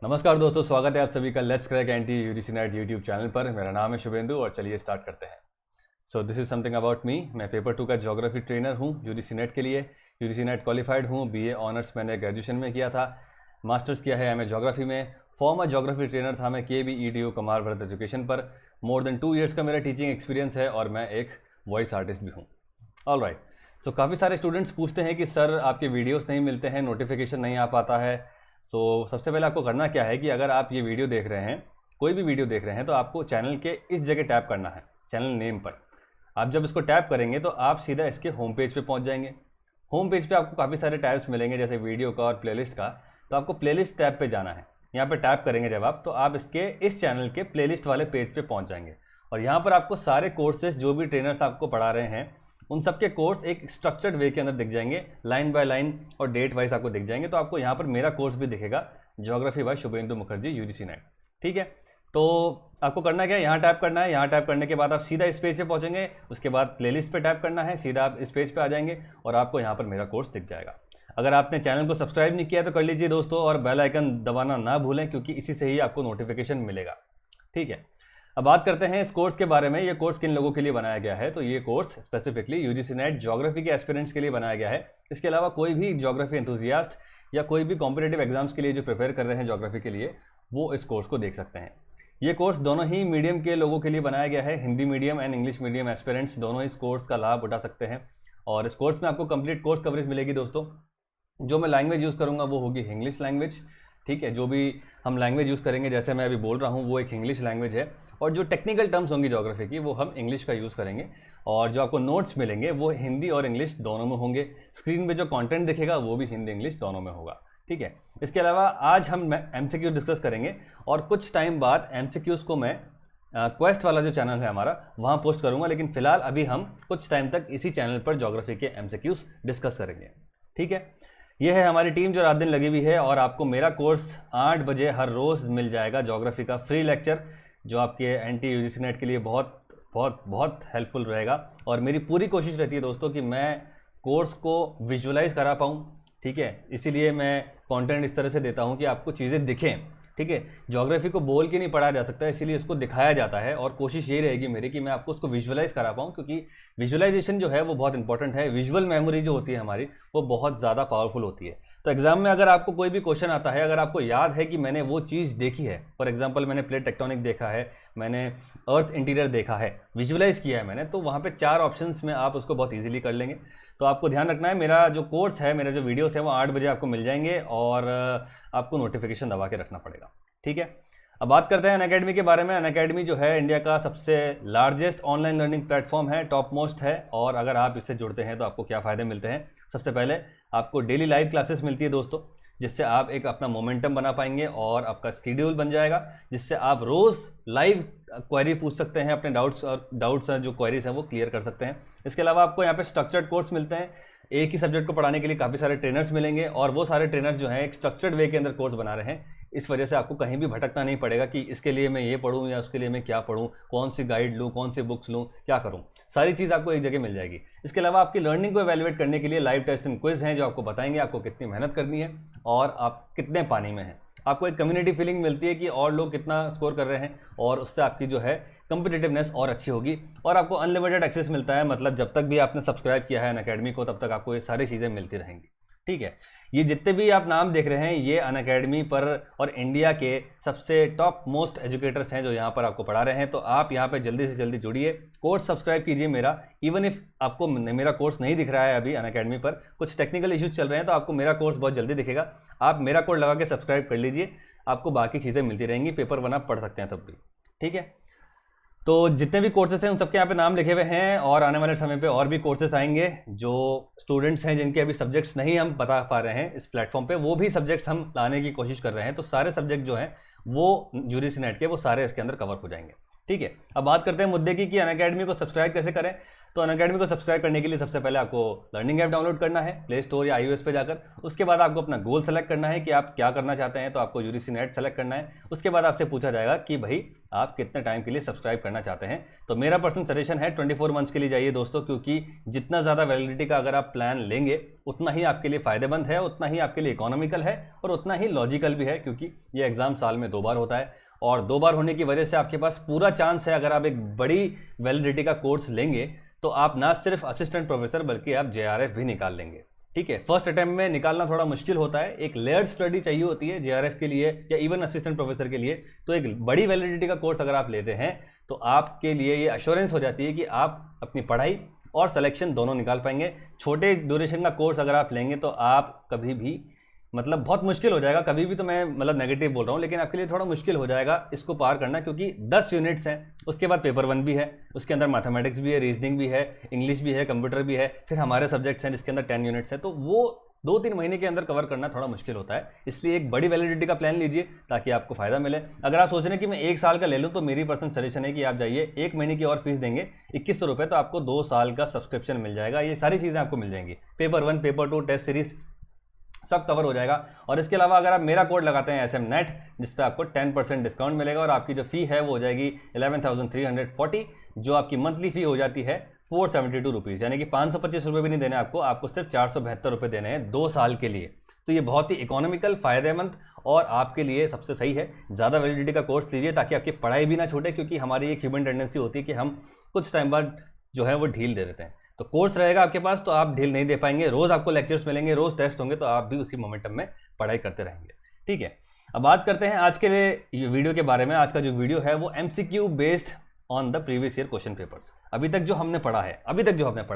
नमस्कार दोस्तों, स्वागत है आप सभी का let's crack anti UGC net YouTube channel पर। मेरा नाम है शुभेंदु और चलिए स्टार्ट करते हैं। So this is something about me. मैं पेपर 2 का ज्योग्राफी ट्रेनर हूँ यूजीसी नेट के लिए। यूजीसी नेट क्वालिफाइड हूँ। बीए ऑनर्स मैंने ग्रेजुएशन में किया था, मास्टर्स किया है एमए ज्योग्राफी में। फॉर्मर ज्योग्राफी ट्रेनर था मैं केबीईडीयू कमार भरत एजुकेशन पर। मोर देन 2 ईयर्स का मेरा टीचिंग एक्सपीरियंस है और मैं एक वॉइस आर्टिस्ट भी हूँ। All right. सो काफ़ी सारे स्टूडेंट्स पूछते हैं कि सर आपके वीडियोस नहीं मिलते हैं, नोटिफिकेशन नहीं आ पाता है। सबसे पहले आपको करना क्या है कि अगर आप ये वीडियो देख रहे हैं, कोई भी वीडियो देख रहे हैं, तो आपको चैनल के इस जगह टैप करना है, चैनल नेम पर। आप जब इसको टैप करेंगे तो आप सीधा इसके होम पेज पे पहुंच जाएंगे। होम पेज पे आपको काफ़ी सारे टैब्स मिलेंगे, जैसे वीडियो का और प्लेलिस्ट का। तो आपको प्लेलिस्ट टैब पे जाना है। यहाँ पे टैप करेंगे जब आप, तो आप इसके इस चैनल के प्लेलिस्ट वाले पेज पे पहुँच जाएंगे। और यहाँ पर आपको सारे कोर्सेज जो भी ट्रेनर्स आपको पढ़ा रहे हैं उन सबके कोर्स एक स्ट्रक्चर्ड वे के अंदर दिख जाएंगे, लाइन बाय लाइन और डेट वाइज आपको दिख जाएंगे। तो आपको यहाँ पर मेरा कोर्स भी दिखेगा, geography by Shubhendu Mukherjee UGC NET. ठीक है, तो आपको करना क्या है, यहाँ टैप करना है। यहाँ टैप करने के बाद आप सीधा इस पेज पे पहुँचेंगे, उसके बाद प्लेलिस्ट पे टैप करना है, सीधा आप इस पेज पे आ जाएंगे और आपको यहाँ पर मेरा कोर्स दिख जाएगा। अगर आपने चैनल को सब्सक्राइब नहीं किया तो कर लीजिए दोस्तों, और बेल आइकन दबाना ना भूलें, क्योंकि इसी से ही आपको नोटिफिकेशन मिलेगा। ठीक है, अब बात करते हैं इस कोर्स के बारे में। ये कोर्स किन लोगों के लिए बनाया गया है, तो ये course specifically UGC net geography के एस्पिरेंट्स के लिए बनाया गया है। इसके अलावा कोई भी ज्योग्राफी एंथुजियास्ट या कोई भी कॉम्पिटेटिव एग्जाम्स के लिए जो प्रिपेयर कर रहे हैं ज्योग्राफी के लिए, वो इस कोर्स को देख सकते हैं। ये कोर्स दोनों ही मीडियम के लोगों के लिए बनाया गया है। Hindi medium and English medium aspirants दोनों इस कोर्स का लाभ उठा सकते हैं। और इस कोर्स में आपको कंप्लीट कोर्स कवरेज मिलेगी दोस्तों। जो मैं लैंग्वेज यूज़ करूँगा वो होगी इंग्लिश लैंग्वेज। ठीक है, जो भी हम लैंग्वेज यूज़ करेंगे, जैसे मैं अभी बोल रहा हूँ, वो एक इंग्लिश लैंग्वेज है। और जो टेक्निकल टर्म्स होंगी ज्योग्राफी की, वो हम इंग्लिश का यूज़ करेंगे। और जो आपको नोट्स मिलेंगे वो हिंदी और इंग्लिश दोनों में होंगे। स्क्रीन पे जो कंटेंट दिखेगा वो भी हिंदी इंग्लिश दोनों में होगा। ठीक है, इसके अलावा आज हम एमसीक्यू डिस्कस करेंगे और कुछ टाइम बाद एमसीक्यूज़ को मैं क्वेस्ट वाला जो चैनल है हमारा, वहाँ पोस्ट करूँगा। लेकिन फिलहाल अभी हम कुछ टाइम तक इसी चैनल पर ज्योग्राफी के एमसीक्यूज़ डिस्कस करेंगे। ठीक है, ये है हमारी टीम जो रात दिन लगी हुई है। और आपको मेरा कोर्स 8 बजे हर रोज़ मिल जाएगा, ज्योग्राफी का फ्री लेक्चर, जो आपके एंटी यूजीसी नेट के लिए बहुत बहुत बहुत हेल्पफुल रहेगा। और मेरी पूरी कोशिश रहती है दोस्तों कि मैं कोर्स को विजुअलाइज करा पाऊँ। ठीक है, इसीलिए मैं कंटेंट इस तरह से देता हूँ कि आपको चीज़ें दिखें। ठीक है, ज्योग्राफी को बोल के नहीं पढ़ा जा सकता, इसीलिए उसको दिखाया जाता है। और कोशिश यही रहेगी मेरी कि मैं आपको उसको विजुअलाइज करा पाऊँ, क्योंकि विजुअलाइजेशन जो है वो बहुत इंपॉर्टेंट है। विजुअल मेमोरी जो होती है हमारी, वो बहुत ज़्यादा पावरफुल होती है। तो एग्जाम में अगर आपको कोई भी क्वेश्चन आता है, अगर आपको याद है कि मैंने वो चीज़ देखी है, फॉर एग्जाम्पल मैंने प्लेट टेक्टोनिक देखा है, मैंने अर्थ इंटीरियर देखा है, विजुअलाइज किया है मैंने, तो वहाँ पर 4 ऑप्शंस में आप उसको बहुत ईजिली कर लेंगे। तो आपको ध्यान रखना है, मेरा जो कोर्स है, मेरा जो वीडियोस है, वो 8 बजे आपको मिल जाएंगे और आपको नोटिफिकेशन दबा के रखना पड़ेगा। ठीक है, अब बात करते हैं अनअकैडमी के बारे में। अनअकैडमी जो है इंडिया का सबसे लार्जेस्ट ऑनलाइन लर्निंग प्लेटफॉर्म है, टॉप मोस्ट है। और अगर आप इससे जुड़ते हैं तो आपको क्या फ़ायदे मिलते हैं। सबसे पहले आपको डेली लाइव क्लासेस मिलती है दोस्तों, जिससे आप एक अपना मोमेंटम बना पाएंगे और आपका स्केड्यूल बन जाएगा, जिससे आप रोज़ लाइव क्वेरी पूछ सकते हैं, अपने डाउट्स जो क्वेरीज हैं वो क्लियर कर सकते हैं। इसके अलावा आपको यहाँ पे स्ट्रक्चर्ड कोर्स मिलते हैं। एक ही सब्जेक्ट को पढ़ाने के लिए काफ़ी सारे ट्रेनर्स मिलेंगे, और वो सारे ट्रेनर्स जो हैं एक स्ट्रक्चर्ड वे के अंदर कोर्स बना रहे हैं। इस वजह से आपको कहीं भी भटकना नहीं पड़ेगा कि इसके लिए मैं ये पढ़ूँ या उसके लिए मैं क्या पढ़ूँ, कौन सी गाइड लूँ, कौन सी बुक्स लूँ, क्या करूँ। सारी चीज़ आपको एक जगह मिल जाएगी। इसके अलावा आपकी लर्निंग को एवेलुएट करने के लिए लाइव टेस्ट एंड क्विज हैं, जो आपको बताएंगे आपको कितनी मेहनत करनी है और आप कितने पानी में हैं। आपको एक कम्युनिटी फीलिंग मिलती है कि और लोग कितना स्कोर कर रहे हैं, और उससे आपकी जो है कम्पिटिटिवनेस और अच्छी होगी। और आपको अनलिमिटेड एक्सेस मिलता है, मतलब जब तक भी आपने सब्सक्राइब किया है अनअकैडमी को, तब तक आपको ये सारी चीज़ें मिलती रहेंगी। ठीक है, ये जितने भी आप नाम देख रहे हैं, ये अनअकैडमी पर और इंडिया के सबसे टॉप मोस्ट एजुकेटर्स हैं जो यहाँ पर आपको पढ़ा रहे हैं। तो आप यहाँ पे जल्दी से जल्दी जुड़िए, कोर्स सब्सक्राइब कीजिए मेरा। इवन इफ आपको मेरा कोर्स नहीं दिख रहा है अभी अनअकैडमी पर, कुछ टेक्निकल इश्यूज चल रहे हैं, तो आपको मेरा कोर्स बहुत जल्दी दिखेगा। आप मेरा कोड लगा के सब्सक्राइब कर लीजिए, आपको बाकी चीज़ें मिलती रहेंगी। पेपर 1 आप पढ़ सकते हैं तब भी। ठीक है, तो जितने भी कोर्सेज हैं उन सबके यहाँ पे नाम लिखे हुए हैं, और आने वाले समय पे और भी कोर्सेज आएंगे। जो स्टूडेंट्स हैं जिनके अभी सब्जेक्ट्स नहीं हम बता पा रहे हैं इस प्लेटफॉर्म पे, वो भी सब्जेक्ट्स हम लाने की कोशिश कर रहे हैं। तो सारे सब्जेक्ट जो हैं वो यूजीसी नेट के, वो सारे इसके अंदर कवर हो जाएंगे। ठीक है, अब बात करते हैं मुद्दे की कि अनअकैडमी को सब्सक्राइब कैसे करें। तो अनअकैडमी को सब्सक्राइब करने के लिए सबसे पहले आपको लर्निंग ऐप डाउनलोड करना है प्ले स्टोर या iOS पे जाकर। उसके बाद आपको अपना गोल सेलेक्ट करना है कि आप क्या करना चाहते हैं, तो आपको यूजीसी नेट सेलेक्ट करना है। उसके बाद आपसे पूछा जाएगा कि भाई आप कितने टाइम के लिए सब्सक्राइब करना चाहते हैं। तो मेरा पर्सनल सजेशन है 24 मंथ्स के लिए जाइए दोस्तों, क्योंकि जितना ज़्यादा वैलिडिटी का अगर आप प्लान लेंगे उतना ही आपके लिए फ़ायदेमंद है, उतना ही आपके लिए इकोनॉमिकल है और उतना ही लॉजिकल भी है, क्योंकि ये एग्ज़ाम साल में 2 बार होता है और 2 बार होने की वजह से आपके पास पूरा चांस है, अगर आप एक बड़ी वैलिडिटी का कोर्स लेंगे तो आप ना सिर्फ असिस्टेंट प्रोफेसर बल्कि आप JRF भी निकाल लेंगे। ठीक है, फर्स्ट अटेम्प्ट में निकालना थोड़ा मुश्किल होता है, एक लेयर्ड स्टडी चाहिए होती है JRF के लिए या इवन असिस्टेंट प्रोफेसर के लिए। तो एक बड़ी वैलिडिटी का कोर्स अगर आप लेते हैं तो आपके लिए ये एश्योरेंस हो जाती है कि आप अपनी पढ़ाई और सिलेक्शन दोनों निकाल पाएंगे। छोटे ड्यूरेशन का कोर्स अगर आप लेंगे तो आप कभी भी मतलब बहुत मुश्किल हो जाएगा, कभी भी तो मैं मतलब नेगेटिव बोल रहा हूँ, लेकिन आपके लिए थोड़ा मुश्किल हो जाएगा इसको पार करना, क्योंकि 10 यूनिट्स हैं। उसके बाद पेपर 1 भी है, उसके अंदर मैथमेटिक्स भी है, रीजनिंग भी है, इंग्लिश भी है, कंप्यूटर भी है, फिर हमारे सब्जेक्ट्स हैं जिसके अंदर 10 यूनिट्स हैं। तो वो 2-3 महीने के अंदर कवर करना थोड़ा मुश्किल होता है, इसलिए एक बड़ी वैलिडिटी का प्लान लीजिए ताकि आपको फायदा मिले। अगर आप सोच रहे हैं कि मैं 1 साल का ले लूँ तो मेरी पर्सनल सजेशन है कि आप जाइए, 1 महीने की और फीस देंगे 2100 रुपये, तो आपको 2 साल का सब्सक्रिप्शन मिल जाएगा। ये सारी चीज़ें आपको मिल जाएंगी, पेपर 1, पेपर 2, टेस्ट सीरीज सब कवर हो जाएगा। और इसके अलावा अगर आप मेरा कोड लगाते हैं SM NET, जिस पे आपको 10% डिस्काउंट मिलेगा और आपकी जो फ़ी है वो हो जाएगी 11,340, जो आपकी मंथली फ़ी हो जाती है 472 रुपीज़, यानी कि 525 रुपये भी नहीं देने आपको सिर्फ 472 रुपये देने हैं 2 साल के लिए। तो ये बहुत ही इकोनॉमिकल, फ़ायदेमंद और आपके लिए सबसे सही है। ज़्यादा वैलिडिटी का कोर्स लीजिए ताकि आपकी पढ़ाई भी ना छूटे, क्योंकि हमारी एक ह्यूमन टेंडेंसी होती है कि हम कुछ टाइम बाद जो है वो ढील दे देते हैं। तो कोर्स रहेगा आपके पास तो आप ढील नहीं दे पाएंगे, रोज़ आपको लेक्चर्स मिलेंगे, रोज़ टेस्ट होंगे, तो आप भी उसी मोमेंटम में पढ़ाई करते रहेंगे। ठीक है, अब बात करते हैं आज के लिए वीडियो के बारे में। आज का जो वीडियो है वो MCQ based on the previous year question papers. अभी तक जो हमने पढ़ा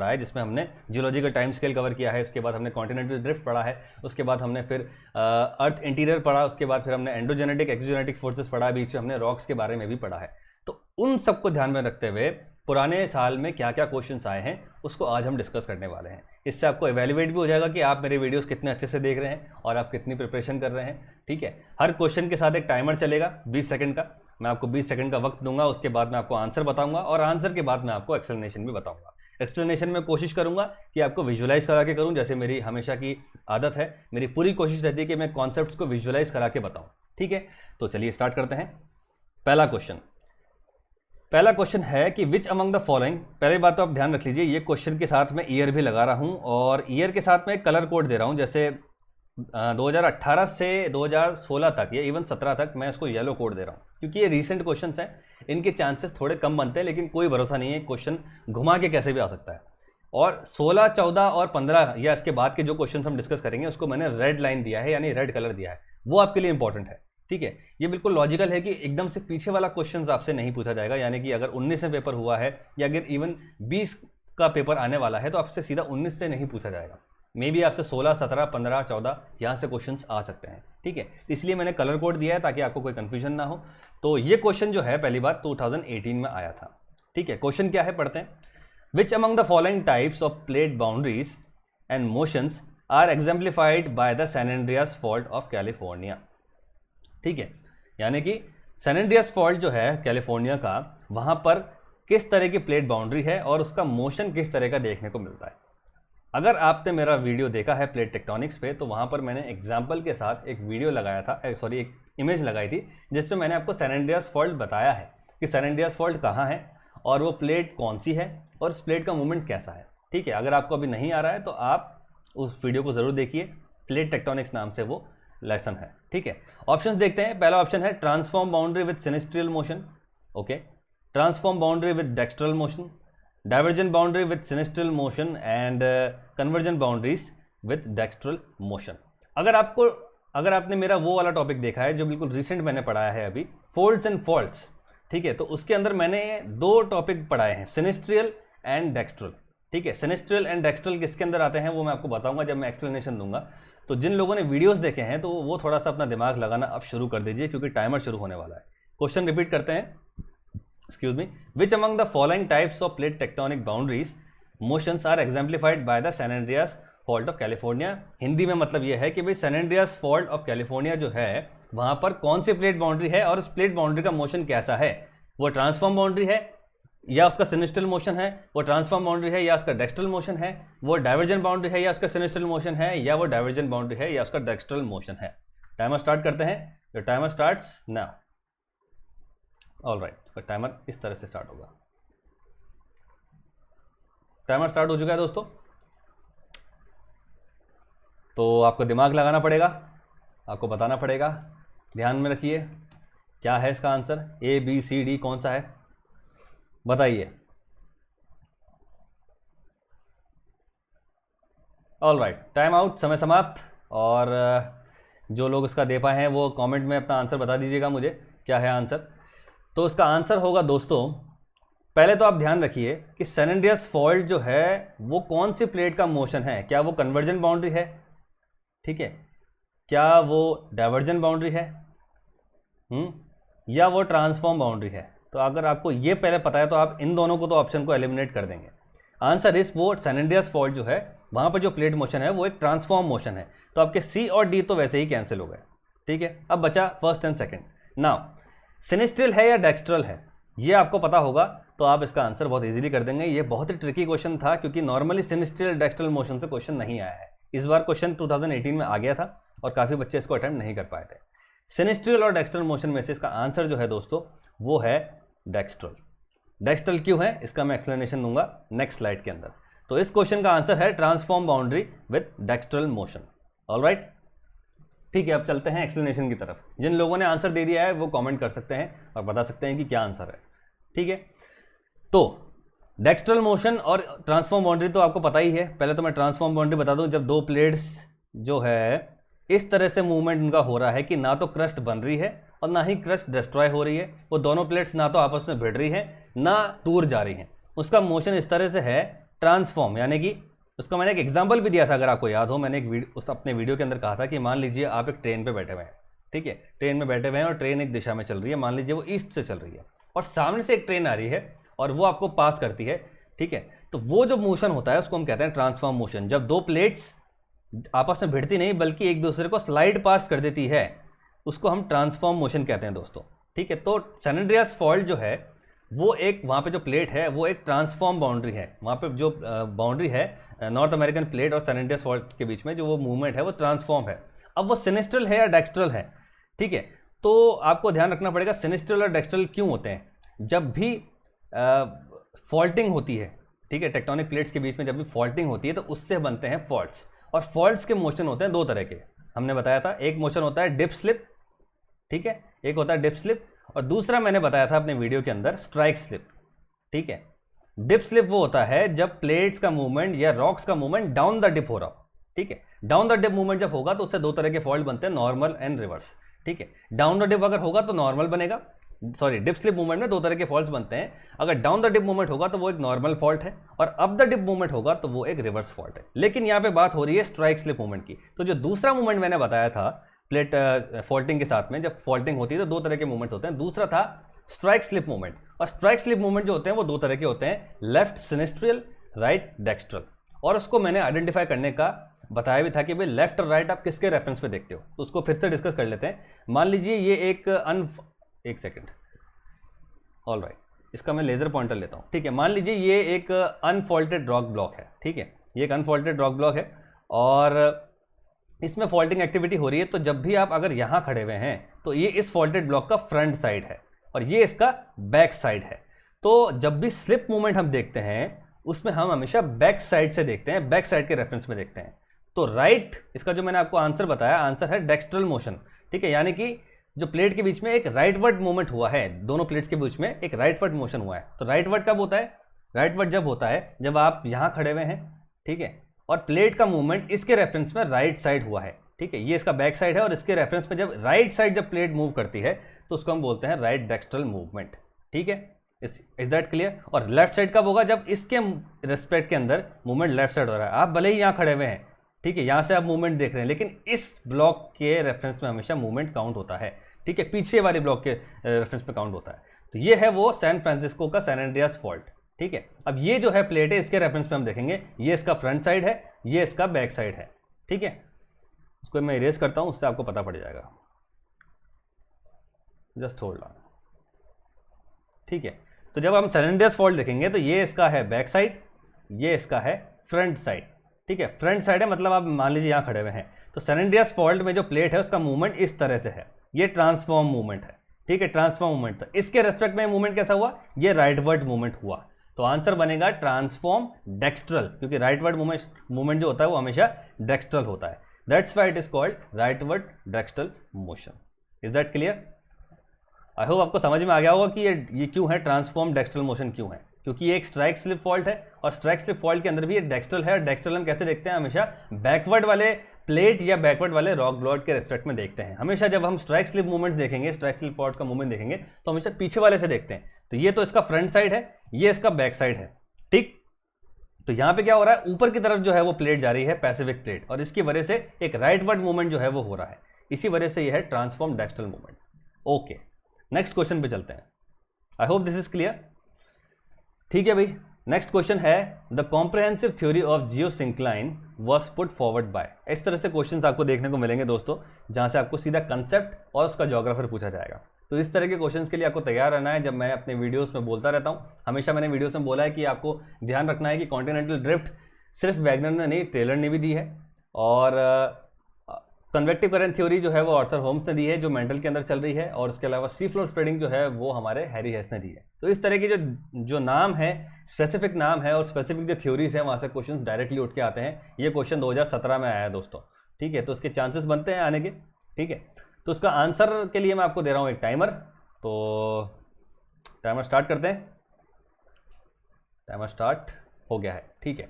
है जिसमें हमने जियोलॉजिकल टाइम स्केल कवर किया है, उसके बाद हमने कॉन्टिनेंटल ड्रिफ्ट पढ़ा है, उसके बाद हमने फिर अर्थ इंटीरियर पढ़ा, उसके बाद फिर हमने एंडोजेनेटिक एक्सोजेनेटिक फोर्सेस पढ़ा, बीच में हमने रॉक्स के बारे में भी पढ़ा है। तो उन सबको ध्यान में रखते हुए पुराने साल में क्या क्या क्वेश्चंस आए हैं उसको आज हम डिस्कस करने वाले हैं। इससे आपको एवेल्युएट भी हो जाएगा कि आप मेरे वीडियोस कितने अच्छे से देख रहे हैं और आप कितनी प्रिपरेशन कर रहे हैं। ठीक है, हर क्वेश्चन के साथ एक टाइमर चलेगा 20 सेकंड का, मैं आपको 20 सेकंड का वक्त दूंगा, उसके बाद मैं आपको आंसर बताऊंगा और आंसर के बाद मैं आपको एक्सप्लेनेशन भी बताऊंगा। एक्सप्लेनेशन में कोशिश करूंगा कि आपको विजुअलाइज करा के करूं, जैसे मेरी हमेशा की आदत है, मेरी पूरी कोशिश रहती है कि मैं कॉन्सेप्ट्स को विजुअलाइज करा के बताऊं। ठीक है, तो चलिए स्टार्ट करते हैं। पहला क्वेश्चन है कि विच अमंग द फॉलोइंग, पहली बात तो आप ध्यान रख लीजिए, ये क्वेश्चन के साथ मैं ईयर भी लगा रहा हूं और ईयर के साथ मैं एक कलर कोड दे रहा हूं। जैसे 2018 से 2016 तक या इवन 17 तक मैं इसको येलो कोड दे रहा हूं, क्योंकि ये रीसेंट क्वेश्चंस हैं, इनके चांसेस थोड़े कम बनते हैं, लेकिन कोई भरोसा नहीं है, क्वेश्चन घुमा के कैसे भी आ सकता है। और 16, 14 और 15 या इसके बाद के जो क्वेश्चन हम डिस्कस करेंगे उसको मैंने रेड लाइन दिया है, यानी रेड कलर दिया है, वो आपके लिए इंपॉर्टेंट है। ठीक है, ये बिल्कुल लॉजिकल है कि एकदम से पीछे वाला क्वेश्चन आपसे नहीं पूछा जाएगा, यानी कि अगर 19 में पेपर हुआ है या अगर इवन 20 का पेपर आने वाला है तो आपसे सीधा 19 से नहीं पूछा जाएगा, मे बी आपसे 16, 17, 15, 14 यहाँ से क्वेश्चंस आ सकते हैं। ठीक है, इसलिए मैंने कलर कोड दिया है ताकि आपको कोई कंफ्यूजन ना हो। तो ये क्वेश्चन जो है पहली बार 2018 में आया था। ठीक है, क्वेश्चन क्या है पढ़ते हैं। Which among the following types of plate boundaries and motions are exemplified by the San Andreas fault of California. ठीक है, यानी कि सैन एंड्रियास फॉल्ट जो है कैलिफोर्निया का, वहाँ पर किस तरह की प्लेट बाउंड्री है और उसका मोशन किस तरह का देखने को मिलता है। अगर आपने मेरा वीडियो देखा है प्लेट टेक्टोनिक्स पे, तो वहाँ पर मैंने एग्जाम्पल के साथ एक वीडियो लगाया था, एक इमेज लगाई थी, जिसमें मैंने आपको सैन एंड्रियास फॉल्ट बताया है कि सैन एंड्रियास फॉल्ट कहाँ है और वो प्लेट कौन सी है और उस प्लेट का मूवमेंट कैसा है। ठीक है, अगर आपको अभी नहीं आ रहा है तो आप उस वीडियो को ज़रूर देखिए, प्लेट टेक्टोनिक्स नाम से वो लेसन है। ठीक है, ऑप्शंस देखते हैं। पहला ऑप्शन है transform boundary with sinistral motion, okay, transform boundary with dextral motion, divergent boundary with sinistral motion and convergent boundaries with dextral motion. अगर आपने मेरा वो वाला टॉपिक देखा है जो बिल्कुल रिसेंट मैंने पढ़ाया है अभी, फोल्ड्स एंड फॉल्ट्स, ठीक है, तो उसके अंदर मैंने 2 टॉपिक पढ़ाए हैं, सिनेस्ट्रियल एंड डेक्स्ट्रल। ठीक है, सिनेस्ट्रियल एंड डेक्स्ट्रल किसके अंदर आते हैं वो मैं आपको बताऊंगा जब मैं एक्सप्लेनेशन दूंगा। तो जिन लोगों ने वीडियोस देखे हैं तो वो थोड़ा सा अपना दिमाग लगाना अब शुरू कर दीजिए, क्योंकि टाइमर शुरू होने वाला है। क्वेश्चन रिपीट करते हैं, excuse me. Which among the following types of plate tectonic boundaries motions are exemplified by the San Andreas fault of California. Hindi में मतलब ये है कि भाई San Andreas fault of California जो है वहां पर कौन सी प्लेट बाउंड्री है और उस प्लेट बाउंड्री का मोशन कैसा है। वो ट्रांसफॉर्म बाउंड्री है, या उसका सिनिस्ट्रल मोशन है, वो ट्रांसफॉर्म बाउंड्री है, या उसका डेक्स्ट्रल मोशन है, वो डाइवर्जेंट बाउंड्री है, या उसका सिनिस्ट्रल मोशन है, या वो डाइवर्जेंट बाउंड्री है, या उसका डेक्स्ट्रल मोशन है। टाइमर स्टार्ट करते हैं। The timer starts now. Alright, इसका टाइमर इस तरह से स्टार्ट होगा। टाइमर स्टार्ट हो चुका है दोस्तों। तो आपको दिमाग लगाना पड़ेगा, आपको बताना पड़ेगा। ध्यान में रखिए, क्या है इसका answer, A B C D कौन सा है, बताइए। ऑलराइट, टाइम आउट, समय समाप्त। और जो लोग इसका दे पाए हैं वो कमेंट में अपना आंसर बता दीजिएगा मुझे, क्या है आंसर। तो इसका आंसर होगा दोस्तों, पहले तो आप ध्यान रखिए कि सैन एंड्रियास फॉल्ट जो है वो कौन सी प्लेट का मोशन है। क्या वो कन्वर्जेंट बाउंड्री है, ठीक है, क्या वो डाइवर्जेंट बाउंड्री है, या वो ट्रांसफॉर्म बाउंड्री है। तो अगर आपको ये पहले पता है तो आप इन दोनों को तो ऑप्शन को एलिमिनेट कर देंगे। आंसर इस वो सैन एंड्रियास फॉल्ट जो है वहाँ पर जो प्लेट मोशन है वो एक ट्रांसफॉर्म मोशन है। तो आपके सी और डी तो वैसे ही कैंसिल हो गए, ठीक है। अब बचा first and second. Now sinistral है या डेक्स्ट्रल है, ये आपको पता होगा तो आप इसका आंसर बहुत इजीली कर देंगे। ये बहुत ही ट्रिकी क्वेश्चन था क्योंकि नॉर्मली सिनिस्ट्रल डेक्स्ट्रल मोशन से क्वेश्चन नहीं आया है। इस बार क्वेश्चन 2018 में आ गया था और काफ़ी बच्चे इसको अटेम्प्ट नहीं कर पाए थे। सिनिस्ट्रल और डेक्स्ट्रल मोशन में से इसका आंसर जो है दोस्तों वो है डेक्स्ट्रल। डेक्स्ट्रल क्यों है इसका मैं एक्सप्लेनेशन दूंगा नेक्स्ट स्लाइड के अंदर। तो इस क्वेश्चन का आंसर है transform boundary with dextral motion. Alright, ठीक है। अब चलते हैं एक्सप्लेनेशन की तरफ। जिन लोगों ने आंसर दे दिया है वो कमेंट कर सकते हैं और बता सकते हैं कि क्या आंसर है, ठीक है। तो डेक्स्ट्रल मोशन और ट्रांसफॉर्म बाउंड्री तो आपको पता ही है। पहले तो मैं ट्रांसफॉर्म बाउंड्री बता दूं, जब दो प्लेट्स जो है इस तरह से मूवमेंट उनका हो रहा है कि ना तो क्रस्ट बन रही है और ना ही क्रस्ट डिस्ट्रॉय हो रही है, वो दोनों प्लेट्स ना तो आपस में भिड़ रही हैं ना दूर जा रही हैं, उसका मोशन इस तरह से है ट्रांसफॉर्म। यानी कि उसका मैंने एक एग्जांपल भी दिया था, अगर आपको याद हो। मैंने अपने वीडियो के अंदर कहा था कि मान लीजिए आप एक ट्रेन पे बैठे हुए हैं, ठीक है, ट्रेन में बैठे हुए हैं और ट्रेन एक दिशा में चल रही है, मान लीजिए वो ईस्ट से चल रही है और सामने से एक ट्रेन आ रही है और वो आपको पास करती है, ठीक है। तो वो जो मोशन होता है उसको हम कहते हैं ट्रांसफॉर्म मोशन। जब दो प्लेट्स आपस में भिड़ती नहीं बल्कि एक दूसरे को स्लाइड पास कर देती है, उसको हम ट्रांसफॉर्म मोशन कहते हैं दोस्तों, ठीक है। तो सैन एंड्रियास फॉल्ट जो है वो एक, वहाँ पे जो प्लेट है वो एक ट्रांसफॉर्म बाउंड्री है। वहाँ पे जो बाउंड्री है नॉर्थ अमेरिकन प्लेट और सैन एंड्रियास फॉल्ट के बीच में जो वो मूवमेंट है वो ट्रांसफॉर्म है। अब वो सिनिस्ट्रल है या डेक्स्ट्रल है, ठीक है। तो आपको ध्यान रखना पड़ेगा सिनिस्ट्रल और डेक्स्ट्रल क्यों होते हैं। जब भी फॉल्टिंग होती है, ठीक है, टेक्टोनिक प्लेट्स के बीच में जब भी फॉल्टिंग होती है तो उससे बनते हैं फॉल्ट्स। और फॉल्ट्स के मोशन होते हैं दो तरह के, हमने बताया था। एक मोशन होता है डिप स्लिप, ठीक है, एक होता है डिप स्लिप, और दूसरा मैंने बताया था अपने वीडियो के अंदर स्ट्राइक स्लिप, ठीक है। डिप स्लिप वो होता है जब प्लेट्स का मूवमेंट या रॉक्स का मूवमेंट डाउन द डिप हो रहा हो, ठीक है। डाउन द डिप मूवमेंट जब होगा तो उससे दो तरह के फॉल्ट बनते हैं, नॉर्मल एंड रिवर्स, ठीक है। डाउन द डिप अगर होगा तो नॉर्मल बनेगा, सॉरी, डिप स्लिप मूवमेंट में दो तरह के फॉल्ट्स बनते हैं। अगर डाउन द डिप मूवमेंट होगा तो वो एक नॉर्मल फॉल्ट है और अप द डिप मूवमेंट होगा तो वो एक रिवर्स फॉल्ट है। लेकिन यहाँ पे बात हो रही है स्ट्राइक स्लिप मूवमेंट की। तो जो दूसरा मूवमेंट मैंने बताया था प्लेट फॉल्टिंग के साथ में, जब फॉल्टिंग होती है तो दो तरह के मूवमेंट्स होते हैं, दूसरा था स्ट्राइक स्लिप मूवमेंट। और स्ट्राइक स्लिप मूवमेंट जो होते हैं वो दो तरह के होते हैं, लेफ्ट सिनिस्ट्रियल, राइट डेक्स्ट्रल। और उसको मैंने आइडेंटिफाई करने का बताया भी था कि भाई लेफ्ट और राइट आप किसके रेफरेंस पे देखते हो, तो उसको फिर से डिस्कस कर लेते हैं। मान लीजिए ये एक सेकेंड, ऑल राइट, इसका मैं लेजर पॉइंटर लेता हूँ, ठीक है। मान लीजिए ये एक अनफॉल्टेड रॉक ब्लॉक है, ठीक है, ये एक अनफॉल्टेड रॉक ब्लॉक है और इसमें फॉल्टिंग एक्टिविटी हो रही है। तो जब भी आप अगर यहाँ खड़े हुए हैं तो ये इस फॉल्टेड ब्लॉक का फ्रंट साइड है और ये इसका बैक साइड है। तो जब भी स्लिप मूवमेंट हम देखते हैं उसमें हम हमेशा बैक साइड से देखते हैं, बैक साइड के रेफरेंस में देखते हैं। तो राइट, इसका जो मैंने आपको आंसर बताया, आंसर है डेक्स्ट्रल मोशन, ठीक है। यानी कि जो प्लेट के बीच में एक राइटवर्ड मूवमेंट हुआ है, दोनों प्लेट्स के बीच में एक राइटवर्ड मोशन हुआ है। तो राइटवर्ड कब होता है, राइटवर्ड जब होता है जब आप यहाँ खड़े हुए हैं, ठीक है, और प्लेट का मूवमेंट इसके रेफरेंस में राइट साइड हुआ है, ठीक है। ये इसका बैक साइड है और इसके रेफरेंस में जब राइट साइड जब प्लेट मूव करती है तो उसको हम बोलते हैं राइट डेक्स्ट्रल मूवमेंट, ठीक है। Is that clear. और लेफ्ट साइड कब होगा, जब इसके रेस्पेक्ट के अंदर मूवमेंट लेफ्ट साइड हो रहा है। आप भले ही यहाँ खड़े हुए हैं, ठीक है, यहाँ से आप मूवमेंट देख रहे हैं, लेकिन इस ब्लॉक के रेफरेंस में हमेशा मूवमेंट काउंट होता है, ठीक है, पीछे वाले ब्लॉक के रेफरेंस में काउंट होता है। तो ये है वो सैन फ्रांसिस्को का सैन एंड्रियास फॉल्ट, ठीक है। अब ये जो है प्लेट है इसके रेफरेंस में हम देखेंगे, ये इसका फ्रंट साइड है, ये इसका बैक साइड है, ठीक है। उसको मैं इरेज करता हूं, उससे आपको पता पड़ जाएगा, जस्ट होल्ड ऑन, ठीक है। तो जब हम सन एंड्रियास फॉल्ट देखेंगे तो ये इसका है बैक साइड, ये इसका है फ्रंट साइड, ठीक है। फ्रंट साइड है मतलब आप मान लीजिए यहाँ खड़े हुए हैं, तो सन एंड्रियास फॉल्ट में जो प्लेट है उसका मूवमेंट इस तरह से है, ये ट्रांसफॉर्म मूवमेंट है, ठीक है, ट्रांसफॉर्म मूवमेंट। तो इसके रेस्पेक्ट में मूवमेंट कैसा हुआ, ये राइटवर्ड मूवमेंट हुआ, तो आंसर बनेगा ट्रांसफॉर्म डेक्स्ट्रल, क्योंकि राइटवर्ड मूवमेंट जो होता है वो हमेशा डेक्स्ट्रल होता है, that's why it is called rightward dextral motion. Is that clear? I hope आपको समझ में आ गया होगा कि ये क्यों है ट्रांसफॉर्म डेक्स्ट्रल मोशन क्यों है, क्योंकि ये एक स्ट्राइक स्लिप फॉल्ट है और स्ट्राइक स्लिप फॉल्ट के अंदर भी ये डेक्स्ट्रल है, और डेक्स्ट्रल हम कैसे देखते हैं, हमेशा बैकवर्ड वाले प्लेट या बैकवर्ड वाले रॉक ब्लॉक के रेस्पेक्ट में देखते हैं। हमेशा जब हम स्ट्राइक स्लिप मूवमेंट देखेंगे, स्ट्राइक स्लिप फॉल्ट का मूवमेंट देखेंगे तो हमेशा पीछे वाले से देखते हैं। तो ये तो इसका फ्रंट साइड है, ये इसका बैक साइड है, ठीक। तो यहाँ पे क्या हो रहा है, ऊपर की तरफ जो है वो प्लेट जा रही है, पैसिफिक प्लेट, और इसकी वजह से एक राइटवर्ड मूवमेंट जो है वो हो रहा है, इसी वजह से ये है transform dextral movement. Okay, next question पे चलते हैं। I hope this is clear. ठीक है भाई, नेक्स्ट क्वेश्चन है the comprehensive theory of geosyncline was put forward bye. इस तरह से क्वेश्चंस आपको देखने को मिलेंगे दोस्तों, जहां से आपको सीधा कंसेप्ट और उसका ज्योग्राफर पूछा जाएगा। तो इस तरह के क्वेश्चंस के लिए आपको तैयार रहना है। जब मैं अपने वीडियोस में बोलता रहता हूं, हमेशा मैंने वीडियोस में बोला है कि आपको ध्यान रखना है कि कॉन्टिनेंटल ड्रिफ्ट सिर्फ वैगनर ने नहीं, टेलर ने भी दी है, और कन्वेक्टिव करंट थ्योरी जो है वो आर्थर होम्स ने दी है, जो मेंडल के अंदर चल रही है, और उसके अलावा सी फ्लोर स्प्रेडिंग जो है वो हमारे हैरी हेस ने दी है। तो इस तरह की जो नाम है, स्पेसिफिक नाम है और स्पेसिफिक जो थ्योरीज है, वहाँ से क्वेश्चन डायरेक्टली उठ के आते हैं। ये क्वेश्चन 2017 में आया है दोस्तों, ठीक है, तो उसके चांसेस बनते हैं आने के, ठीक है। तो उसका आंसर के लिए मैं आपको दे रहा हूँ एक टाइमर, तो टाइमर स्टार्ट करते हैं। टाइमर स्टार्ट हो गया है, ठीक है।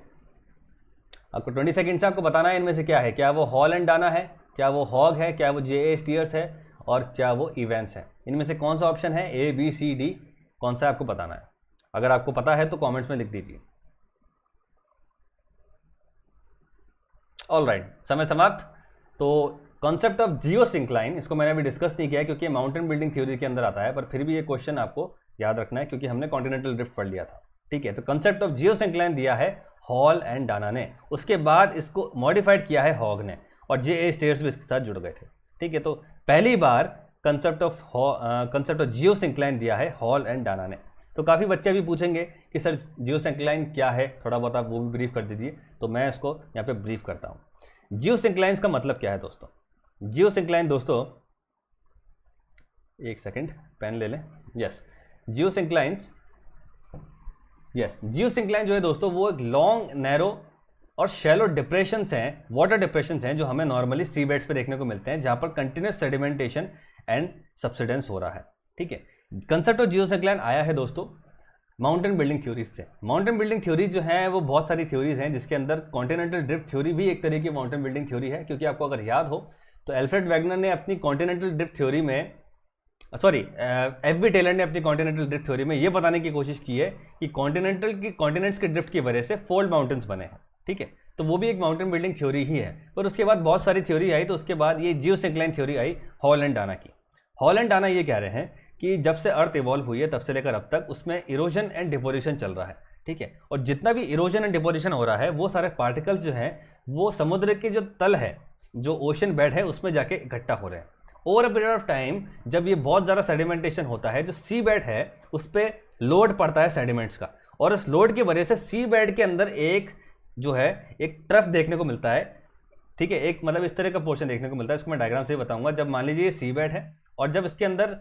आपको 20 सेकेंड से आपको बताना है इनमें से क्या है, क्या वो हॉल एंड डाना है, क्या वो हॉग है, क्या वो जे स्टीयर्स है, और क्या वो इवेंट्स है। इनमें से कौन सा ऑप्शन है, ए बी सी डी, कौन सा आपको बताना है। अगर आपको पता है तो कमेंट्स में लिख दीजिए। ऑलराइट, समय समाप्त। तो कॉन्सेप्ट ऑफ जियोसिंक्लाइन, इसको मैंने अभी डिस्कस नहीं किया क्योंकि माउंटेन बिल्डिंग थ्योरी के अंदर आता है, पर फिर भी ये क्वेश्चन आपको याद रखना है क्योंकि हमने कॉन्टिनेंटल ड्रिफ्ट पढ़ लिया था, ठीक है। तो कॉन्सेप्ट ऑफ जियोसिंक्लाइन दिया है हॉल एंड डाना ने, उसके बाद इसको मॉडिफाइड किया है हॉग ने, और जे स्टेयर्स भी इसके साथ जुड़ गए थे, ठीक है। तो पहली बार कंसेप्ट ऑफ जियोसिंक्लाइन दिया है हॉल एंड डाना ने। तो काफ़ी बच्चे भी पूछेंगे कि सर जियोसिंक्लाइन क्या है, थोड़ा बहुत आप वो भी ब्रीफ कर दीजिए, तो मैं इसको यहाँ पे ब्रीफ करता हूँ। जियोसिंक्लाइंस का मतलब क्या है दोस्तों। जियोसिंक्लाइन दोस्तों, एक सेकेंड पेन ले लें, यस, जियोसिंक्लाइन जो है दोस्तों वो एक लॉन्ग नैरो और शैलो डिप्रेशंस हैं, वाटर डिप्रेशंस हैं, जो हमें नॉर्मली सी बेड्स पे देखने को मिलते हैं, जहां पर कंटिन्यूस सेडिमेंटेशन एंड सब्सिडेंस हो रहा है, ठीक है। कंसेप्ट ऑफ जियोसिंक्लाइन आया है दोस्तों माउंटेन बिल्डिंग थ्योरीज से। माउंटेन बिल्डिंग थ्योरीज जो है वो बहुत सारी थ्योरीज हैं, जिसके अंदर कॉन्टिनेंटल ड्रिफ्ट थ्योरी भी एक तरह की माउंटेन बिल्डिंग थ्योरी है, क्योंकि आपको अगर याद हो तो एल्फ्रेड वैगनर ने अपनी कॉन्टिनेंटल ड्रिफ्ट थ्योरी में, एफ.बी. टेलर ने अपनी कॉन्टिनेंटल ड्रिफ्ट थ्योरी में ये बताने की कोशिश की है कि कॉन्टिनेंट्स के ड्रिफ्ट की वजह से फोल्ड माउंटेन्स बने हैं, ठीक है। तो वो भी एक माउंटेन बिल्डिंग थ्योरी ही है, पर उसके बाद बहुत सारी थ्योरी आई, तो उसके बाद ये geosyncline theory I hall and Dana की। हॉल एंड डाना ये कह रहे हैं कि जब से अर्थ इवॉल्व हुई है तब से लेकर अब तक उसमें इरोजन एंड डिपोजिशन चल रहा है, ठीक है। और जितना भी इरोजन एंड डिपोजिशन हो रहा है वो सारे पार्टिकल्स जो हैं वो समुद्र के जो तल है, जो ओशन बेड है, उसमें जाके इकट्ठा हो रहे हैं। Over a period of time जब ये बहुत ज़्यादा सेडिमेंटेशन होता है, जो सी बेड है उस पर लोड पड़ता है सेडिमेंट्स का, और इस लोड की वजह से सी बेड के अंदर एक जो है एक ट्रफ देखने को मिलता है, ठीक है। एक मतलब इस तरह का पोर्शन देखने को मिलता है, इसको मैं डायग्राम से बताऊंगा। जब मान लीजिए ये सी बेड है और जब इसके अंदर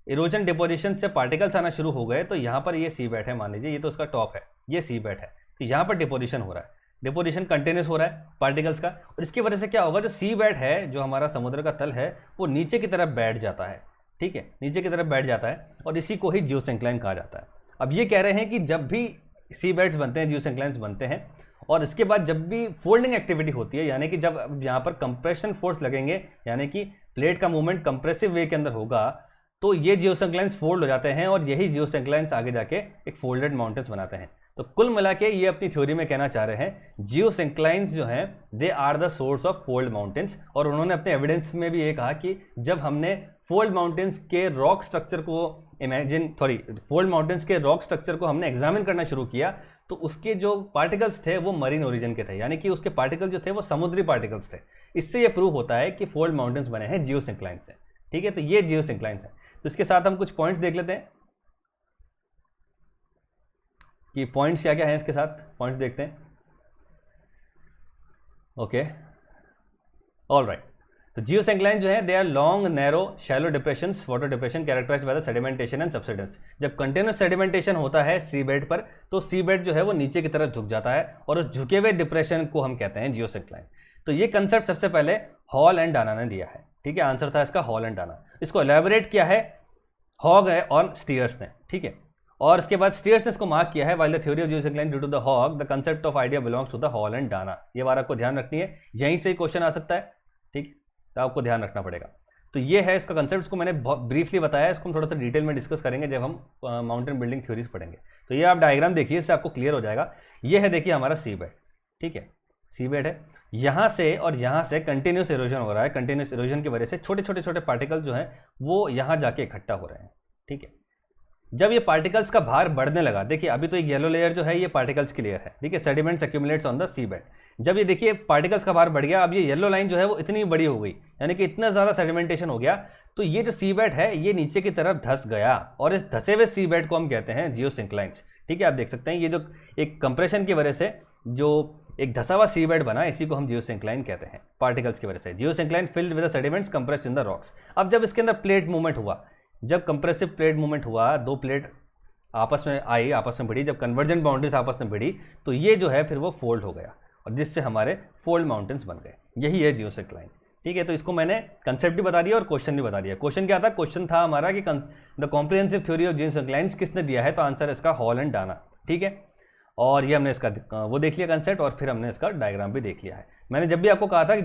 इरोजन डिपोजिशन से पार्टिकल्स आना शुरू हो गए, तो यहाँ पर ये सी बेड है, मान लीजिए ये तो उसका टॉप है, ये सी बेड है, तो यहाँ पर डिपोजिशन हो रहा है, डिपोजिशन कंटिन्यूस हो रहा है पार्टिकल्स का, और इसकी वजह से क्या होगा, जो सी बेड है, जो हमारा समुद्र का तल है, वो नीचे की तरफ बैठ जाता है, ठीक है, नीचे की तरफ बैठ जाता है, और इसी को ही जियोसिंक्लाइन कहा जाता है। अब ये कह रहे हैं कि जब भी सी बेड्स बनते हैं, जियोसिंक्लाइंस बनते हैं, और इसके बाद जब भी फोल्डिंग एक्टिविटी होती है, यानी कि जब यहाँ पर कंप्रेशन फोर्स लगेंगे, यानी कि प्लेट का मूवमेंट कंप्रेसिव वे के अंदर होगा, तो ये जियोसिंक्लाइंस फोल्ड हो जाते हैं, और यही जियोसिंक्लाइंस आगे जाके एक फोल्डेड माउंटेन्स बनाते हैं। तो कुल मिला के ये अपनी थ्योरी में कहना चाह रहे हैं जियोसिंक्लाइंस जो हैं they are the source of fold mountains. और उन्होंने अपने एविडेंस में भी ये कहा कि जब हमने फोल्ड माउंटेन्स के रॉक स्ट्रक्चर को फोल्ड माउंटेन्स के रॉक स्ट्रक्चर को हमने एग्जामिन करना शुरू किया, तो उसके जो पार्टिकल्स थे वो मरीन ओरिजिन के थे, यानी कि उसके पार्टिकल जो थे वो समुद्री पार्टिकल्स थे। इससे ये प्रूव होता है कि फोल्ड माउंटेन्स बने हैं जियोसिंक्लाइंस से, ठीक है। तो ये जियोसिंक्लाइंस है। तो इसके साथ हम कुछ पॉइंट्स देख लेते हैं। कि पॉइंट्स क्या क्या हैं इसके साथ, पॉइंट्स देखते हैं। Okay, all right. तो जियोसिंक्लाइन जो है they are long narrow shallow depressions, water depression characterized by the sedimentation and subsidence. जब कंटिन्यूस सेडिमेंटेशन होता है सी बेड पर तो सी बेड जो है वो नीचे की तरफ झुक जाता है और उस झुके हुए डिप्रेशन को हम कहते हैं जियोसिंक्लाइन। तो ये कंसेप्ट सबसे पहले हॉल एंड डाना ने दिया है, ठीक है, आंसर था इसका हॉल एंड डाना। इसको एलैबोरेट किया है हॉग है और स्टीयर्स ने, ठीक है, और इसके बाद स्टीयर्स ने इसको मार्क किया है while the theory of geosyncline due to the Haug the concept of idea belongs to the Hall and Dana. ये बात आपको ध्यान रखनी है, यहीं से क्वेश्चन आ सकता है, ठीक, तो आपको ध्यान रखना पड़ेगा। तो ये है इसका कंसेप्ट, इसको मैंने बहुत ब्रीफली बताया, इसको हम थोड़ा सा डिटेल में डिस्कस करेंगे जब हम माउंटेन बिल्डिंग थ्योरीज पढ़ेंगे। तो ये आप डायग्राम देखिए, इससे आपको क्लियर हो जाएगा। ये है देखिए हमारा सी बेड, ठीक है, सी बेड है, यहाँ से और यहाँ से कंटिन्यूस इरोजन हो रहा है, कंटिन्यूस इरोजन की वजह से छोटे छोटे छोटे पार्टिकल जो हैं वो यहाँ जाके इकट्ठा हो रहे हैं, ठीक है। जब ये पार्टिकल्स का भार बढ़ने लगा, देखिए अभी तो एक येलो लेयर जो है ये पार्टिकल्स की लेयर है, ठीक है, sediments accumulates on the sea bed. जब ये देखिए पार्टिकल्स का भार बढ़ गया, अब ये येलो लाइन जो है वो इतनी बड़ी हो गई, यानी कि इतना ज़्यादा सेडिमेंटेशन हो गया, तो ये जो सी बेड है ये नीचे की तरफ धस गया और इस धसे हुए सी बेड को हम कहते हैं जियोसिंक्लाइन्स, ठीक है। आप देख सकते हैं ये जो एक कंप्रेशन की वजह से जो एक धसा हुआ सी बेड बना, इसी को हम जियोसिंक्लाइन कहते हैं, पार्टिकल्स की वजह से। Geosyncline filled with the sediments compressed in the rocks. अब जब इसके अंदर प्लेट मूवमेंट हुआ, जब कंप्रेसिव प्लेट मूवमेंट हुआ, दो प्लेट आपस में आई, आपस में भिड़ी, जब कन्वर्जेंट बाउंड्रीज आपस में भिड़ी तो ये जो है फिर वो फोल्ड हो गया और जिससे हमारे फोल्ड माउंटेन्स बन गए। यही है जियोसिंक्लाइन, ठीक है। तो इसको मैंने कंसेप्ट भी बता दिया और क्वेश्चन भी बता दिया। क्वेश्चन क्या था, क्वेश्चन था हमारा कि द कॉम्प्रिहेंसिव थ्योरी ऑफ जियोसिंक्लाइन्स किसने दिया है, तो आंसर इसका हॉल एंड डाना, ठीक है। और ये हमने इसका वो देख लिया कंसेप्ट और फिर हमने इसका डायग्राम भी देख लिया है। मैंने जब भी आपको कहा था कि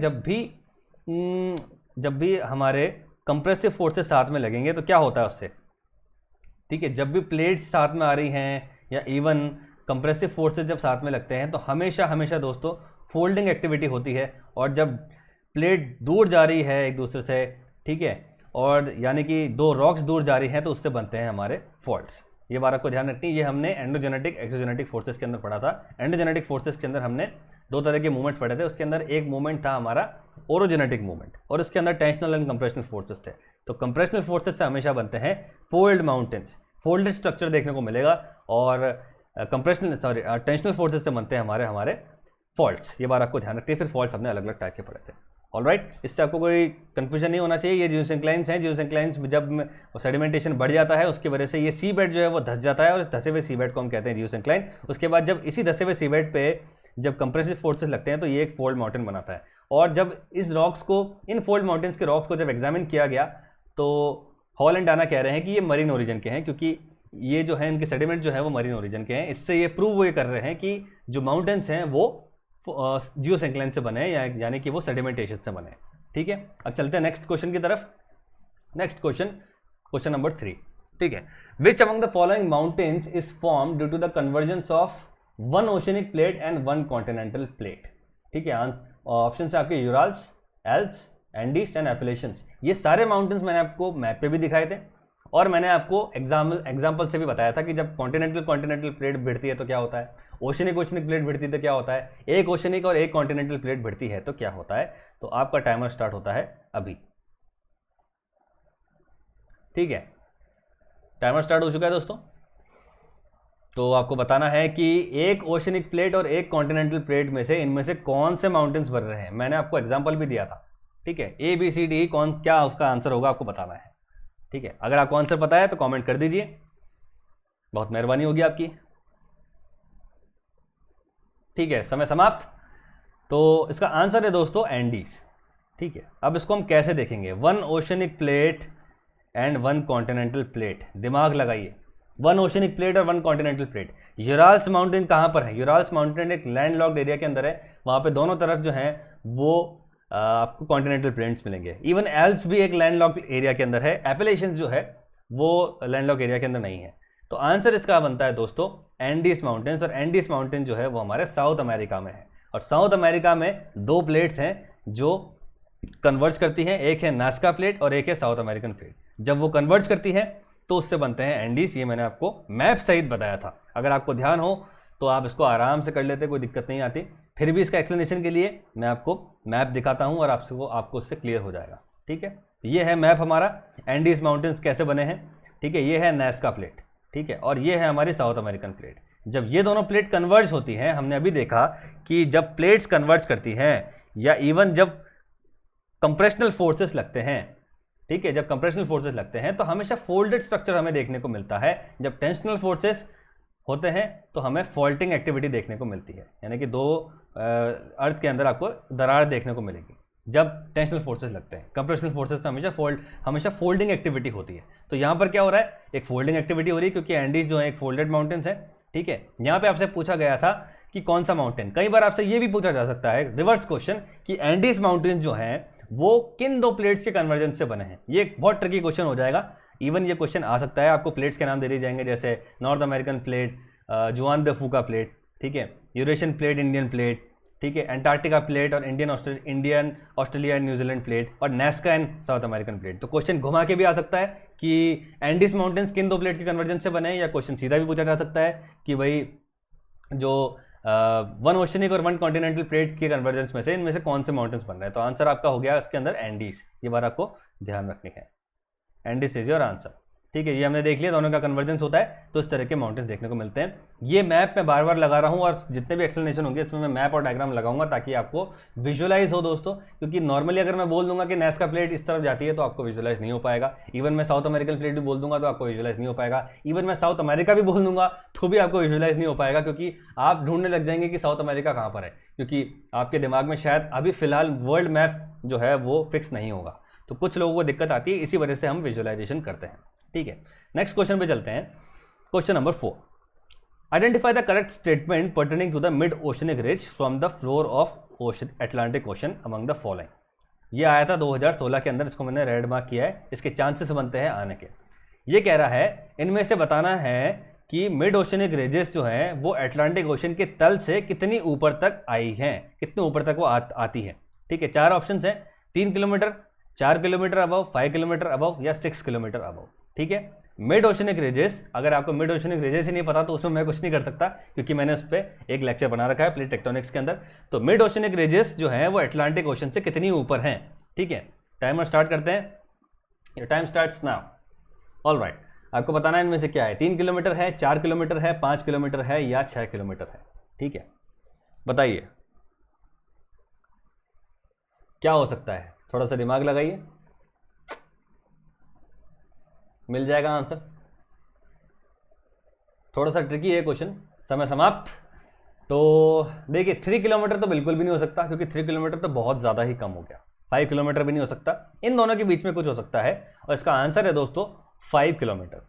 जब भी हमारे कंप्रेसिव फोर्सेस साथ में लगेंगे तो क्या होता है उससे, ठीक है, जब भी प्लेट्स साथ में आ रही हैं या इवन कंप्रेसिव फोर्सेस जब साथ में लगते हैं तो हमेशा हमेशा दोस्तों फोल्डिंग एक्टिविटी होती है। और जब प्लेट दूर जा रही है एक दूसरे से, ठीक है, और यानी कि दो रॉक्स दूर जा रही हैं तो उससे बनते हैं हमारे फॉल्ट्स। ये बात आपको ध्यान रखनी है। ये हमने एंडोजेनेटिक एक्सोजेनेटिक फोर्सेस के अंदर पढ़ा था। एंडोजेनेटिक फोर्सेस के अंदर हमने दो तरह के मूवमेंट्स पढ़े थे। उसके अंदर एक मूवमेंट था हमारा ओरोजेनेटिक मूवमेंट और उसके अंदर टेंशनल एंड कंप्रेशनल फोर्सेस थे। तो कंप्रेशनल फोर्सेस से हमेशा बनते हैं फोल्ड माउंटेन्स, फोल्डेड स्ट्रक्चर देखने को मिलेगा, और टेंशनल फोर्सेस से बनते हैं हमारे फॉल्ट्स। ये बात आपको ध्यान रखनी है। फिर फॉल्ट्स हमने अलग अलग टाइप के पढ़े थे, ऑलराइट। इससे आपको कोई कंफ्यूजन नहीं होना चाहिए। ये जियोसिंक्लाइन्स हैं, जियोसिंक्लाइन्स जब सेडिमेंटेशन बढ़ जाता है उसकी वजह से ये सी बेड जो है वो धस जाता है और इस धसे हुए सी बेड को हम कहते हैं जियोसिंक्लाइन। उसके बाद जब इसी धसे हुए सी बेड पे जब कंप्रेसिव फोर्सेस लगते हैं तो ये एक फोल्ड माउंटेन बनाता है। और जब इस रॉक्स को, इन फोल्ड माउंटेन्स के रॉक्स को जब एग्जामिन किया गया तो हॉल एंड डाना कह रहे हैं कि ये मरीन ओरिजिन के हैं, क्योंकि ये जो है इनके सेडिमेंट जो है वो मरीन ओरिजिन के हैं। इससे ये प्रूव वो ये कर रहे हैं कि जो माउंटेन्स हैं वो जियोसिंक्लाइन से बने, यानी कि वो सेडिमेंटेशन से बने, ठीक है। अब चलते हैं नेक्स्ट क्वेश्चन की तरफ। नेक्स्ट क्वेश्चन नंबर 3, ठीक है। Which among the following mountains is form due to the convergence of one oceanic plate and one continental plate, ठीक है। ऑप्शन है आपके Urals, Alps, Andes and Appalachians. ये सारे माउंटेन्स मैंने आपको मैप पे भी दिखाए थे और मैंने आपको एग्जाम्पल से भी बताया था कि जब कॉन्टिनेंटल प्लेट भिड़ती है तो क्या होता है, ओशनिक प्लेट भिड़ती है तो क्या होता है, एक ओशनिक और एक कॉन्टिनेंटल प्लेट भिड़ती है तो क्या होता है। तो आपका टाइमर स्टार्ट होता है अभी, ठीक है। टाइमर स्टार्ट हो चुका है दोस्तों। तो आपको बताना है कि एक ओशनिक प्लेट और एक कॉन्टिनेंटल प्लेट में से इनमें से कौन से माउंटेन्स बन रहे हैं। मैंने आपको एग्जाम्पल भी दिया था, ठीक है। ए बी सी डी क्या उसका आंसर होगा आपको बताना है, ठीक है। अगर आपको आंसर पता है तो कमेंट कर दीजिए, बहुत मेहरबानी होगी आपकी, ठीक है। समय समाप्त। तो इसका आंसर है दोस्तों एंडीज, ठीक है। अब इसको हम कैसे देखेंगे, one oceanic plate and one continental plate. दिमाग लगाइए, वन ओशनिक प्लेट और one continental plate. Urals mountain कहाँ पर है, यूराल्स माउंटेन एक लैंडलॉक्ड एरिया के अंदर है, वहाँ पे दोनों तरफ जो है वो आपको कॉन्टिनेंटल प्लेन्स मिलेंगे। इवन एल्प्स भी एक लैंडलॉक्ड एरिया के अंदर है, एपेलेशंस जो है वो लैंडलॉक्ड एरिया के अंदर नहीं है। तो आंसर इसका बनता है दोस्तों एंडीज माउंटेन्स, और एंडीज माउंटेन जो है वो हमारे साउथ अमेरिका में है। और साउथ अमेरिका में दो प्लेट्स हैं जो कन्वर्ज करती हैं, एक है नास्का प्लेट और एक है साउथ अमेरिकन प्लेट। जब वो कन्वर्ज करती है तो उससे बनते हैं एंडीज। ये मैंने आपको मैप सहित बताया था, अगर आपको ध्यान हो तो आप इसको आराम से कर लेते, कोई दिक्कत नहीं आती। फिर भी इसका एक्सप्लेनेशन के लिए मैं आपको मैप दिखाता हूं और आपको उससे क्लियर हो जाएगा, ठीक है। ये है मैप हमारा, एंडीज माउंटेन्स कैसे बने हैं, ठीक है। ये है नास्का प्लेट, ठीक है, और ये है हमारी साउथ अमेरिकन प्लेट। जब ये दोनों प्लेट कन्वर्ज होती हैं, हमने अभी देखा कि जब प्लेट्स कन्वर्ज करती हैं या इवन जब कंप्रेशनल फोर्सेस लगते हैं, ठीक है, जब कंप्रेशनल फोर्सेस लगते हैं तो हमेशा फोल्डेड स्ट्रक्चर हमें देखने को मिलता है। जब टेंशनल फोर्सेस होते हैं तो हमें फॉल्टिंग एक्टिविटी देखने को मिलती है, यानी कि दो अर्थ के अंदर आपको दरार देखने को मिलेगी जब टेंशनल फोर्सेस लगते हैं। कंप्रेशनल फोर्सेस तो हमेशा फोल्डिंग एक्टिविटी होती है। तो यहाँ पर क्या हो रहा है, एक फोल्डिंग एक्टिविटी हो रही है क्योंकि एंडीज जो है एक फोल्डेड माउंटेन्स है, ठीक है। यहाँ पे आपसे पूछा गया था कि कौन सा माउंटेन, कई बार आपसे ये भी पूछा जा सकता है रिवर्स क्वेश्चन कि एंडीज माउंटेन्स जो हैं वो किन दो प्लेट्स के कन्वर्जेंस से बने हैं। ये एक बहुत ट्रिकी क्वेश्चन हो जाएगा, इवन ये क्वेश्चन आ सकता है, आपको प्लेट्स के नाम दे दिए जाएंगे जैसे North American plate, Juan de Fuca plate, ठीक है, यूरेशियन प्लेट, इंडियन प्लेट, ठीक है, अंटार्कटिका प्लेट और Indian Australia and New Zealand plate और Nazca and South American plate. तो क्वेश्चन घुमा के भी आ सकता है कि एंडीज माउंटेन्स किन दो प्लेट के कन्वर्जेंस से बने हैं, या क्वेश्चन सीधा भी पूछा जा सकता है कि भाई जो वन ओशनिक और वन कॉन्टिनेंटल प्लेट के कन्वर्जेंस में से इनमें से कौन से माउंटेन्स बन रहे हैं। तो आंसर आपका हो गया इसके अंदर एंडीज, ये बात आपको ध्यान रखनी है, एंडीज इज योर आंसर, ठीक है। ये हमने देख लिया दोनों का कन्वर्जेंस होता है तो इस तरह के माउंटेन्स देखने को मिलते हैं। ये मैप मैं बार बार लगा रहा हूँ और जितने भी एक्सप्लेनेशन होंगे इसमें मैं मैप और डायग्राम लगाऊंगा ताकि आपको विजुअलाइज हो दोस्तों, क्योंकि नॉर्मली अगर मैं बोल दूंगा कि नास्का प्लेट इस तरफ जाती है तो आपको विजुअलाइज नहीं हो पाएगा। इवन मैं साउथ अमेरिकन प्लेट भी बोल दूंगा तो आपको विजुअलाइज नहीं हो पाएगा। इवन मैं साउथ अमेरिका भी बोल दूंगा तो भी आपको विजुअलाइज नहीं हो पाएगा, क्योंकि आप ढूंढने लग जाएंगे कि साउथ अमेरिका कहाँ पर है, क्योंकि आपके दिमाग में शायद अभी फिलहाल वर्ल्ड मैप जो है वो फिक्स नहीं होगा। तो कुछ लोगों को दिक्कत आती है, इसी वजह से हम विजुअलाइजेशन करते हैं, ठीक है। नेक्स्ट क्वेश्चन पे चलते हैं, question number 4। Identify the correct statement pertaining to the mid oceanic ridge from the floor of Atlantic Ocean among the following. ये आया था 2016 के अंदर, इसको मैंने रेड मार्क किया है, इसके चांसेस बनते हैं आने के। ये कह रहा है इनमें से बताना है कि मिड ओशनिक रिजेस जो है वो अटलांटिक ओशन के तल से कितनी ऊपर तक आई हैं, कितने ऊपर तक वो आती है, ठीक है। 4 ऑप्शन हैं, 3 kilometre, 4 kilometre above, 5 kilometre above या 6 किलोमीटर अबव, ठीक है। मिड ओशनिक रिजेस, अगर आपको मिड ओशनिक रिजेस ही नहीं पता तो उसमें मैं कुछ नहीं कर सकता, क्योंकि मैंने उस पर एक लेक्चर बना रखा है प्लेट टेक्टोनिक्स के अंदर। तो मिड ओशनिक रिजेस जो है वो अटलांटिक ओशन से कितनी ऊपर हैं, ठीक है। टाइमर स्टार्ट करते हैं, your time starts now. Alright, आपको बताना है इनमें से क्या है, 3 किलोमीटर है, 4 किलोमीटर है, 5 किलोमीटर है या 6 किलोमीटर है, ठीक है। बताइए क्या हो सकता है, थोड़ा सा दिमाग लगाइए, मिल जाएगा आंसर। थोड़ा सा ट्रिकी है क्वेश्चन। समय समाप्त। तो देखिए 3 किलोमीटर तो बिल्कुल भी नहीं हो सकता, क्योंकि 3 किलोमीटर तो बहुत ज़्यादा ही कम हो गया। 5 किलोमीटर भी नहीं हो सकता, इन दोनों के बीच में कुछ हो सकता है और इसका आंसर है दोस्तों 5 किलोमीटर,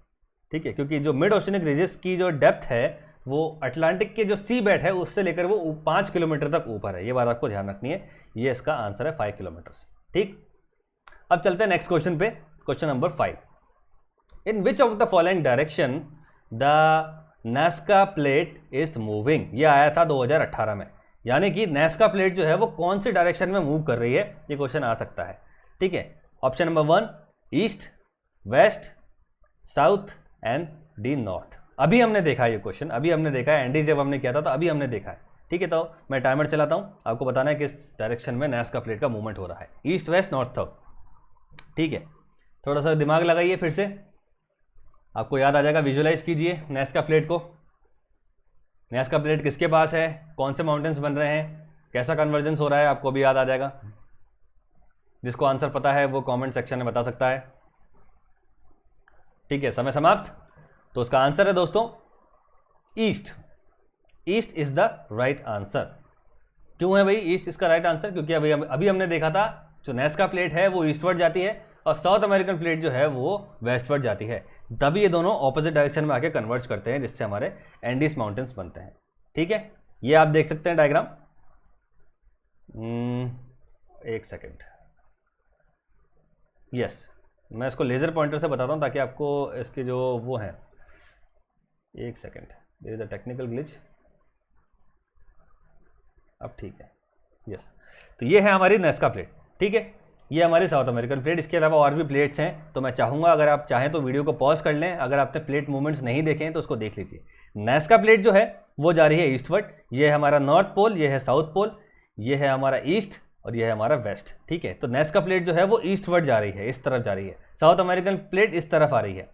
ठीक है। क्योंकि जो मिड ओशनिक रिजेस की जो डेप्थ है वो अटलांटिक के जो सी बेड है उससे लेकर वो 5 किलोमीटर तक ऊपर है, ये बात आपको ध्यान रखनी है। ये इसका आंसर है 5 किलोमीटर, ठीक। अब चलते हैं नेक्स्ट क्वेश्चन पे, question number 5। In which of the following direction the Nazca plate is moving. ये आया था 2018 में, यानी कि नास्का प्लेट जो है वो कौन सी डायरेक्शन में मूव कर रही है, ये क्वेश्चन आ सकता है, ठीक है। Option number 1 east, west, south and the north. अभी हमने देखा ये क्वेश्चन, अभी हमने देखा है, एंडी जब हमने किया था तो अभी हमने देखा है, ठीक है। तो मैं टाइमर चलाता हूँ, आपको बताना है किस डायरेक्शन में नास्का प्लेट का मूवमेंट हो रहा है, ईस्ट, वेस्ट, नॉर्थ, साउथ, ठीक है। थोड़ा सा दिमाग लगाइए, फिर से आपको याद आ जाएगा। विजुअलाइज कीजिए नास्का प्लेट को, नास्का प्लेट किसके पास है, कौन से माउंटेन्स बन रहे हैं, कैसा कन्वर्जेंस हो रहा है, आपको भी याद आ जाएगा। जिसको आंसर पता है वो कमेंट सेक्शन में बता सकता है, ठीक है। समय समाप्त। तो उसका आंसर है दोस्तों east. East is the right answer. क्यों है भाई ईस्ट इसका राइट आंसर, क्योंकि अभी हमने देखा था जो नास्का प्लेट है वो ईस्टवर्ड जाती है और साउथ अमेरिकन प्लेट जो है वो वेस्टवर्ड जाती है, तभी ये दोनों ऑपोजिट डायरेक्शन में आके कन्वर्ज करते हैं, जिससे हमारे एंडीज माउंटेन्स बनते हैं, ठीक है। ये आप देख सकते हैं डायग्राम। एक सेकेंड, यस, मैं इसको लेज़र पॉइंटर से बताता हूँ ताकि आपको इसके जो वो हैं, एक second, there is a technical glitch. अब ठीक है, यस। तो ये है हमारी नास्का प्लेट, ठीक है। ये हमारी साउथ अमेरिकन प्लेट, इसके अलावा और भी प्लेट्स हैं। तो मैं चाहूँगा अगर आप चाहें तो वीडियो को पॉज कर लें, अगर आपने प्लेट मूवमेंट्स नहीं देखे हैं तो उसको देख लीजिए। नास्का प्लेट जो है वो जा रही है ईस्टवर्ड, ये है हमारा नॉर्थ पोल, ये है साउथ पोल, ये है हमारा ईस्ट और ये है हमारा वेस्ट, ठीक है। तो नास्का प्लेट जो है वो ईस्टवर्ड जा रही है, इस तरफ जा रही है। साउथ अमेरिकन प्लेट इस तरफ आ रही है।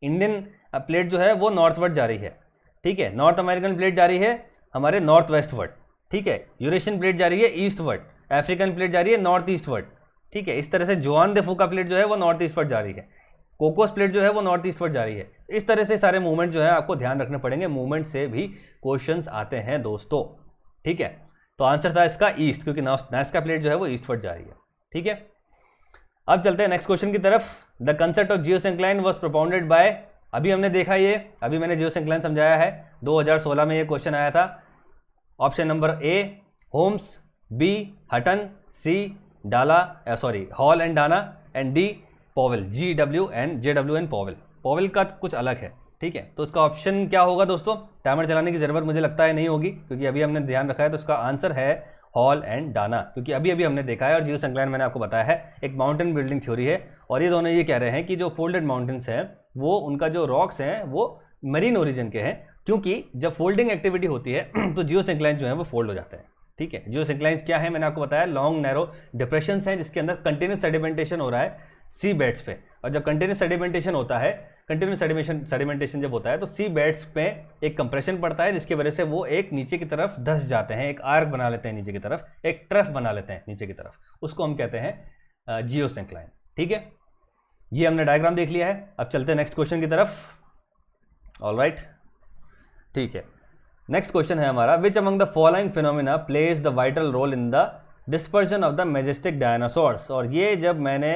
इंडियन प्लेट जो है वो नॉर्थवर्ड जा रही है, ठीक है। नॉर्थ अमेरिकन प्लेट जा रही है हमारे नॉर्थ वेस्टवर्ड, ठीक है। यूरेशियन प्लेट जा रही है ईस्टवर्ड, अफ्रीकन प्लेट जा रही है नॉर्थ ईस्टवर्ड, ठीक है। इस तरह से जुआन दे फूका प्लेट जो है वो नॉर्थ ईस्टवर्ड जा रही है, कोकोस प्लेट जो है वो नॉर्थ ईस्टवर्ड जा रही है। इस तरह से सारे मूवमेंट जो है आपको ध्यान रखने पड़ेंगे, मूवमेंट से भी क्वेश्चंस आते हैं दोस्तों, ठीक है। तो आंसर था इसका ईस्ट, क्योंकि नास्का प्लेट जो है वो ईस्टवर्ड जा रही है, ठीक है। अब चलते हैं नेक्स्ट क्वेश्चन की तरफ। The concept of geosyncline was propounded bye, अभी हमने देखा ये, अभी मैंने जियोसिंक्लाइन समझाया है, 2016 में ये क्वेश्चन आया था। Option number A Holmes, B Hutton, C Hall and Dana, and D Powell, JW Powell. Powell का कुछ अलग है, ठीक है। तो इसका ऑप्शन क्या होगा दोस्तों? टाइमर चलाने की ज़रूरत मुझे लगता है नहीं होगी, क्योंकि अभी हमने ध्यान रखा है। तो इसका आंसर है हॉल एंड डाना, क्योंकि अभी अभी हमने देखा है। और जियोसिंक्लाइन मैंने आपको बताया है एक माउंटेन बिल्डिंग थ्योरी है, और ये दोनों ये कह रहे हैं कि जो फोल्डेड माउंटेन्स हैं वो उनका जो रॉक्स हैं वो मरीन ओरिजिन के हैं, क्योंकि जब फोल्डिंग एक्टिविटी होती है तो जियोसिंक्लाइन जो है वो फोल्ड हो जाते हैं, ठीक है। जियोसिंक्लाइन क्या है मैंने आपको बताया, लॉन्ग नैरो डिप्रेशंस हैं जिसके अंदर कंटिन्यूस सेडिमेंटेशन हो रहा है सी बेड्स पे। और जब कंटिन्यूस सेडिमेंटेशन होता है, कंटिन्यूस सेडिमेंटेशन जब होता है तो सी बेड्स पे एक कंप्रेशन पड़ता है, जिसकी वजह से वो एक नीचे की तरफ धंस जाते हैं, एक आर्क बना लेते हैं नीचे की तरफ, एक ट्रफ बना लेते हैं नीचे की तरफ, उसको हम कहते हैं जियोसिंक्लाइन, ठीक है। ये हमने डायग्राम देख लिया है। अब चलते हैं नेक्स्ट क्वेश्चन की तरफ। ऑलराइट, ठीक है। नेक्स्ट क्वेश्चन है हमारा, which among the following phenomena plays the vital role in the dispersion of the majestic dinosaurs. और ये जब मैंने,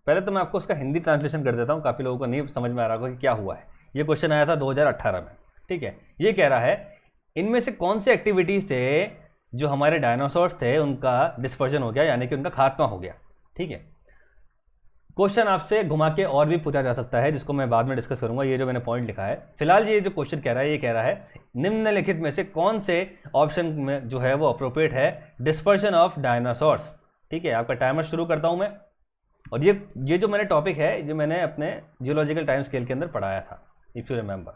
पहले तो मैं आपको उसका हिंदी ट्रांसलेशन कर देता हूँ, काफ़ी लोगों को नहीं समझ में आ रहा होगा कि क्या हुआ है। ये क्वेश्चन आया था 2018 में, ठीक है। ये कह रहा है इनमें से कौन से एक्टिविटी से जो हमारे डायनासोर्स थे उनका डिस्पर्जन हो गया, यानी कि उनका खात्मा हो गया, ठीक है। क्वेश्चन आपसे घुमा के और भी पूछा जा सकता है, जिसको मैं बाद में डिस्कस करूंगा। ये जो मैंने पॉइंट लिखा है, फिलहाल ये जो क्वेश्चन कह रहा है, ये कह रहा है निम्नलिखित में से कौन से ऑप्शन में जो है वो अप्रोप्रिएट है डिस्पर्जन ऑफ डायनासोर्स, ठीक है। आपका टाइमर शुरू करता हूं मैं। और ये जो मैंने टॉपिक है, जो मैंने अपने जियोलॉजिकल टाइम स्केल के अंदर पढ़ाया था, इफ़ यू रिमेंबर।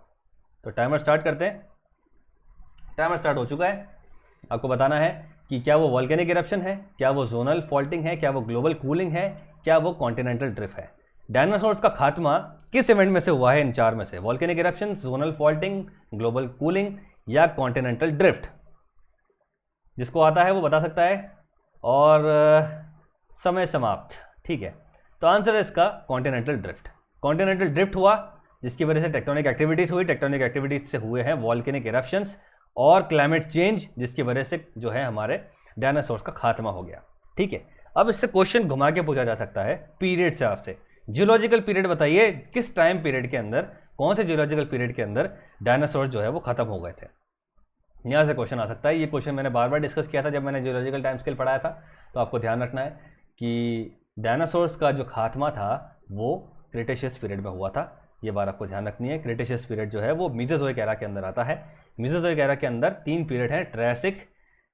तो टाइमर स्टार्ट करते हैं। टाइमर स्टार्ट हो चुका है। आपको बताना है कि क्या वो वॉल्केनिक इरप्शन है, क्या वो जोनल फॉल्टिंग है, क्या वो ग्लोबल कूलिंग है, क्या वो कॉन्टिनेंटल ड्रिफ्ट है। डायनासोर्स का खात्मा किस इवेंट में से हुआ है इन चार में से? Volcanic eruption, zonal faulting, global cooling या कॉन्टिनेंटल ड्रिफ्ट। जिसको आता है वो बता सकता है। और समय समाप्त, ठीक है। तो आंसर है इसका कॉन्टिनेंटल ड्रिफ्ट। कॉन्टिनेंटल ड्रिफ्ट हुआ जिसकी वजह से टेक्टोनिक एक्टिविटीज़ हुई, टेक्टोनिक एक्टिविटीज से हुए हैं वॉल्केनिक इरप्शंस और क्लाइमेट चेंज, जिसकी वजह से जो है हमारे डायनासोर्स का खात्मा हो गया, ठीक है। अब इससे क्वेश्चन घुमा के पूछा जा सकता है पीरियड से आपसे। जियोलॉजिकल पीरियड बताइए, किस टाइम पीरियड के अंदर, कौन से जियोलॉजिकल पीरियड के अंदर डायनासोर जो है वो खत्म हो गए थे। यहाँ से क्वेश्चन आ सकता है। ये क्वेश्चन मैंने बार बार डिस्कस किया था जब मैंने जियोलॉजिकल टाइम स्केल पढ़ाया था। तो आपको ध्यान रखना है कि डायनासोर्स का जो खात्मा था वो क्रिटेशियस पीरियड में हुआ था। ये बात आपको ध्यान रखनी है। क्रिटेशियस पीरियड जो है वो मीजोजोइक एरा के अंदर आता है। मीजोजोइक एरा के अंदर 3 पीरियड हैं, ट्रायसिक,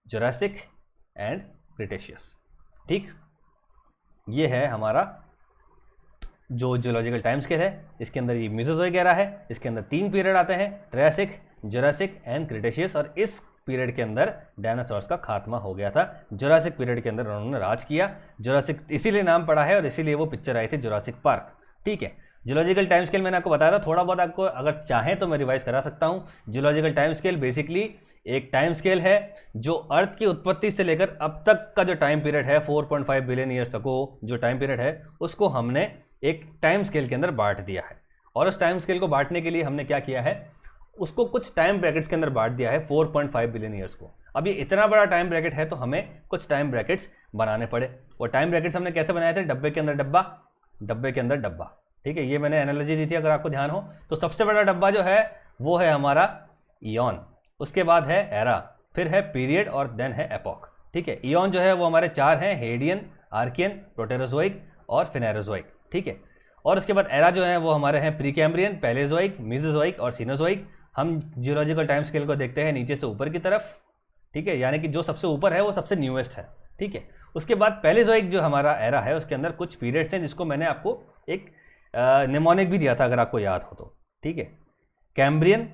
जुरासिक एंड क्रिटेशियस, ठीक। ये है हमारा जो जियोलॉजिकल टाइम स्केल है। इसके अंदर ये मीजोजोइक एरा है, इसके अंदर 3 पीरियड आते हैं, ट्रायसिक, जुरासिक एंड क्रिटेशियस। और इस पीरियड के अंदर डायनासोर्स का खात्मा हो गया था। जुरासिक पीरियड के अंदर उन्होंने राज किया। जुरासिक इसीलिए नाम पड़ा है और इसीलिए वो पिक्चर आई थी जुरासिक पार्क, ठीक है। जियोलॉजिकल टाइम स्केल मैंने आपको बताया था, थोड़ा बहुत आपको अगर चाहें तो मैं रिवाइज करा सकता हूँ। जियोलॉजिकल टाइम स्केल बेसिकली एक टाइम स्केल है जो अर्थ की उत्पत्ति से लेकर अब तक का जो टाइम पीरियड है 4.5 बिलियन ईयर्स अगो, जो टाइम पीरियड है उसको हमने एक टाइम स्केल के अंदर बांट दिया है। और उस टाइम स्केल को बांटने के लिए हमने क्या किया है, उसको कुछ टाइम ब्रैकेट्स के अंदर बांट दिया है 4.5 बिलियन ईयर्स को। अब ये इतना बड़ा टाइम ब्रैकेट है तो हमें कुछ टाइम ब्रैकेट्स बनाने पड़े। और टाइम ब्रैकेट्स हमने कैसे बनाए थे? डब्बे के अंदर डब्बा, डब्बे के अंदर डब्बा, ठीक है। ये मैंने एनालॉजी दी थी अगर आपको ध्यान हो। तो सबसे बड़ा डब्बा जो है वो है हमारा ईयन, उसके बाद है एरा, फिर है पीरियड और देन है एपॉक, ठीक है। ईयन जो है वो हमारे 4 हैं, हेडियन, आर्कियन, प्रोटेरोजोइक और फिनेरोजोइक, ठीक है। और उसके बाद एरा जो है वो हमारे हैं प्रीकैम्ब्रियन, पैलेजोइक, मीजोजोइक और सीनोजोइक। हम जियोलॉजिकल टाइम स्केल को देखते हैं नीचे से ऊपर की तरफ, ठीक है, यानी कि जो सबसे ऊपर है वो सबसे न्यूएस्ट है, ठीक है। उसके बाद पैलेजोइक जो हमारा एरा है उसके अंदर कुछ पीरियड्स हैं जिसको मैंने आपको एक निमोनिक भी दिया था अगर आपको याद हो तो, ठीक है। कैम्ब्रियन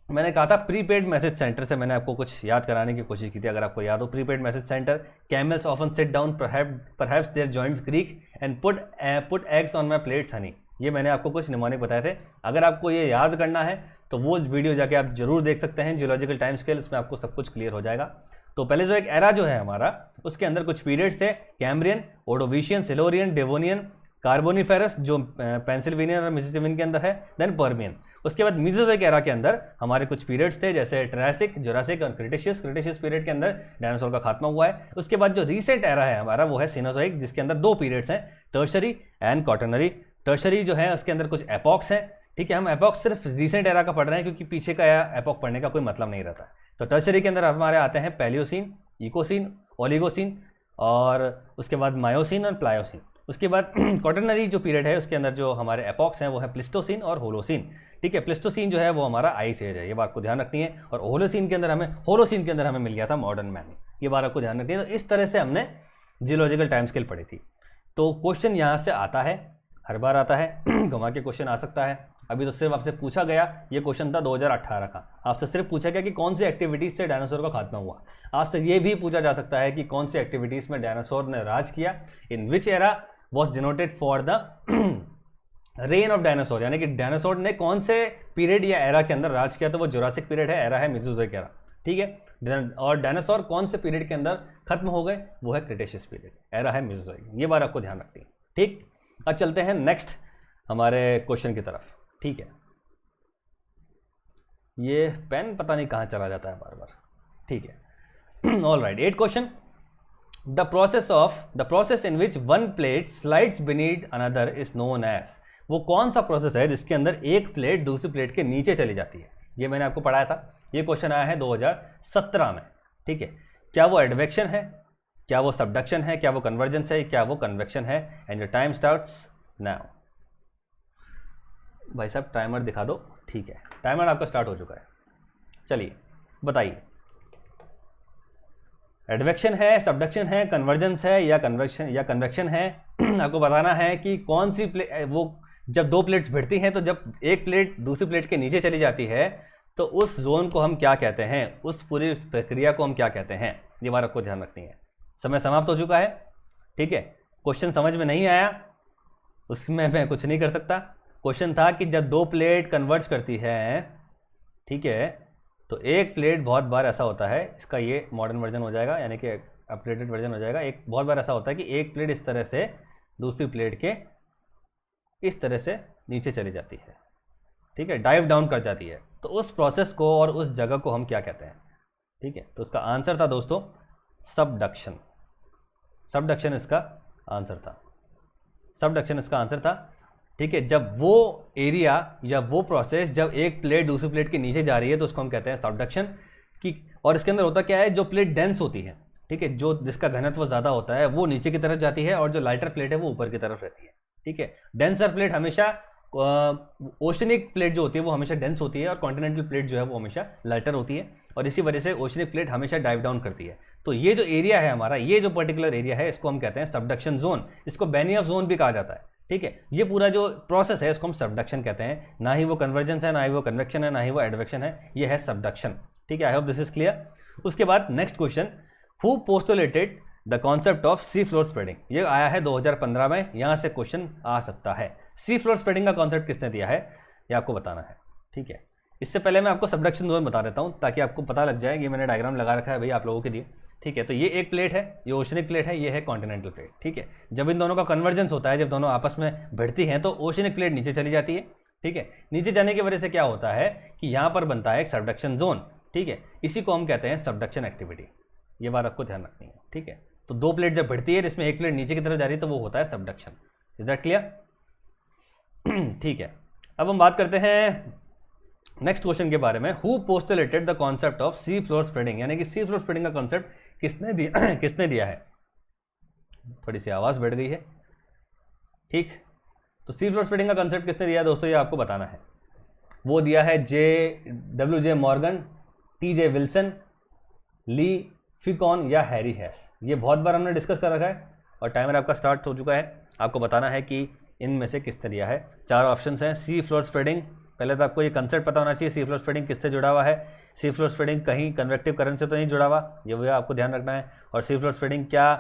मैंने कहा था प्रीपेड मैसेज सेंटर से, मैंने आपको कुछ याद कराने की कोशिश की थी अगर आपको याद हो। Prepaid message centre, camels often sit down perhaps their joints creak and put eggs on my plates honey, ये मैंने आपको कुछ निमोनिक बताए थे। अगर आपको ये याद करना है तो वो वीडियो जाके आप जरूर देख सकते हैं, जियोलॉजिकल टाइम स्केल, उसमें आपको सब कुछ क्लियर हो जाएगा। तो पहले जो एक एरा जो है हमारा, उसके अंदर कुछ पीरियड्स थे, कैम्ब्रियन, ओर्डोविशियन, सिल्वरियन, डेवोनियन, कार्बोनिफेरस जो पेंसिल्वेनियन और मिसिसिपियन के अंदर है, देन पर्मियन। उसके बाद मीसोजोइक एरा के अंदर हमारे कुछ पीरियड्स थे जैसे ट्रायसिक, जुरासिक और क्रिटेशियस। क्रिटेशियस पीरियड के अंदर डायनासोर का खात्मा हुआ है। उसके बाद जो रीसेंट एरा है हमारा वो है सीनोजोइक, जिसके अंदर दो पीरियड्स हैं, टर्शरी एंड क्वाटरनरी। टर्शरी जो है उसके अंदर कुछ एपॉक्स हैं, ठीक है। हम एपॉक्स सिर्फ रीसेंट एरा का पढ़ रहे हैं क्योंकि पीछे का एपॉक पढ़ने का कोई मतलब नहीं रहता है। तो टर्शरी के अंदर हमारे आते हैं पैलियोसिन, इकोसिन, ओलिगोसिन और उसके बाद मायोसिन और प्लायोसिन। उसके बाद क्वाटरनरी जो पीरियड है उसके अंदर जो हमारे एपॉक्स हैं वो है प्लिस्टोसिन और होलोसिन, ठीक है। प्लिस्टोसिन जो है वो हमारा आइस एज है, ये बात को ध्यान रखनी है। और होलोसिन के अंदर हमें मिल गया था मॉडर्न मैन, ये बात आपको ध्यान रखनी है। तो इस तरह से हमने जियोलॉजिकल टाइम स्केल पढ़ी थी। तो क्वेश्चन यहाँ से आता है, हर बार आता है, घुमा के क्वेश्चन आ सकता है। अभी तो सिर्फ आपसे पूछा गया, ये क्वेश्चन था 2018 का, आपसे सिर्फ पूछा गया कि कौन सी एक्टिविटीज से डायनासोर का खात्मा हुआ। आपसे ये भी पूछा जा सकता है कि कौन सी एक्टिविटीज में डायनासोर ने राज किया, in which era was denoted for the reign of dinosaur, यानी कि डायनासोर ने कौन से पीरियड या एरा के अंदर राज किया। तो वो जुरासिक पीरियड है, एरा है मेसोजोइक एरा, ठीक है। और डायनासोर कौन से पीरियड के अंदर खत्म हो गए, वो है क्रिटेशियस पीरियड, एरा है मेसोजोइक। ये बात आपको ध्यान रखनी है, ठीक। अब चलते हैं नेक्स्ट हमारे क्वेश्चन की तरफ, ठीक है। ये पेन पता नहीं कहाँ चला जाता है बार बार, ठीक है। All right, 8 question. The process in which one plate slides beneath another is known as, वो कौन सा प्रोसेस है जिसके अंदर एक प्लेट दूसरी प्लेट के नीचे चली जाती है। ये मैंने आपको पढ़ाया था, ये क्वेश्चन आया है 2017 में, ठीक है। क्या वो एडवेक्शन है, क्या वो सबडक्शन है, क्या वो कन्वर्जेंस है, क्या वो कन्वेक्शन है। And your time starts now. भाई साहब टाइमर दिखा दो, ठीक है। टाइमर आपका स्टार्ट हो चुका है, चलिए बताइए, एडवेक्शन है, सबडक्शन है, कन्वर्जेंस है या कन्वेक्शन है। आपको बताना है कि कौन सी वो जब दो प्लेट्स भिड़ती हैं, तो जब एक प्लेट दूसरी प्लेट के नीचे चली जाती है तो उस जोन को हम क्या कहते हैं, उस पूरी प्रक्रिया को हम क्या कहते हैं, ये बात आपको ध्यान रखनी है। समय समाप्त हो चुका है, ठीक है। क्वेश्चन समझ में नहीं आया उसमें मैं कुछ नहीं कर सकता। क्वेश्चन था कि जब दो प्लेट कन्वर्ज करती है, ठीक है, तो एक प्लेट, बहुत बार ऐसा होता है, इसका ये मॉडर्न वर्जन हो जाएगा, यानी कि अपडेटेड वर्जन हो जाएगा। एक बहुत बार ऐसा होता है कि एक प्लेट इस तरह से दूसरी प्लेट के इस तरह से नीचे चली जाती है, ठीक है, डाइव डाउन कर जाती है। तो उस प्रोसेस को और उस जगह को हम क्या कहते हैं, ठीक है। तो उसका आंसर था दोस्तों सबडक्शन। सबडक्शन इसका आंसर था, सबडक्शन इसका आंसर था, ठीक है। जब वो एरिया या वो प्रोसेस जब एक प्लेट दूसरी प्लेट के नीचे जा रही है तो उसको हम कहते हैं सबडक्शन की। और इसके अंदर होता क्या है, जो प्लेट डेंस होती है, ठीक है, जो जिसका घनत्व ज़्यादा होता है वो नीचे की तरफ जाती है और जो लाइटर प्लेट है वो ऊपर की तरफ रहती है, ठीक है। डेंसर प्लेट हमेशा, ओशनिक प्लेट जो होती है वो हमेशा डेंस होती है और कॉन्टिनेंटल प्लेट जो है वो हमेशा लाइटर होती है, और इसी वजह से ओशनिक प्लेट हमेशा डाइव डाउन करती है। तो ये जो एरिया है हमारा, ये जो पर्टिकुलर एरिया है, इसको हम कहते हैं सबडक्शन जोन। इसको बेनियफ जोन भी कहा जाता है, ठीक है। ये पूरा जो प्रोसेस है इसको हम सबडक्शन कहते हैं। ना ही वो कन्वर्जेंस है, ना ही वो कन्वेक्शन है, ना ही वो एडवेक्शन है, ये है सबडक्शन, ठीक है। I hope this is clear. उसके बाद next question, who postulated the concept of C floor spreading, ये आया है 2015 में, यहां से क्वेश्चन आ सकता है। सी फ्लोर स्प्रेडिंग का कॉन्सेप्ट किसने दिया है, ये आपको बताना है, ठीक है। इससे पहले मैं आपको सबडक्शन जोन बता देता हूं ताकि आपको पता लग जाए। ये मैंने डायग्राम लगा रखा है भाई आप लोगों के लिए, ठीक है। तो ये एक प्लेट है, ये ओशनिक प्लेट है, ये है कॉन्टिनेंटल प्लेट, ठीक है। जब इन दोनों का कन्वर्जेंस होता है, जब दोनों आपस में भिड़ती हैं, तो ओशनिक प्लेट नीचे चली जाती है, ठीक है। नीचे जाने की वजह से क्या होता है कि यहाँ पर बनता है एक सबडक्शन जोन, ठीक है। इसी को हम कहते हैं सबडक्शन एक्टिविटी, ये बात आपको ध्यान रखनी है, ठीक है। तो दो प्लेट जब भिड़ती है, इसमें एक प्लेट नीचे की तरफ जा रही है, तो वो होता है सबडक्शन। Is that clear? ठीक है। अब हम बात करते हैं नेक्स्ट क्वेश्चन के बारे में, who postulated the concept of C floor spreading, यानी कि सी फ्लोर स्प्रेडिंग का कॉन्सेप्ट किसने दिया किसने दिया है। थोड़ी सी आवाज़ बैठ गई है, ठीक। तो सी फ्लोर स्प्रेडिंग का कॉन्सेप्ट किसने दिया है दोस्तों, ये आपको बताना है। वो दिया है WJ मॉर्गन, TJ विल्सन, ली फिकॉन या हैरी हैस। ये बहुत बार हमने डिस्कस कर रखा है और टाइमर आपका स्टार्ट हो चुका है। आपको बताना है कि इनमें से किसने दिया है। 4 ऑप्शंस हैं। सी फ्लोर स्प्रेडिंग, पहले तो आपको ये कंसेप्ट पता होना चाहिए सी फ्लोर स्प्रेडिंग किससे जुड़ा हुआ है। सी फ्लोर स्प्रेडिंग कहीं कन्वेक्टिव करंट से तो नहीं जुड़ा हुआ, ये भी आपको ध्यान रखना है। और सी फ्लोर स्प्रेडिंग क्या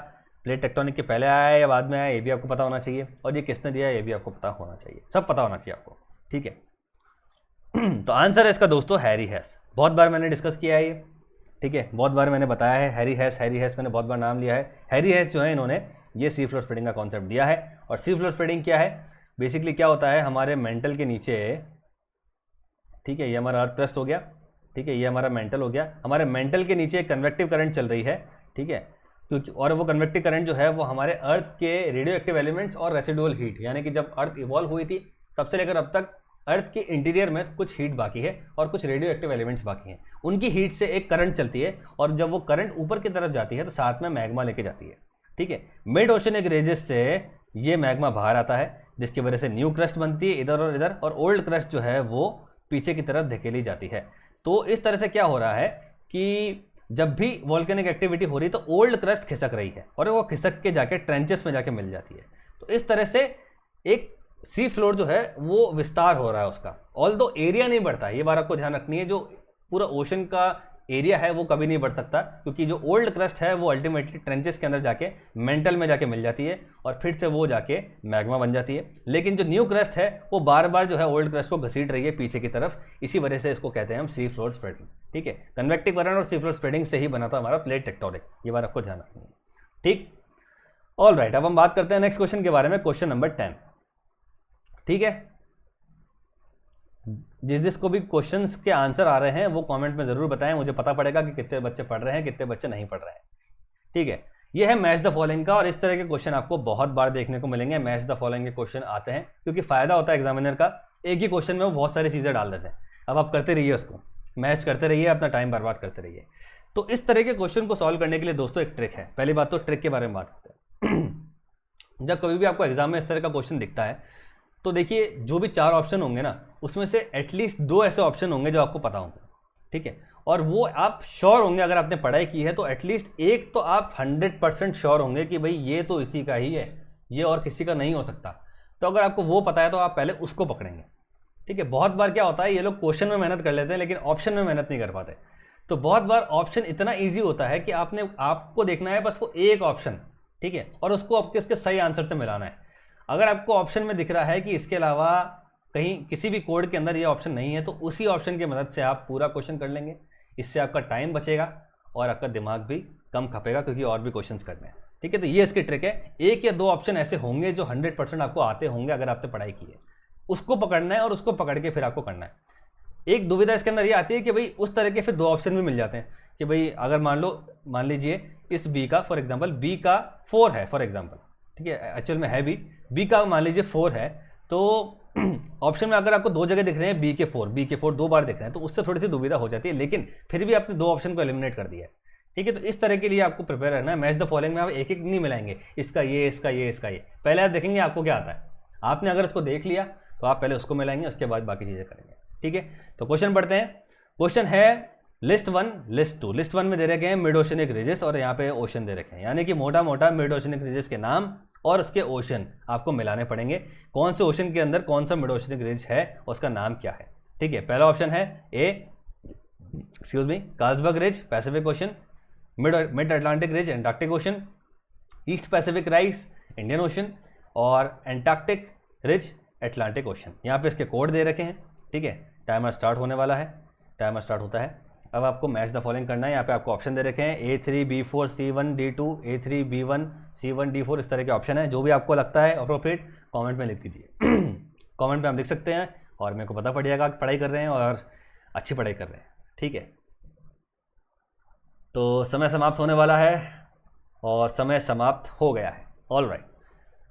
प्लेट टेक्टोनिक के पहले आया है या बाद में आया ये भी आपको पता होना चाहिए, और ये किसने दिया है ये भी आपको पता होना चाहिए, सब पता होना चाहिए आपको, ठीक है। तो आंसर है इसका दोस्तों हैरी हेस। बहुत बार मैंने डिस्कस किया है ये, ठीक है, बहुत बार मैंने बताया है हैरी हेस मैंने बहुत बार नाम लिया है। हैरी हेस जो है इन्होंने ये सी फ्लोर स्प्रेडिंग का कॉन्सेप्ट दिया है। और सी फ्लोर स्प्रेडिंग क्या है, बेसिकली क्या होता है, हमारे मेंटल के नीचे, ठीक है, ये हमारा अर्थ क्रस्ट हो गया, ठीक है, ये हमारा मेंटल हो गया, हमारे मेंटल के नीचे एक कन्वेक्टिव करंट चल रही है, ठीक है, क्योंकि और वो कन्वेक्टिव करंट जो है वो हमारे अर्थ के रेडियो एक्टिव एलिमेंट्स और रेसिडुअल हीट, यानी कि जब अर्थ इवॉल्व हुई थी तब से लेकर अब तक अर्थ के इंटीरियर में कुछ हीट बाकी है और कुछ रेडियो एक्टिव एलिमेंट्स बाकी हैं, उनकी हीट से एक करंट चलती है, और जब वो करंट ऊपर की तरफ जाती है तो साथ में मैग्मा लेके जाती है, ठीक है। मिड ओशनिक रेजेस से ये मैग्मा बाहर आता है, जिसकी वजह से न्यू क्रस्ट बनती है इधर और इधर, और ओल्ड क्रस्ट जो है वो पीछे की तरफ धकेली जाती है। तो इस तरह से क्या हो रहा है कि जब भी वोल्केनिक एक्टिविटी हो रही है तो ओल्ड क्रस्ट खिसक रही है और वो खिसक के जाके ट्रेंचेस में जाके मिल जाती है। तो इस तरह से एक सी फ्लोर जो है वो विस्तार हो रहा है उसका, ऑल्दो एरिया नहीं बढ़ता है, ये बात आपको ध्यान रखनी है। जो पूरा ओशन का एरिया है वो कभी नहीं बढ़ सकता, क्योंकि जो ओल्ड क्रस्ट है वो अल्टीमेटली ट्रेंचेस के अंदर जाके मेंटल में जाके मिल जाती है और फिर से वो जाके मैग्मा बन जाती है। लेकिन जो न्यू क्रस्ट है वो बार बार जो है ओल्ड क्रस्ट को घसीट रही है पीछे की तरफ, इसी वजह से इसको कहते हैं हम सी फ्लोर स्प्रेडिंग, ठीक है। कन्वेक्टिव करंट और सी फ्लोर स्प्रेडिंग से ही बना था हमारा प्लेट टेक्टोनिक, ये बात आपको ध्यान रखनी है, ठीक। ऑल राइट, अब हम बात करते हैं नेक्स्ट क्वेश्चन के बारे में, क्वेश्चन नंबर 10, ठीक है। जिसको भी क्वेश्चंस के आंसर आ रहे हैं वो कमेंट में जरूर बताएं, मुझे पता पड़ेगा कि कितने बच्चे पढ़ रहे हैं कितने बच्चे नहीं पढ़ रहे हैं, ठीक है। ये है मैच द फॉलोइंग का, और इस तरह के क्वेश्चन आपको बहुत बार देखने को मिलेंगे। मैच द फॉलोइंग के क्वेश्चन आते हैं क्योंकि फायदा होता है एग्जामिनर का, एक ही क्वेश्चन में वो बहुत सारी चीजें डाल देते हैं। अब आप करते रहिए, उसको मैच करते रहिए, अपना टाइम बर्बाद करते रहिए। तो इस तरह के क्वेश्चन को सॉल्व करने के लिए दोस्तों एक ट्रिक है। पहली बात तो ट्रिक के बारे में बात करते हैं। जब कभी भी आपको एग्जाम में इस तरह का क्वेश्चन दिखता है तो देखिए जो भी 4 ऑप्शन होंगे ना, उसमें से एटलीस्ट 2 ऐसे ऑप्शन होंगे जो आपको पता होंगे, ठीक है, और वो आप श्योर होंगे, अगर आपने पढ़ाई की है तो एटलीस्ट एक तो आप 100% श्योर होंगे कि भाई ये तो इसी का ही है, ये और किसी का नहीं हो सकता। तो अगर आपको वो पता है तो आप पहले उसको पकड़ेंगे, ठीक है। बहुत बार क्या होता है, ये लोग क्वेश्चन में मेहनत कर लेते हैं लेकिन ऑप्शन में मेहनत नहीं कर पाते। तो बहुत बार ऑप्शन इतना ईजी होता है कि आपको देखना है बस वो एक ऑप्शन, ठीक है, और उसको आपके इसके सही आंसर से मिलाना है। अगर आपको ऑप्शन में दिख रहा है कि इसके अलावा कहीं किसी भी कोड के अंदर ये ऑप्शन नहीं है, तो उसी ऑप्शन की मदद से आप पूरा क्वेश्चन कर लेंगे। इससे आपका टाइम बचेगा और आपका दिमाग भी कम खपेगा, क्योंकि और भी क्वेश्चंस करने हैं, ठीक है। तो ये इसकी ट्रिक है, 1 या 2 ऑप्शन ऐसे होंगे जो 100% आपको आते होंगे अगर आपने पढ़ाई की है, उसको पकड़ना है और उसको पकड़ के फिर आपको करना है। एक दुविधा इसके अंदर ये आती है कि भाई उस तरह के फिर 2 ऑप्शन भी मिल जाते हैं कि भाई अगर मान लीजिए इस बी का फॉर एग्जाम्पल बी का 4 है फॉर एग्जाम्पल, ठीक है, एक्चुअल में है बी का मान लीजिए 4 है, तो ऑप्शन में अगर आपको 2 जगह दिख रहे हैं बी के 4 2 बार दिख रहे हैं, तो उससे थोड़ी सी दुविधा हो जाती है, लेकिन फिर भी आपने 2 ऑप्शन को एलिमिनेट कर दिया है, ठीक है। तो इस तरह के लिए आपको प्रिपेयर रहना है। मैच द फॉलोइंग में आप एक एक नहीं मिलाएंगे, इसका ये इसका ये इसका ये, पहले आप देखेंगे आपको क्या आता है। आपने अगर उसको देख लिया तो आप पहले उसको मिलाएंगे, उसके बाद बाकी चीज़ें करेंगे, ठीक है। तो क्वेश्चन पढ़ते हैं। क्वेश्चन है लिस्ट 1 लिस्ट 2। लिस्ट 1 में दे रखे हैं मिड ओशनिक रिजेस और यहाँ पे ओशन दे रखे हैं, यानी कि मोटा मोटा मिड ओशनिक रिजेस के नाम और उसके ओशन आपको मिलाने पड़ेंगे। कौन से ओशन के अंदर कौन सा मिड ओशनिक रिज है, उसका नाम क्या है, ठीक है। पहला ऑप्शन है Carlsberg ridge Pacific ocean, mid Atlantic ridge Antarctic ocean, east Pacific rise Indian ocean और एंटार्क्टिक रिज अटलांटिक ओशन। यहाँ पे इसके कोड दे रखे हैं, ठीक है। टाइमर स्टार्ट होने वाला है, टाइमर स्टार्ट होता है। अब आपको मैच द फॉलोइंग करना है। यहाँ पे आपको ऑप्शन दे रखे हैं A3 B4 C1 D2 A3 B1 C1 D4, इस तरह के ऑप्शन है। जो भी आपको लगता है अप्रोप्रिएट कमेंट में लिख दीजिए। कमेंट में आप लिख सकते हैं और मेरे को पता पड़ जाएगा कि पढ़ाई कर रहे हैं और अच्छी पढ़ाई कर रहे हैं, ठीक है। तो समय समाप्त होने वाला है और समय समाप्त हो गया है। ऑल राइट,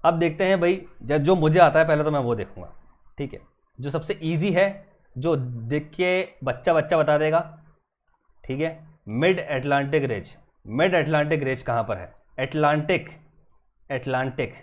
अब देखते हैं भाई जो मुझे आता है पहले तो मैं वो देखूंगा, ठीक है। जो सबसे ईजी है, जो देख के बच्चा बता देगा, ठीक है। Mid Atlantic ridge. Mid Atlantic ridge कहाँ पर है? अटलांटिक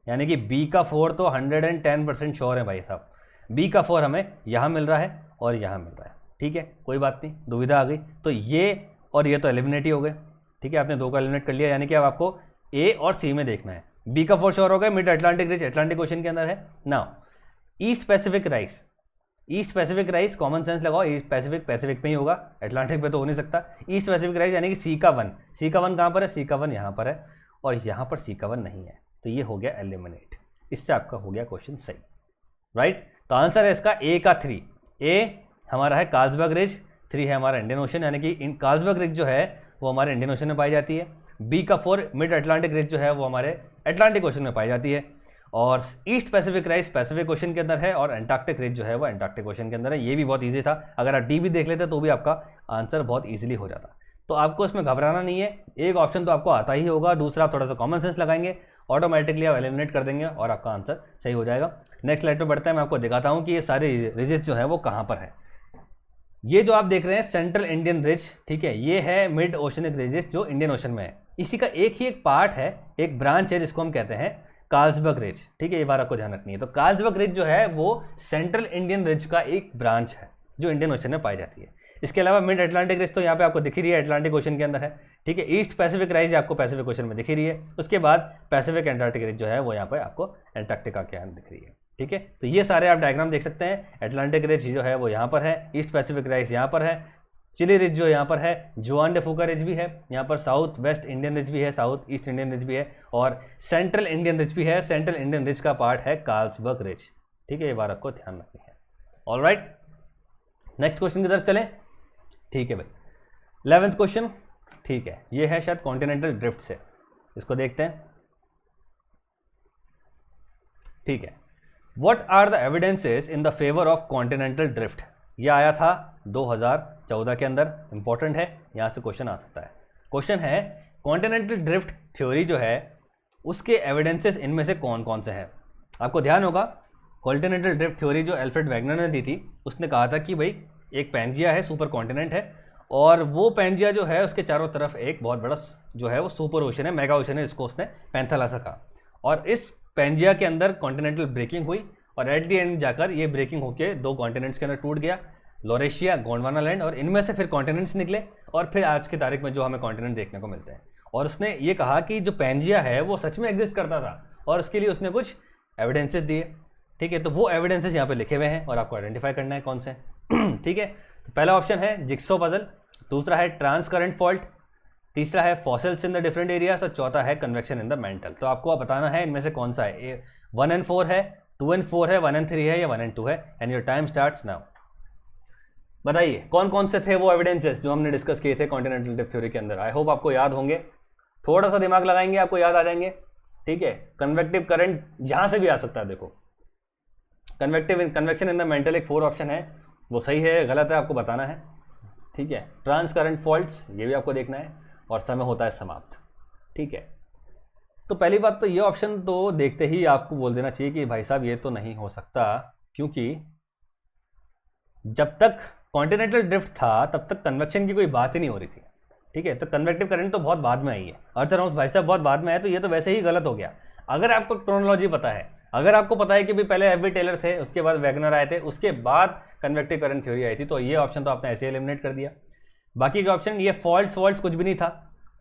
यानी कि बी का 4 तो 110% श्योर है भाई साहब। बी का 4 हमें यहाँ मिल रहा है और यहाँ मिल रहा है, ठीक है, कोई बात नहीं, दुविधा आ गई तो ये और ये तो एलिमिनेट ही हो गए, ठीक है। आपने 2 को एलिमिनेट कर लिया, यानी कि अब आपको ए और सी में देखना है। बी का 4 श्योर हो गया, mid Atlantic ridge Atlantic ocean के अंदर है। Now east Pacific rise, east Pacific rise common sense लगाओ, ईस्ट पैसिफिक में ही होगा, अटलांटिक पे तो हो नहीं सकता। ईस्ट पैसिफिक राइज यानी कि सी का 1 कहाँ पर है? सी का 1 यहाँ पर है। और यहाँ पर सी का 1 नहीं है, तो ये हो गया एलिमिनेट। इससे आपका हो गया क्वेश्चन सही, राइट। तो आंसर है इसका ए का 3। ए हमारा है कार्लसबर्ग रिज, 3 है हमारा इंडियन ओशन, यानी कि कार्लसबर्ग रिज जो है वो हमारे इंडियन ओशन में पाई जाती है। बी का 4 मिड अटलांटिक रिज जो है वो हमारे अटलांटिक ओशन में पाई जाती है। और east Pacific rise Pacific ocean के अंदर है, और एंटार्क्टिक रिज जो है वो एंटार्क्टिक ओशन के अंदर है। ये भी बहुत ईजी था, अगर आप डी भी देख लेते तो भी आपका आंसर बहुत ईजिली हो जाता। तो आपको इसमें घबराना नहीं है, एक ऑप्शन तो आपको आता ही होगा, दूसरा आप थोड़ा सा कॉमन सेंस लगाएंगे, ऑटोमेटिकली आप एलिमिनेट कर देंगे और आपका आंसर सही हो जाएगा। नेक्स्ट स्लाइड पे बढ़ते हैं, मैं आपको दिखाता हूँ कि ये सारे रिजेस जो है वो कहाँ पर है। ये जो आप देख रहे हैं सेंट्रल इंडियन रिज, ठीक है, ये है मिड ओशनिक रिजेस जो इंडियन ओशन में है। इसी का एक ही एक पार्ट है, एक ब्रांच है जिसको हम कहते हैं कार्लसबर्ग रिज, ठीक है, ये बात आपको ध्यान रखनी है। तो कार्लसबर्ग रिज जो है वो सेंट्रल इंडियन रिज का एक ब्रांच है जो इंडियन ओशन में पाई जाती है। इसके अलावा मिड अटलांटिक रिज तो यहाँ पे आपको दिख ही रही है, अटलांटिक ओशन के अंदर है, ठीक है। ईस्ट पैसिफिक राइज आपको पैसिफिक ओशन में दिख ही रही है। उसके बाद पैसिफिक एंटार्क्टिक रिज जो है वो यहाँ पे आपको एंटार्क्टिका के अंदर दिख रही है, ठीक है। तो ये सारे आप डायग्राम देख सकते हैं। अटलांटिक रिज जो है वो यहाँ पर है, ईस्ट पैसिफिक राइज यहाँ पर है, चिली रिज जो यहाँ पर है, जुआन डे फूका रिज भी है यहाँ पर, साउथ वेस्ट इंडियन रिज भी है, साउथ ईस्ट इंडियन रिज भी है, और सेंट्रल इंडियन रिज भी है। सेंट्रल इंडियन रिज का पार्ट है कार्लसबर्ग रिज, ठीक है, ये बात आपको ध्यान रखनी है। ऑलराइट, नेक्स्ट क्वेश्चन की तरफ चलें, ठीक है भाई। 11th क्वेश्चन, ठीक है, ये है शायद कॉन्टिनेंटल ड्रिफ्ट से, इसको देखते हैं, ठीक है। What are the evidences in the favour of continental drift, ये आया था 2014 के अंदर, इंपॉर्टेंट है, यहां से क्वेश्चन आ सकता है। क्वेश्चन है कॉन्टिनेंटल ड्रिफ्ट थ्योरी जो है उसके एविडेंसेस इनमें से कौन कौन से हैं। आपको ध्यान होगा कॉन्टिनेंटल ड्रिफ्ट थ्योरी जो एल्फ्रेड वैगनर ने दी थी, उसने कहा था कि भाई एक पैंजिया है, सुपर कॉन्टिनेंट है, और वो पैंजिया जो है उसके चारों तरफ एक बहुत बड़ा जो है वो सुपर ओशन है, मेगा ओशन है, इसको उसने पैंथेलासा कहा। और इस पैंजिया के अंदर कॉन्टिनेंटल ब्रेकिंग हुई, और एट दी एंड जाकर ये ब्रेकिंग होकर 2 कॉन्टिनेंट्स के अंदर टूट गया, लॉरेशिया, गोंडवाना लैंड, और इनमें से फिर कॉन्टिनेंट्स निकले, और फिर आज की तारीख में जो हमें कॉन्टिनेंट देखने को मिलते हैं। और उसने ये कहा कि जो पैंजिया है वो सच में एग्जिस्ट करता था, और उसके लिए उसने कुछ एविडेंसेस दिए, ठीक है। तो वो एविडेंसेस यहाँ पे लिखे हुए हैं और आपको आइडेंटिफाई करना है कौन से, ठीक है। तो पहला ऑप्शन है जिक्सो पजल, दूसरा है ट्रांस करंट फॉल्ट, तीसरा है fossils in the different areas, और चौथा है कन्वेक्शन इन द मेंटल। तो आपको बताना है इनमें से कौन सा है, 1 and 4 है, 2 and 4 है, 1 and 3 है, या 1 and 2 है, and your time starts now. बताइए कौन कौन से थे वो एविडेंसेस जो हमने डिस्कस किए थे कॉन्टिनेंटल ड्रिफ्ट थ्योरी के अंदर। आई होप आपको याद होंगे, थोड़ा सा दिमाग लगाएंगे आपको याद आ जाएंगे, ठीक है। कन्वेक्टिव करंट यहां से भी आ सकता है, देखो कन्वेक्शन इन द मेंटल एक 4 ऑप्शन है, वो सही है गलत है आपको बताना है, ठीक है। ट्रांस करंट फॉल्ट्स ये भी आपको देखना है, और समय होता है समाप्त, ठीक है। तो पहली बात तो ये ऑप्शन तो देखते ही आपको बोल देना चाहिए कि भाई साहब ये तो नहीं हो सकता, क्योंकि जब तक कॉन्टिनेंटल ड्रिफ्ट था तब तक कन्वेक्शन की कोई बात ही नहीं हो रही थी, ठीक है। तो कन्वेक्टिव करंट तो बहुत बाद में आई है, अर्थराउंड भाई साहब बहुत बाद में आया, तो ये तो वैसे ही गलत हो गया। अगर आपको क्रोनोलॉजी पता है, अगर आपको पता है कि भाई पहले एफ.बी. टेलर थे, उसके बाद वैगनर आए थे, उसके बाद कन्वेक्टिव करंट थ्योरी आई थी, तो ये ऑप्शन तो आपने ऐसे एलिमिनेट कर दिया। बाकी के ऑप्शन ये फॉल्ट्स कुछ भी नहीं था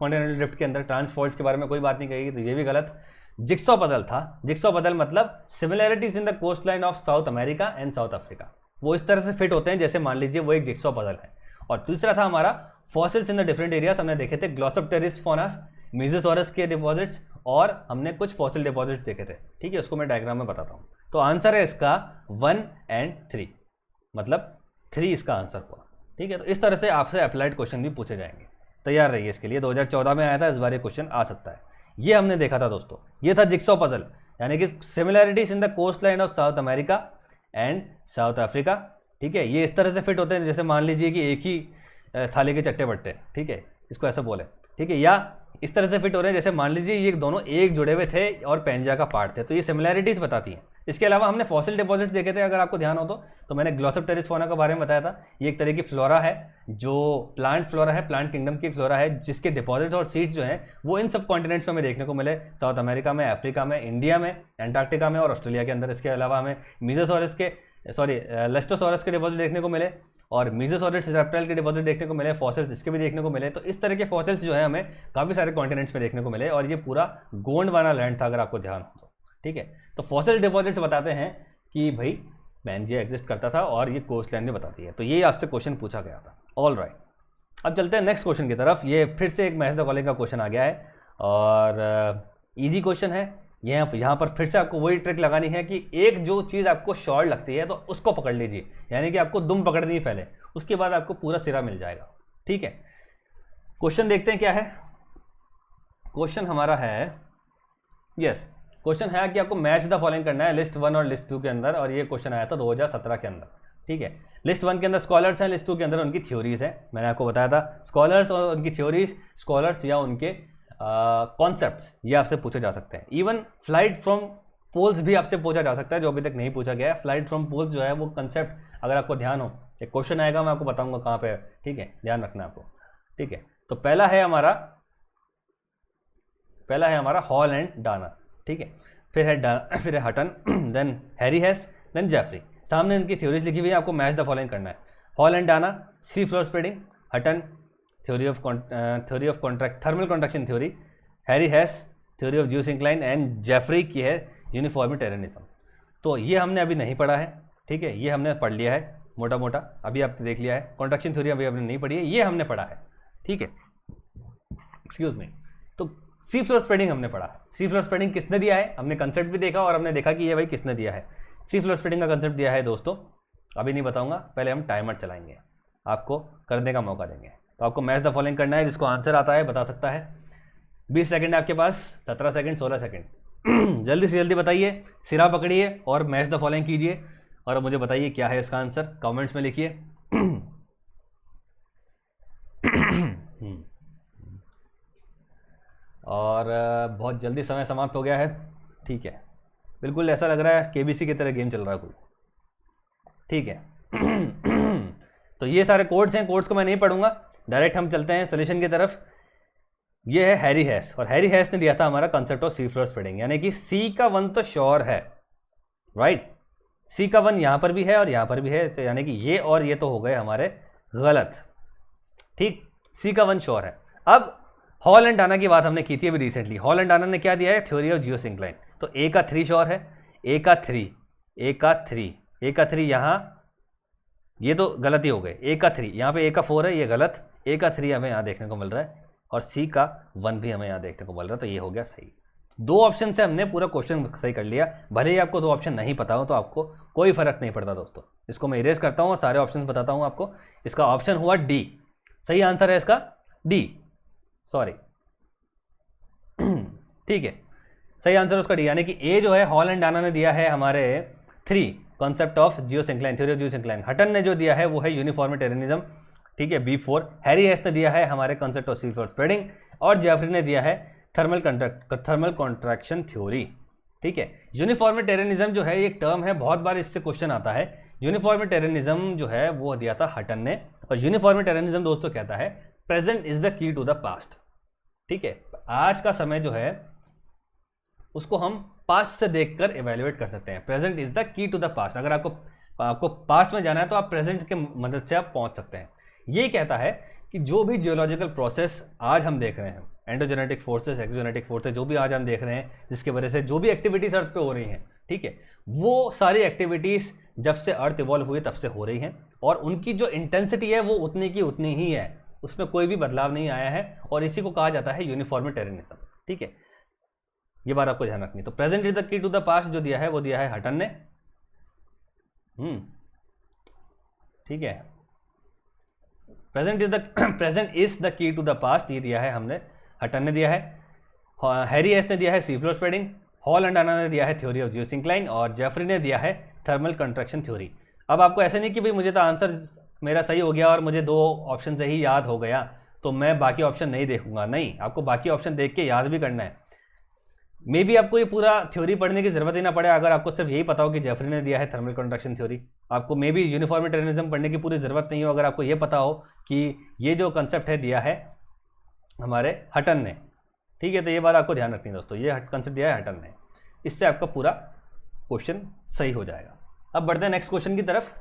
कॉन्टिनेंटल ड्रिफ्ट के अंदर, ट्रांस फॉल्ट्स के बारे में कोई बात नहीं कही, तो ये भी गलत। जिक्सो पजल था, जिक्सो पजल मतलब similarities in the coast line of South America and South Africa, वो इस तरह से फिट होते हैं जैसे मान लीजिए वो एक जिक्सो पजल है। और तीसरा था हमारा fossils in the different areas, हमने देखे थे ग्लोसोप्टेरिस फोनास, मेसोसॉरस के डिपॉजिट्स, और हमने कुछ फॉसिल डिपॉजिट्स देखे थे, ठीक है। उसको मैं डायग्राम में बताता हूँ। तो आंसर है इसका 1 and 3, मतलब 3 इसका आंसर हुआ, ठीक है। तो इस तरह से आपसे अप्लाइड क्वेश्चन भी पूछे जाएंगे, तैयार रहिए इसके लिए। 2014 में आया था, इस बार ये क्वेश्चन आ सकता है। ये हमने देखा था दोस्तों, ये था जिक्सो पजल, यानी कि similarities in the coast line of South America and South Africa, ठीक है। ये इस तरह से फिट होते हैं जैसे मान लीजिए कि एक ही थाली के चट्टे बट्टे, ठीक है, इसको ऐसा बोले, ठीक है। या इस तरह से फिट हो रहे हैं जैसे मान लीजिए ये दोनों एक जुड़े हुए थे और पैंजिया का पार्ट थे, तो ये सिमिलैरिटीज बताती हैं। इसके अलावा हमने फॉसिल डिपॉजिट्स देखे थे, अगर आपको ध्यान हो तो मैंने ग्लोसोप्टेरिस फोना के बारे में बताया था। ये एक तरह की फ्लोरा है, जो प्लांट फ्लोरा है, प्लांट किंगडम की फ्लोरा है, जिसके डिपॉजिट्स और सीड्स जो हैं वो इन सब कॉन्टिनेंट्स में हमें देखने को मिले, साउथ अमेरिका में, अफ्रीका में, इंडिया में, एंटार्क्टिका में और ऑस्ट्रेलिया के अंदर। इसके अलावा हमें मीजोसॉरस के लेस्टोसॉरस के डिपॉजिट देखने को मिले, और मीजोसॉरस रेप्टाइल के डिपॉजिट देखने को मिले, फॉसिल्स इसके भी देखने को मिले। तो इस तरह के फॉसिल्स जो है हमें काफ़ी सारे कॉन्टिनेंट्स में देखने को मिले, और ये पूरा गोंडवाना लैंड था अगर आपको ध्यान हो तो, ठीक है। तो फॉसिल डिपॉजिट्स बताते हैं कि भाई पैंजिया एग्जिस्ट करता था, और ये कोस्ट लाइन भी बताती है। तो ये आपसे क्वेश्चन पूछा गया था। ऑल राइट, अब चलते हैं नेक्स्ट क्वेश्चन की तरफ। ये फिर से एक मैथ्स द कॉलिंग का क्वेश्चन आ गया है। और इजी क्वेश्चन है। यहाँ पर फिर से आपको वही ट्रिक लगानी है कि एक जो चीज़ आपको शॉर्ट लगती है तो उसको पकड़ लीजिए, यानी कि आपको दुम पकड़नी है पहले, उसके बाद आपको पूरा सिरा मिल जाएगा। ठीक है, क्वेश्चन देखते हैं क्या है। क्वेश्चन हमारा है, यस, क्वेश्चन है कि आपको मैच द फॉलोइंग करना है लिस्ट 1 और लिस्ट 2 के अंदर, और ये क्वेश्चन आया था 2017 के अंदर। ठीक है, लिस्ट 1 के अंदर स्कॉलर्स हैं, लिस्ट 2 के अंदर उनकी थ्योरीज है। मैंने आपको बताया था स्कॉलर्स और उनकी थ्योरीज, स्कॉलर्स या उनके कॉन्सेप्ट्स, ये आपसे पूछे जा सकते हैं। इवन फ्लाइट फ्रॉम पोल्स भी आपसे पूछा जा सकता है, जो अभी तक नहीं पूछा गया है। फ्लाइट फ्रॉम पोल्स जो है वो कंसेप्ट अगर आपको ध्यान हो, एक क्वेश्चन आएगा, मैं आपको बताऊंगा कहाँ पे है। ठीक है, ध्यान रखना आपको। ठीक है, तो पहला है हमारा हॉल एंड डाना। ठीक है, फिर है Hutton, then Harry Hess, then Jeffrey. सामने इनकी थ्योरीज लिखी हुई है, आपको मैच द फॉलोइंग करना है। Hall and Dana, sea floor spreading, Hutton theory of contract thermal contraction theory, Harry Hess theory of geosyncline, and Jeffrey की है यूनिफॉर्मिटेरियनिज्म। तो ये हमने अभी नहीं पढ़ा है। ठीक है, ये हमने पढ़ लिया है मोटा मोटा, अभी आपने देख लिया है। कॉन्ट्रैक्शन थ्योरी अभी आपने नहीं पढ़ी है, ये हमने पढ़ा है। ठीक है, एक्सक्यूज मी। तो सी फ्लोर स्प्रेडिंग हमने पढ़ा है। सी फ्लोर स्प्रेडिंग किसने दिया है, हमने कंसेप्ट भी देखा और हमने देखा कि ये भाई किसने दिया है। सी फ्लोर स्प्रेडिंग का कंसेप्ट दिया है दोस्तों, अभी नहीं बताऊंगा, पहले हम टाइमर चलाएंगे, आपको करने का मौका देंगे। तो आपको मैच द फॉलोइंग करना है, जिसको आंसर आता है बता सकता है। 20 सेकंड आपके पास, 17 सेकंड, 16 सेकंड। जल्दी से जल्दी बताइए, सिरा पकड़िए और मैच द फॉलोइंग कीजिए, और मुझे बताइए क्या है इसका आंसर, कमेंट्स में लिखिए। और बहुत जल्दी समय समाप्त हो गया है। ठीक है, बिल्कुल ऐसा लग रहा है केबीसी की तरह गेम चल रहा है कोई। ठीक है, तो ये सारे कोड्स हैं, कोड्स को मैं नहीं पढ़ूंगा, डायरेक्ट हम चलते हैं सोल्यूशन की तरफ। ये है हैरी हेस, और हैरी हेस ने दिया था हमारा concept of C floor spreading, यानी कि सी का 1 तो श्योर है, राइट। सी का 1 यहां पर भी है और यहां पर भी है, तो यानी कि ये और ये तो हो गए हमारे गलत। ठीक, सी का 1 श्योर है। अब हॉल एंड डाना की बात हमने की थी अभी रिसेंटली। हॉल एंड डाना ने क्या दिया है, थ्योरी ऑफ ज्यूस इंक्लाइन। तो ए का 3 श्योर है, ए का 3 यहां, ये तो गलत ही हो गए। ए का 3 यहाँ पे, ए का 4 है, ये गलत। ए का 3 हमें यहाँ देखने को मिल रहा है, और सी का 1 भी हमें यहाँ देखने को मिल रहा है, तो ये हो गया सही। 2 ऑप्शन से हमने पूरा क्वेश्चन सही कर लिया। भले ही आपको 2 ऑप्शन नहीं पता हो तो आपको कोई फर्क नहीं पड़ता दोस्तों। इसको मैं इरेज करता हूँ और सारे ऑप्शन बताता हूँ आपको। इसका ऑप्शन हुआ डी, सही आंसर है इसका डी, सॉरी। ठीक है, सही आंसर उसका डी, यानी कि ए जो है हॉल एंड डाना ने दिया है हमारे 3 concept of geosyncline, theory of geosyncline. Hutton ने जो दिया है वो है यूनिफॉर्मिटेरियनिज्म। ठीक है, B4। हैरी हेस ने दिया है हमारे concept of C floor spreading, और जेफरी ने दिया है थर्मल कॉन्ट्रैक्शन थ्योरी। ठीक है, यूनिफॉर्मिटेरियनिज्म जो है एक टर्म है, बहुत बार इससे क्वेश्चन आता है। यूनिफॉर्मिटेरियनिज्म जो है वो दिया था हटन ने, और यूनिफॉर्मिटेरियनिज्म दोस्तों कहता है present is the key to the past. ठीक है, आज का समय जो है उसको हम पास्ट से देखकर इवेल्युएट कर सकते हैं। Present is the key to the past. अगर आपको पास्ट में जाना है तो आप प्रेजेंट के मदद से आप पहुंच सकते हैं। ये कहता है कि जो भी जियोलॉजिकल प्रोसेस आज हम देख रहे हैं, एंडोजेनेटिक फोर्सेस, एक्सोजेनेटिक फोर्सेस, जो भी आज हम देख रहे हैं, जिसकी वजह से जो भी एक्टिविटीज अर्थ पे हो रही हैं, ठीक है, वो सारी एक्टिविटीज जब से अर्थ इवॉल्व हुई तब से हो रही हैं, और उनकी जो इंटेंसिटी है वो उतनी की उतनी ही है, उसमें कोई भी बदलाव नहीं आया है, और इसी को कहा जाता है यूनिफॉर्मिटेरियनिज्म। ठीक है, ये बात आपको ध्यान रखनी। तो present is the key to the past जो दिया है वो दिया है हटन ने। ठीक है, present is the key to the past, ये दिया है हमने, हटन ने दिया है। हैरी हेस ने दिया है सी floor spreading, hall and Dana ने दिया है थ्योरी ऑफ ज्यूस इंक्लाइन, और जेफरी ने दिया है थर्मल कॉन्ट्रैक्शन थ्योरी। अब आपको ऐसे नहीं कि भाई मुझे तो आंसर मेरा सही हो गया और मुझे 2 ऑप्शन से ही याद हो गया तो मैं बाकी ऑप्शन नहीं देखूंगा, नहीं, आपको बाकी ऑप्शन देख के याद भी करना है। मे बी आपको ये पूरा थ्योरी पढ़ने की जरूरत ही ना पड़े, अगर आपको सिर्फ यही पता हो कि जेफरी ने दिया है थर्मल कॉन्ट्रैक्शन थ्योरी। आपको मे बी यूनिफॉर्मिटेरियनिज्म पढ़ने की पूरी जरूरत नहीं हो, अगर आपको ये पता हो कि ये जो कंसेप्ट है दिया है हमारे हटन ने। ठीक है, तो ये बात आपको ध्यान रखनी है दोस्तों, ये कंसेप्ट दिया है हटन ने, इससे आपका पूरा क्वेश्चन सही हो जाएगा। अब बढ़ते हैं नेक्स्ट क्वेश्चन की तरफ।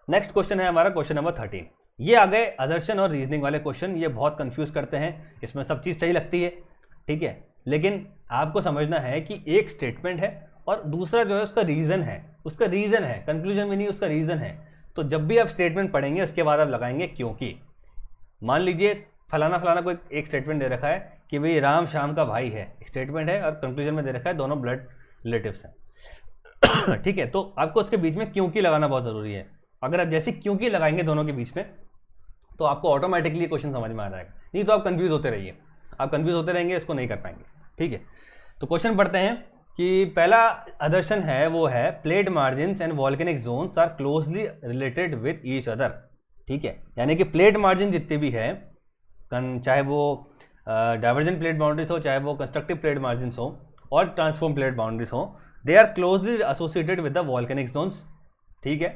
नेक्स्ट क्वेश्चन है हमारा क्वेश्चन नंबर 13। ये आ गए असर्शन और रीजनिंग वाले क्वेश्चन, ये बहुत कंफ्यूज करते हैं, इसमें सब चीज़ सही लगती है। ठीक है, लेकिन आपको समझना है कि एक स्टेटमेंट है और दूसरा जो है उसका रीज़न है, कंक्लूजन में नहीं, उसका रीज़न है। तो जब भी आप स्टेटमेंट पढ़ेंगे उसके बाद आप लगाएंगे क्योंकि। मान लीजिए फलाना फलाना कोई एक स्टेटमेंट दे रखा है कि भाई राम श्याम का भाई है, स्टेटमेंट है, और कंक्लूजन में दे रखा है दोनों ब्लड रिलेटिव्स हैं। ठीक है, तो आपको उसके बीच में क्योंकि लगाना बहुत ज़रूरी है। अगर आप जैसे क्योंकि लगाएंगे दोनों के बीच में तो आपको ऑटोमेटिकली क्वेश्चन समझ में आ जाएगा, नहीं तो आप कंफ्यूज होते रहिए, आप कंफ्यूज होते रहेंगे, इसको नहीं कर पाएंगे। ठीक है, तो क्वेश्चन पढ़ते हैं कि पहला आदर्शन है वो है plate margins and volcanic zones are closely related with each other. ठीक है, यानी कि प्लेट मार्जिन जितने भी है, चाहे वो डाइवर्जेंट प्लेट बाउंड्रीज हो, चाहे वो कंस्ट्रक्टिव प्लेट मार्जिन्स हो और ट्रांसफॉर्म प्लेट बाउंड्रीज हो, they are closely associated with the volcanic zones. ठीक है,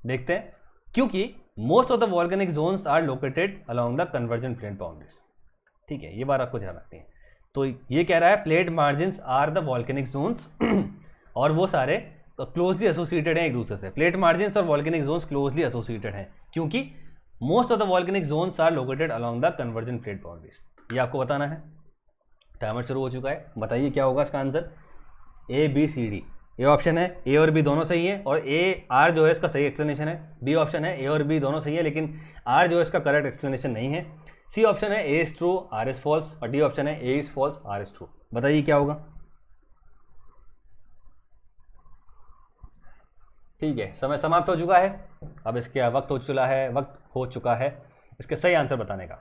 देखते हैं, क्योंकि most of the volcanic zones are located along the convergent plate boundaries. ठीक है, ये बात आपको ध्यान रखनी है। तो ये कह रहा है plate margins are the volcanic zones और वो सारे क्लोजली एसोसिएटेड हैं एक दूसरे से। प्लेट मार्जिन्स और वॉल्केनिक जोन्स क्लोजली एसोसिएटेड हैं क्योंकि most of the volcanic zones are located along the convergent plate boundaries. ये आपको बताना है। टाइमर शुरू हो चुका है, बताइए क्या होगा इसका answer. A B C D, A option है, ए और बी दोनों सही है, और ए आर जो है इसका सही एक्सप्लेनेशन है। बी ऑप्शन है, ए और बी दोनों सही है लेकिन आर जो है इसका करेक्ट एक्सप्लेनेशन नहीं है। सी ऑप्शन है A is true R is false, और डी ऑप्शन है A is false R is true. बताइए क्या होगा। ठीक है, समय समाप्त हो चुका है, अब इसके वक्त हो चुका है इसके सही आंसर बताने का।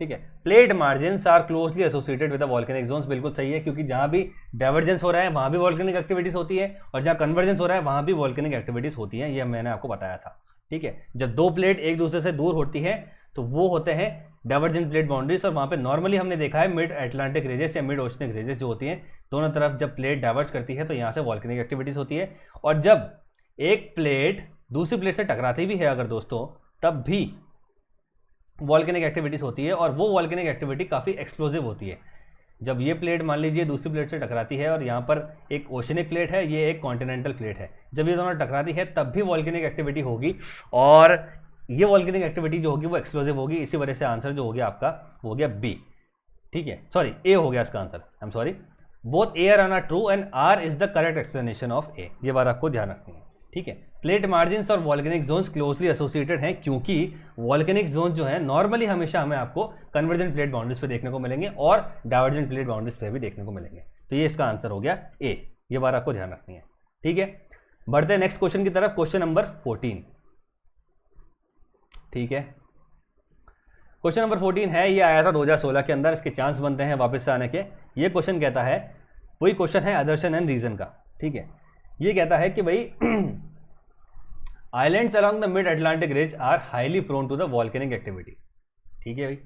ठीक है, plate margins are closely associated with the volcanic zones, बिल्कुल सही है, क्योंकि जहां भी डाइवर्जेंस हो रहा है वहां भी वॉल्केनिक एक्टिविटीज होती है, और जहां कन्वर्जेंस हो रहा है वहां भी वॉल्केनिक एक्टिविटीज होती है। ये मैंने आपको बताया था। ठीक है, जब दो प्लेट एक दूसरे से दूर होती है तो वो होते हैं डाइवर्जेंट प्लेट बाउंड्रीज, और वहां पे नॉर्मली हमने देखा है मिड अटलांटिक रीजेस या मिड ओशनिक रीजेस जो होती हैं, दोनों तरफ जब प्लेट डाइवर्ज करती है तो यहाँ से वॉल्केनिक एक्टिविटीज होती है। और जब एक प्लेट दूसरी प्लेट से टकराती भी है अगर दोस्तों, तब भी वॉल्केनिक एक्टिविटीज होती है, और वो वॉल्केनिक एक्टिविटी काफ़ी एक्सप्लोजिव होती है। जब ये प्लेट मान लीजिए दूसरी प्लेट से टकराती है, और यहाँ पर एक ओशनिक प्लेट है, ये एक कॉन्टिनेंटल प्लेट है, जब ये दोनों टकराती है तब भी वॉल्केनिक एक्टिविटी होगी, और ये वॉल्केनिक एक्टिविटी जो होगी वो एक्सप्लोजिव होगी। इसी वजह से आंसर जो हो गया आपका वो हो गया बी। ठीक है, सॉरी ए हो गया इसका answer, I am sorry. Both A R are true and R is the correct explanation of A. ये बात आपको ध्यान रखनी है। ठीक है, प्लेट मार्जिन्स और वॉल्केनिक जोन्स क्लोजली एसोसिएटेड हैं क्योंकि वॉल्केनिक जोन जो है नॉर्मली हमेशा हमें आपको कन्वर्जेंट प्लेट बाउंड्रीज पे देखने को मिलेंगे और डाइवर्जेंट प्लेट बाउंड्रीज पे भी देखने को मिलेंगे। तो ये इसका आंसर हो गया ए। ये बात आपको ध्यान रखनी है। ठीक है, बढ़ते हैं नेक्स्ट क्वेश्चन की तरफ, क्वेश्चन नंबर 14। ठीक है, क्वेश्चन नंबर 14 है, ये आया था 2016 के अंदर, इसके चांस बनते हैं वापस से आने के। ये क्वेश्चन कहता है, वही क्वेश्चन है आदर्शन एंड रीजन का। ठीक है, ये कहता है कि भाई islands along the mid Atlantic ridge are highly prone to the volcanic activity. ठीक है भाई,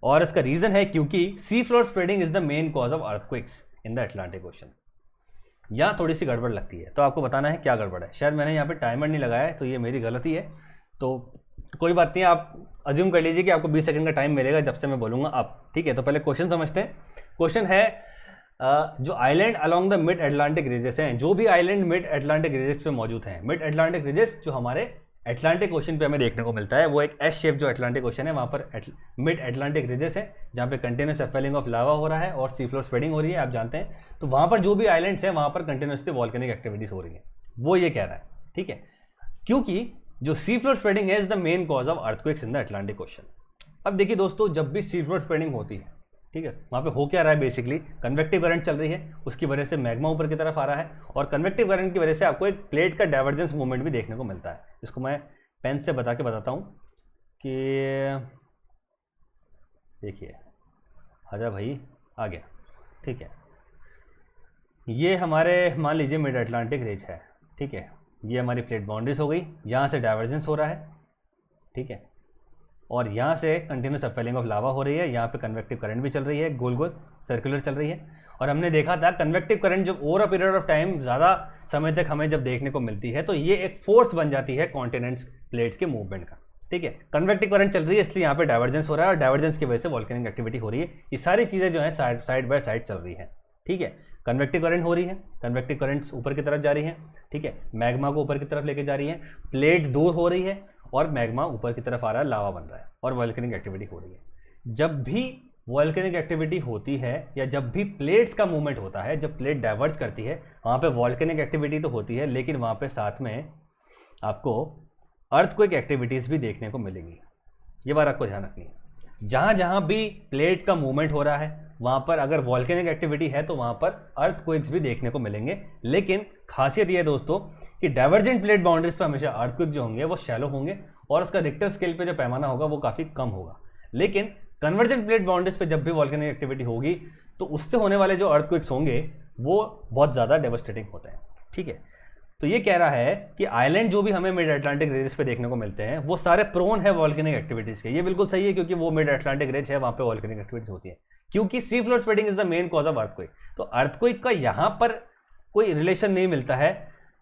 और इसका रीजन है क्योंकि sea floor spreading is the main cause of earthquakes in the Atlantic ocean. यहाँ थोड़ी सी गड़बड़ लगती है, तो आपको बताना है क्या गड़बड़ है। शायद मैंने यहाँ पे टाइमर नहीं लगाया है, तो ये मेरी गलती है, तो कोई बात नहीं, आप अज्यूम कर लीजिए कि आपको 20 सेकंड का टाइम मिलेगा जब से मैं बोलूँगा अब। ठीक है, तो पहले क्वेश्चन समझते हैं। क्वेश्चन है जो island along the mid Atlantic ridges हैं, जो भी आइलैंड मिड अटलांटिक रिजेस पे मौजूद हैं, मिड अटलांटिक रिजेस जो हमारे अटलांटिक ओशन पे हमें देखने को मिलता है, वो एक एस शेप जो अटलांटिक ओशन है वहाँ पर मिड अटलांटिक रिजेस है, जहाँ पे कंटिन्यूस अपवेलिंग ऑफ लावा हो रहा है और सी फ्लोर स्प्रेडिंग हो रही है, आप जानते हैं। तो वहाँ पर जो भी आइलैंड्स हैं वहाँ पर कंटिन्यूसली वॉल्केनिक एक्टिविटीज हो रही है, वो ये कह रहा है। ठीक है, क्योंकि जो सी फ्लोर स्प्रेडिंग है is the main cause of earthquakes in the Atlantic ocean. अब देखिए दोस्तों, जब भी सी फ्लोर स्प्रेडिंग होती है, ठीक है, वहाँ पे हो क्या रहा है, बेसिकली कन्वेक्टिव करंट चल रही है, उसकी वजह से मैग्मा ऊपर की तरफ आ रहा है, और कन्वेक्टिव करंट की वजह से आपको एक प्लेट का डाइवर्जेंस मूवमेंट भी देखने को मिलता है। इसको मैं पेन से बताता हूँ कि देखिए, आजा भाई, आ गया। ठीक है, ये हमारे मान लीजिए मिड अटलांटिक रिज है। ठीक है, ये हमारी प्लेट बाउंड्रीज हो गई, यहाँ से डाइवर्जेंस हो रहा है। ठीक है, और यहाँ से कंटिन्यूस अपवेलिंग ऑफ लावा हो रही है, यहाँ पे कन्वेक्टिव करंट भी चल रही है, गोल गोल सर्कुलर चल रही है। और हमने देखा था कन्वेक्टिव करंट जब over a period of time ज़्यादा समय तक हमें जब देखने को मिलती है, तो ये एक फोर्स बन जाती है कॉन्टिनेंट्स प्लेट्स के मूवमेंट का। ठीक है, कन्वेक्टिव करंट चल रही है, इसलिए यहाँ पे डाइवर्जेंस हो रहा है, और डाइवर्जेंस की वजह से वॉल्केनिक एक्टिविटी हो रही है। ये सारी चीज़ें जो है साइड बाय साइड चल रही है। ठीक है, कन्वेक्टिव करंट हो रही है, कन्वेक्टिव करंट्स ऊपर की तरफ जा रही है। ठीक है, मैग्मा को ऊपर की तरफ लेके जा रही है, प्लेट दूर हो रही है और मैग्मा ऊपर की तरफ आ रहा है, लावा बन रहा है और वॉल्केनिक एक्टिविटी हो रही है। जब भी वॉल्केनिक एक्टिविटी होती है या जब भी प्लेट्स का मूवमेंट होता है, जब प्लेट डाइवर्ज करती है, वहाँ पे वॉल्केनिक एक्टिविटी तो होती है, लेकिन वहाँ पे साथ में आपको अर्थक्वेक एक्टिविटीज़ भी देखने को मिलेंगी। ये बात आपको ध्यान रखनी है। जहाँ जहाँ भी प्लेट का मूवमेंट हो रहा है वहाँ पर अगर वॉल्केनिक एक्टिविटी है तो वहाँ पर अर्थक्वेक्स भी देखने को मिलेंगे। लेकिन खासियत ये है दोस्तों कि डाइवर्जेंट प्लेट बाउंड्रीज पर हमेशा अर्थक्वेक जो होंगे वो शैलो होंगे और उसका रिक्टर स्केल पे जो पैमाना होगा वो काफ़ी कम होगा। लेकिन कन्वर्जेंट प्लेट बाउंड्रीज पे जब भी वॉल्केनिक एक्टिविटी होगी तो उससे होने वाले जो अर्थक्वेक्स होंगे वो बहुत ज़्यादा डेवास्टेटिंग होते हैं। ठीक है, तो ये कह रहा है कि आइलैंड जो भी हमें मिड अटलांटिक रेंज पे देखने को मिलते हैं वो सारे प्रोन है वॉल्केनिक एक्टिविटीज़ के। ये बिल्कुल सही है क्योंकि वो मिड अटलांटिक रेंज है, वहाँ पे वॉल्केनिक एक्टिविटीज होती है, क्योंकि sea floor spreading is the main cause of earthquake. तो अर्थक्वेक का यहाँ पर कोई रिलेशन नहीं मिलता है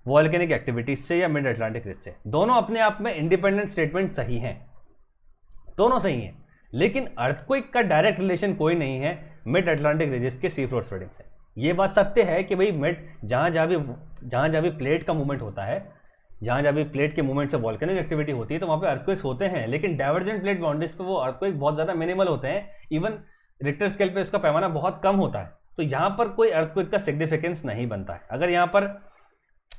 वॉल्केनिक एक्टिविटीज से या मिड अटलांटिक रेंज से। दोनों अपने आप में इंडिपेंडेंट स्टेटमेंट सही हैं, दोनों सही हैं, लेकिन अर्थक्वेक का डायरेक्ट रिलेशन कोई नहीं है मिड अटलांटिक रेंजेस के सी फ्लोर स्प्रेडिंग से। ये बात सत्य है कि भाई मिड जहाँ जहाँ भी प्लेट का मूवमेंट होता है, जहाँ भी प्लेट के मूवमेंट से वॉल्केनिक एक्टिविटी होती है तो वहाँ पे अर्थक्वेक्स होते हैं, लेकिन डाइवर्जेंट प्लेट बाउंड्रीज पे वो अर्थक्वेक बहुत ज़्यादा मिनिमल होते हैं। इवन रिक्टर स्केल पे इसका पैमाना बहुत कम होता है, तो यहाँ पर कोई अर्थक्वेक का सिग्निफिकेंस नहीं बनता है। अगर यहाँ पर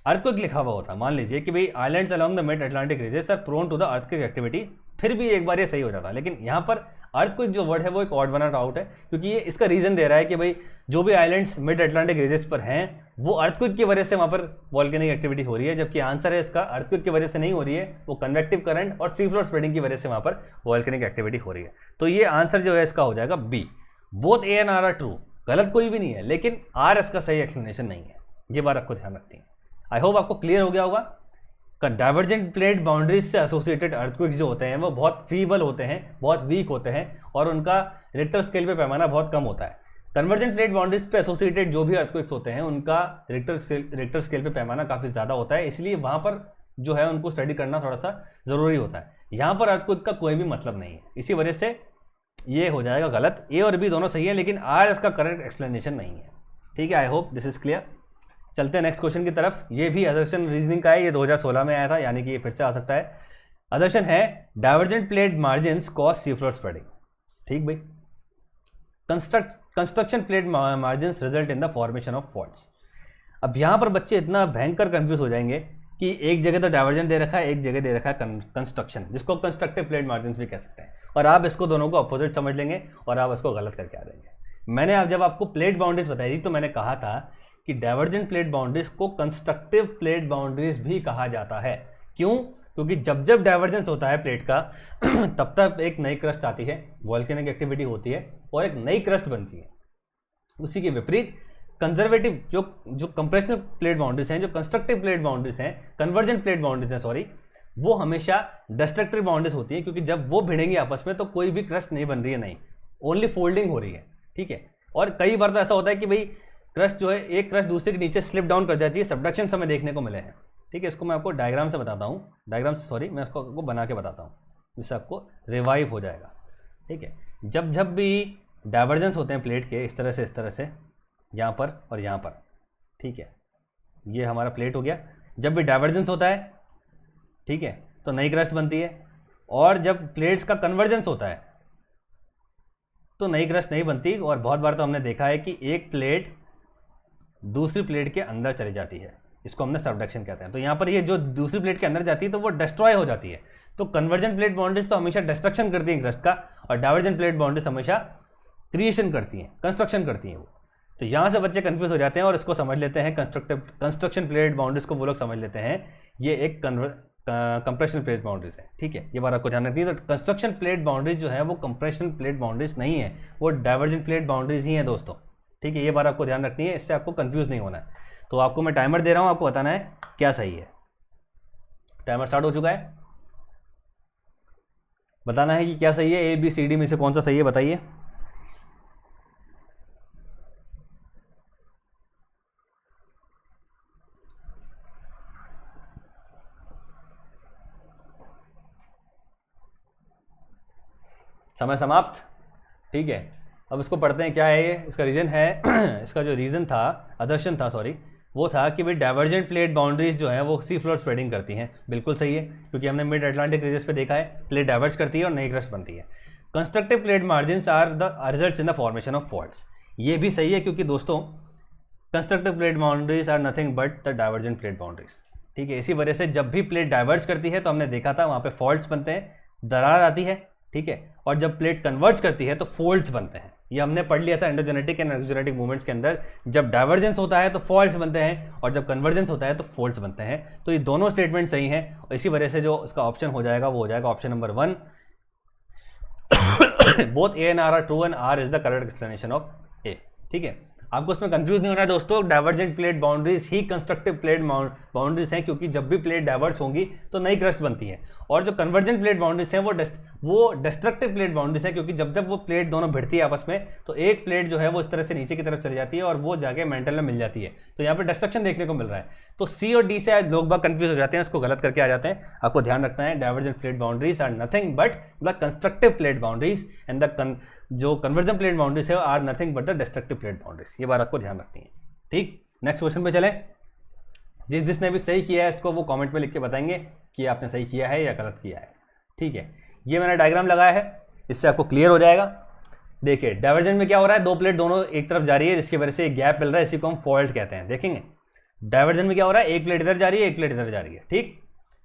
अर्थक्वेक लिखा हुआ होता, मान लीजिए कि भाई islands along the mid Atlantic ridges are prone to the earthquake activity, फिर भी एक बार ये सही हो जाता। लेकिन यहाँ पर अर्थक्वेक जो वर्ड है वो एक ऑड वन आउट है, क्योंकि ये इसका रीजन दे रहा है कि भाई जो भी आइलैंड्स मिड अटलांटिक रीजेस पर हैं वो अर्थक्वेक की वजह से वहाँ पर वॉल्केनिक एक्टिविटी हो रही है, जबकि आंसर है इसका अर्थक्वेक की वजह से नहीं हो रही है, वो कन्वेक्टिव करंट और सी फ्लोर स्प्रेडिंग की वजह से वहाँ पर वॉल्केनिक एक्टिविटी हो रही है। तो ये आंसर जो है इसका हो जाएगा B. Both A and R are true, गलत कोई भी नहीं है, लेकिन आर इसका सही एक्सप्लेनेशन नहीं है। ये बात आपको ध्यान रखनी है। आई होप आपको क्लियर हो गया होगा। डाइवर्जेंट प्लेट बाउंड्रीज से एसोसिएटेड अर्थक्वेक्स जो होते हैं वो बहुत फीबल होते हैं, बहुत वीक होते हैं और उनका रिक्टर स्केल पे पैमाना बहुत कम होता है। कन्वर्जेंट प्लेट बाउंड्रीज पे एसोसिएटेड जो भी अर्थक्वेक्स होते हैं उनका रिक्टर स्केल पे पैमाना काफ़ी ज़्यादा होता है, इसलिए वहाँ पर जो है उनको स्टडी करना थोड़ा सा ज़रूरी होता है। यहाँ पर अर्थक्वेक का कोई भी मतलब नहीं है, इसी वजह से ये हो जाएगा गलत। ए और बी दोनों सही है, लेकिन आर इसका करेक्ट एक्सप्लेनेशन नहीं है। ठीक है, I hope this is clear. चलते हैं नेक्स्ट क्वेश्चन की तरफ। ये भी असर्शन रीजनिंग का है, ये 2016 में आया था, यानी कि ये फिर से आ सकता है। असर्शन है डाइवर्जेंट प्लेट मार्जिन्स कॉज सी फ्लोर स्प्रेडिंग। ठीक भाई, construction plate margins result in the formation of faults. अब यहाँ पर बच्चे इतना भयंकर कंफ्यूज हो जाएंगे कि एक जगह तो डाइवर्जेंट दे रखा है, एक जगह दे रखा है कंस्ट्रक्शन, जिसको कंस्ट्रक्टिव प्लेट मार्जिन्स भी कह सकते हैं, और आप इसको दोनों को अपोजिट समझ लेंगे और आप इसको गलत करके आ देंगे। मैंने आप जब आपको प्लेट बाउंड्रीज बताई थी तो मैंने कहा था कि डाइवर्जेंट प्लेट बाउंड्रीज को कंस्ट्रक्टिव प्लेट बाउंड्रीज भी कहा जाता है। क्यों? क्योंकि जब जब डाइवर्जेंस होता है प्लेट का तब तक एक नई क्रस्ट आती है, वॉल्केनिक एक्टिविटी होती है और एक नई क्रस्ट बनती है। उसी के विपरीत कंजर्वेटिव जो कंप्रेशनल प्लेट बाउंड्रीज हैं, जो कंस्ट्रक्टिव प्लेट बाउंड्रीज हैं, कन्वर्जेंट प्लेट बाउंड्रीज हैं सॉरी, वो हमेशा डिस्ट्रक्टिव बाउंड्रीज होती है, क्योंकि जब वो भिड़ेंगे आपस में तो कोई भी क्रस्ट नहीं बन रही है, नहीं, ओनली फोल्डिंग हो रही है। ठीक है, और कई बार तो ऐसा होता है कि भाई क्रस्ट जो है एक क्रस्ट दूसरे के नीचे स्लिप डाउन कर जाती है, सबडक्शन हमें देखने को मिले हैं। ठीक है, इसको मैं आपको डायग्राम से बताता हूँ, डायग्राम से सॉरी मैं इसको आपको बना के बताता हूँ जिससे आपको रिवाइव हो जाएगा। ठीक है, जब जब भी डाइवर्जेंस होते हैं प्लेट के इस तरह से यहाँ पर और यहाँ पर, ठीक है, ये हमारा प्लेट हो गया। जब भी डाइवर्जेंस होता है, ठीक है, तो नई क्रस्ट बनती है, और जब प्लेट्स का कन्वर्जेंस होता है तो नई क्रस्ट नहीं बनती, और बहुत बार तो हमने देखा है कि एक प्लेट दूसरी प्लेट के अंदर चली जाती है, इसको हमने सबडक्शन कहते हैं। तो यहाँ पर ये जो दूसरी प्लेट के अंदर जाती है तो वो डिस्ट्रॉय हो जाती है। तो कन्वर्जेंट प्लेट बाउंड्रीज तो हमेशा डिस्ट्रक्शन करती हैं क्रस्ट का, और डाइवर्जेंट प्लेट बाउंड्रीज हमेशा क्रिएशन करती हैं, कंस्ट्रक्शन करती हैं वो। तो यहाँ से बच्चे कंफ्यूज हो जाते हैं और इसको समझ लेते हैं कंस्ट्रक्शन प्लेट बाउंड्रीज को वो लोग समझ लेते हैं ये एक कंप्रेशन प्लेट बाउंड्रीज है। ठीक है, ये बात आपको ध्यान रखनी है। तो कंस्ट्रक्शन प्लेट बाउंड्रीज जो है वो कंप्रेशन प्लेट बाउंड्रीज नहीं है, वो डाइवर्जेंट प्लेट बाउंड्रीज ही हैं दोस्तों। ठीक है, ये बात आपको ध्यान रखनी है, इससे आपको कंफ्यूज नहीं होना है। तो आपको मैं टाइमर दे रहा हूँ, आपको बताना है क्या सही है। टाइमर स्टार्ट हो चुका है, बताना है कि क्या सही है, ए बी सी डी में से कौन सा सही है बताइए। समय समाप्त। ठीक है, अब इसको पढ़ते हैं क्या है ये। इसका रीज़न है इसका जो रीज़न था, आदर्शन था सॉरी, वो था कि भाई डाइवर्जेंट प्लेट बाउंड्रीज जो है वो सी फ्लोर स्प्रेडिंग करती हैं। बिल्कुल सही है, क्योंकि हमने मिड अटलांटिक रीजन पे देखा है प्लेट डाइवर्ज करती है और नई क्रस्ट बनती है। Constructive plate margins are the results in the formation of faults. ये भी सही है, क्योंकि दोस्तों constructive plate boundaries are nothing but the divergent plate boundaries. ठीक है, इसी वजह से जब भी प्लेट डाइवर्ज करती है तो हमने देखा था वहाँ पे फॉल्ट्स बनते हैं, दरार आती है। ठीक है। और जब प्लेट कन्वर्ज करती है तो फोल्ड्स बनते हैं। ये हमने पढ़ लिया था एंडोजेनेटिक एंड एक्सोजेनेटिक मूवमेंट्स के अंदर, जब डाइवर्जेंस होता है तो फॉल्ट्स बनते हैं और जब कन्वर्जेंस होता है तो फोल्ड्स बनते हैं। तो ये दोनों स्टेटमेंट सही हैं और इसी वजह से जो इसका ऑप्शन हो जाएगा वो हो जाएगा option number 1। Both A and R are true and R is the correct explanation of A. ठीक है, आपको उसमें कंफ्यूज नहीं होना है दोस्तों। डाइवर्जेंट प्लेट बाउंड्रीज ही कंस्ट्रक्टिव प्लेट बाउंड्रीज हैं, क्योंकि जब भी प्लेट डाइवर्ज होंगी तो नई क्रस्ट बनती है। और जो कन्वर्जेंट प्लेट बाउंड्रीज हैं वो डिस्ट्रक्टिव प्लेट बाउंड्रीज हैं, क्योंकि जब जब वो प्लेट दोनों भिड़ती है आपस में तो एक प्लेट जो है वो इस तरह से नीचे की तरफ चली जाती है और वो जाके मेंटल में मिल जाती है। तो यहाँ पे डिस्ट्रक्शन देखने को मिल रहा है। तो सी और डी से आज लोग बाग कंफ्यूज हो जाते हैं, उसको गलत करके आ जाते हैं। आपको ध्यान रखना है divergent plate boundaries are nothing but the constructive plate boundaries and the जो कन्वर्जन प्लेट बाउंड्रीज है are nothing but the destructive plate boundaries. ये बात आपको ध्यान रखनी है। ठीक, नेक्स्ट क्वेश्चन पे चले। जिसने भी सही किया है इसको वो कमेंट में लिख के बताएंगे कि आपने सही किया है या गलत किया है। ठीक है, ये मैंने डायग्राम लगाया है, इससे आपको क्लियर हो जाएगा। देखिए डाइवर्जेंट में क्या हो रहा है, दो प्लेट दोनों एक तरफ जा रही है जिसकी वजह से एक गैप मिल रहा है, इसी को हम फॉल्ट कहते हैं। देखेंगे डाइवर्जेंट में क्या हो रहा है, एक प्लेट इधर जा रही है, एक प्लेट इधर जा रही है। ठीक,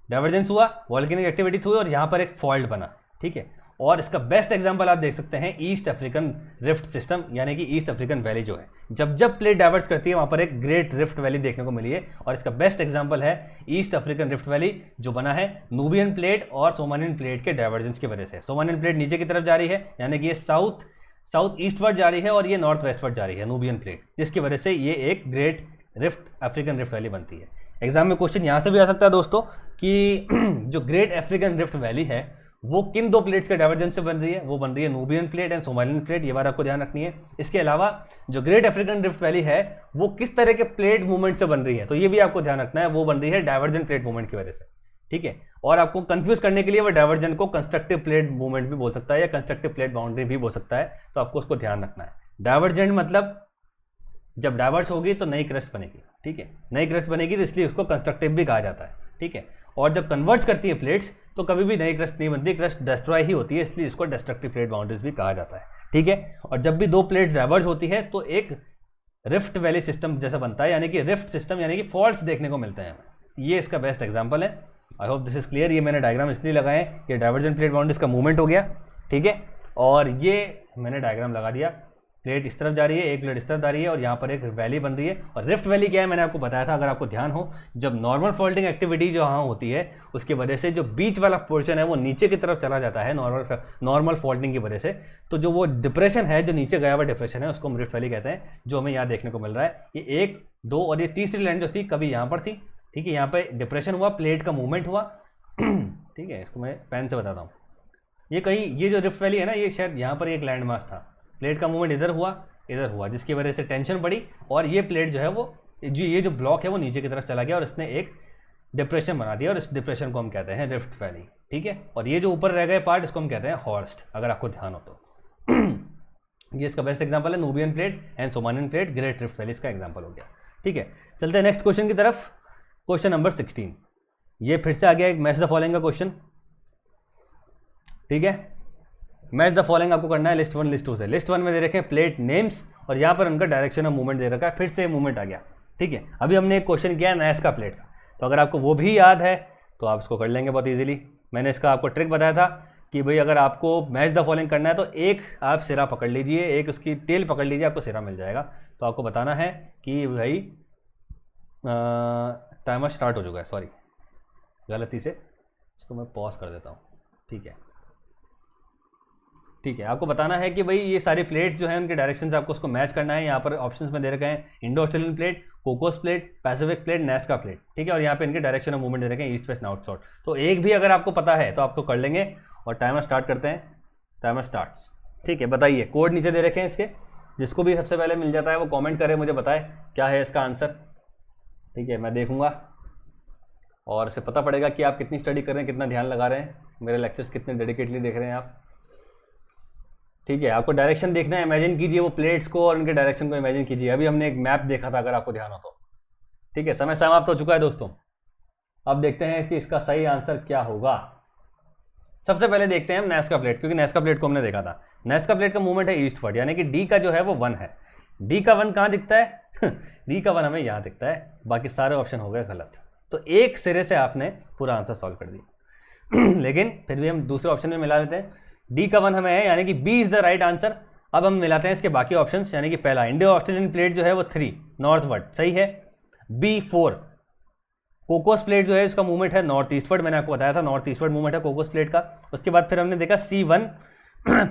डाइवर्जेंस हुआ, वॉल्केनिक एक्टिविटी हुई और यहाँ पर एक फॉल्ट बना। ठीक है, और इसका बेस्ट एग्जांपल आप देख सकते हैं ईस्ट अफ्रीकन रिफ्ट सिस्टम, यानी कि ईस्ट अफ्रीकन वैली जो है, जब जब प्लेट डाइवर्ज करती है वहां पर एक ग्रेट रिफ्ट वैली देखने को मिली है। और इसका बेस्ट एग्जांपल है ईस्ट अफ्रीकन रिफ्ट वैली, जो बना है नूबियन प्लेट और सोमानियन प्लेट के डाइवर्जेंस की वजह से। सोमानियन प्लेट नीचे की तरफ जा रही है, यानी कि ये साउथ ईस्टवर्ड जा रही है और ये नॉर्थ वेस्टवर्ड जा रही है नूबियन प्लेट, जिसकी वजह से ये एक great rift African rift valley बनती है। एग्जाम में क्वेश्चन यहाँ से भी आ सकता है दोस्तों कि जो ग्रेट अफ्रीकन रिफ्ट वैली है वो किन दो प्लेट्स के डाइवर्जेंस से बन रही है, वो बन रही है Nubian plate and Somalian plate. ये बात आपको ध्यान रखनी है। इसके अलावा जो ग्रेट अफ्रीकन रिफ्ट वैली है वो किस तरह के प्लेट मूवमेंट से बन रही है, तो ये भी आपको ध्यान रखना है, वो बन रही है डाइवर्जेंट प्लेट मूवमेंट की वजह से। ठीक है, और आपको कंफ्यूज करने के लिए वो डाइवर्जेंट को कंस्ट्रक्टिव प्लेट मूवमेंट भी बोल सकता है या कंस्ट्रक्टिव प्लेट बाउंड्री भी बोल सकता है, तो आपको उसको ध्यान रखना है। डाइवर्जेंट मतलब जब डाइवर्स होगी तो नई क्रस्ट बनेगी। ठीक है, नई क्रस्ट बनेगी तो इसलिए उसको कंस्ट्रक्टिव भी कहा जाता है। ठीक है, और जब कन्वर्ज करती है प्लेट्स तो कभी भी नई क्रस्ट नहीं बनती, क्रस्ट डिस्ट्रॉय ही होती है, इसलिए इसको डिस्ट्रक्टिव प्लेट बाउंड्रीज भी कहा जाता है। ठीक है, और जब भी दो प्लेट डाइवर्ज होती है तो एक रिफ्ट वैली सिस्टम जैसा बनता है, यानी कि रिफ्ट सिस्टम यानी कि फॉल्ट्स देखने को मिलते हैं। ये इसका बेस्ट एग्जांपल है। I hope this is clear. ये मैंने डायग्राम इसलिए लगाए, ये डाइवर्जेंट प्लेट बाउंड्रीज का मूवमेंट हो गया। ठीक है, और ये मैंने डायग्राम लगा दिया, प्लेट इस तरफ जा रही है, एक प्लेट इस तरफ जा रही है और यहाँ पर एक वैली बन रही है। और रिफ्ट वैली क्या है मैंने आपको बताया था, अगर आपको ध्यान हो, जब नॉर्मल फॉल्टिंग एक्टिविटी जो यहाँ होती है उसकी वजह से जो बीच वाला पोर्शन है वो नीचे की तरफ चला जाता है नॉर्मल फॉल्टिंग की वजह से। तो जो वो डिप्रेशन है, जो नीचे गया हुआ डिप्रेशन है, उसको हम रिफ्ट वैली कहते हैं, जो हमें यहाँ देखने को मिल रहा है। ये 1, 2 और ये तीसरी लाइन जो थी कभी यहाँ पर थी। ठीक है, यहाँ पर डिप्रेशन हुआ, प्लेट का मूवमेंट हुआ। ठीक है, इसको मैं पेन से बताता हूँ। ये कहीं ये जो रिफ्ट वैली है ना, ये शायद यहाँ पर एक लैंड मास था, प्लेट का मूवमेंट इधर हुआ, जिसकी वजह से टेंशन बढ़ी और ये प्लेट जो है वो ये जो ब्लॉक है वो नीचे की तरफ चला गया और इसने एक डिप्रेशन बना दिया और इस डिप्रेशन को हम कहते हैं रिफ्ट वैली। ठीक है, और ये जो ऊपर रह गए पार्ट इसको हम कहते हैं हॉर्स्ट, अगर आपको ध्यान हो तो। ये इसका बेस्ट एग्जांपल है Nubian plate and Somalian plate, great rift valley इसका एग्जांपल हो गया। ठीक है, चलते हैं नेक्स्ट क्वेश्चन की तरफ। क्वेश्चन नंबर 16, ये फिर से आ गया एक मैच द फॉलोइंग का क्वेश्चन। ठीक है, मैच द फॉलोइंग आपको करना है लिस्ट 1 लिस्ट 2 से। लिस्ट 1 में दे रखे हैं प्लेट नेम्स और यहाँ पर उनका डायरेक्शन ऑफ मूवमेंट दे रखा है, फिर से मूवमेंट आ गया। ठीक है, अभी हमने एक क्वेश्चन किया है नैस्का प्लेट का, तो अगर आपको वो भी याद है तो आप इसको कर लेंगे बहुत ईजिली। मैंने इसका आपको ट्रिक बताया था कि भाई अगर आपको मैच द फॉलोइंग करना है तो एक आप सिरा पकड़ लीजिए, एक उसकी टेल पकड़ लीजिए, आपको सिरा मिल जाएगा। तो आपको बताना है कि भाई टाइमर स्टार्ट हो चुका है, सॉरी गलती से इसको मैं पॉज कर देता हूँ। ठीक है, आपको बताना है कि भाई ये सारी प्लेट्स जो हैं उनके डायरेक्शन से आपको उसको मैच करना है। यहाँ पर ऑप्शंस में दे रखे हैं Indo Australian plate, Cocos plate, Pacific plate, Nazca plate. ठीक है, और यहाँ पे इनके डायरेक्शन ऑफ मूवमेंट दे रखे हैं ईस्ट वेस्ट नॉर्थ साउथ। तो एक भी अगर आपको पता है तो आपको कर लेंगे और टाइमर स्टार्ट करते हैं। Timer starts. ठीक है, बताइए, कोड नीचे दे रखे हैं इसके, जिसको भी सबसे पहले मिल जाता है वो कॉमेंट करे, मुझे बताए क्या है इसका आंसर। ठीक है, मैं देखूंगा और इससे पता पड़ेगा कि आप कितनी स्टडी कर रहे हैं, कितना ध्यान लगा रहे हैं, मेरे लेक्चर्स कितने डेडिकेटली देख रहे हैं आप। ठीक है, आपको डायरेक्शन देखना है, इमेजिन कीजिए वो प्लेट्स को और उनके डायरेक्शन को इमेजिन कीजिए। अभी हमने एक मैप देखा था, अगर आपको ध्यान हो तो। ठीक है, समय समाप्त हो चुका है दोस्तों। अब देखते हैं कि इसका सही आंसर क्या होगा। सबसे पहले देखते हैं हम नैस्का प्लेट, क्योंकि नैस्का प्लेट को हमने देखा था। नैस्का प्लेट का मूवमेंट है ईस्टवर्ड, यानी कि डी का जो है वो 1 है। डी का 1 कहाँ दिखता है? डी का 1 हमें यहाँ दिखता है, बाकी सारे ऑप्शन हो गए गलत। तो एक सिरे से आपने पूरा आंसर सॉल्व कर दिया। लेकिन फिर भी हम दूसरे ऑप्शन में मिला लेते हैं। डी का 1 हमें है, यानी कि B is the right answer. अब हम मिलाते हैं इसके बाकी ऑप्शंस, यानी कि पहला इंडो ऑस्ट्रेलियन प्लेट जो है वो 3 नॉर्थवर्ड सही है। बी 4 कोकोस प्लेट जो है इसका मूवमेंट है नॉर्थ ईस्टवर्ड, मैंने आपको बताया था नॉर्थ ईस्टवर्ड मूवमेंट है कोकोस प्लेट का। उसके बाद फिर हमने देखा C1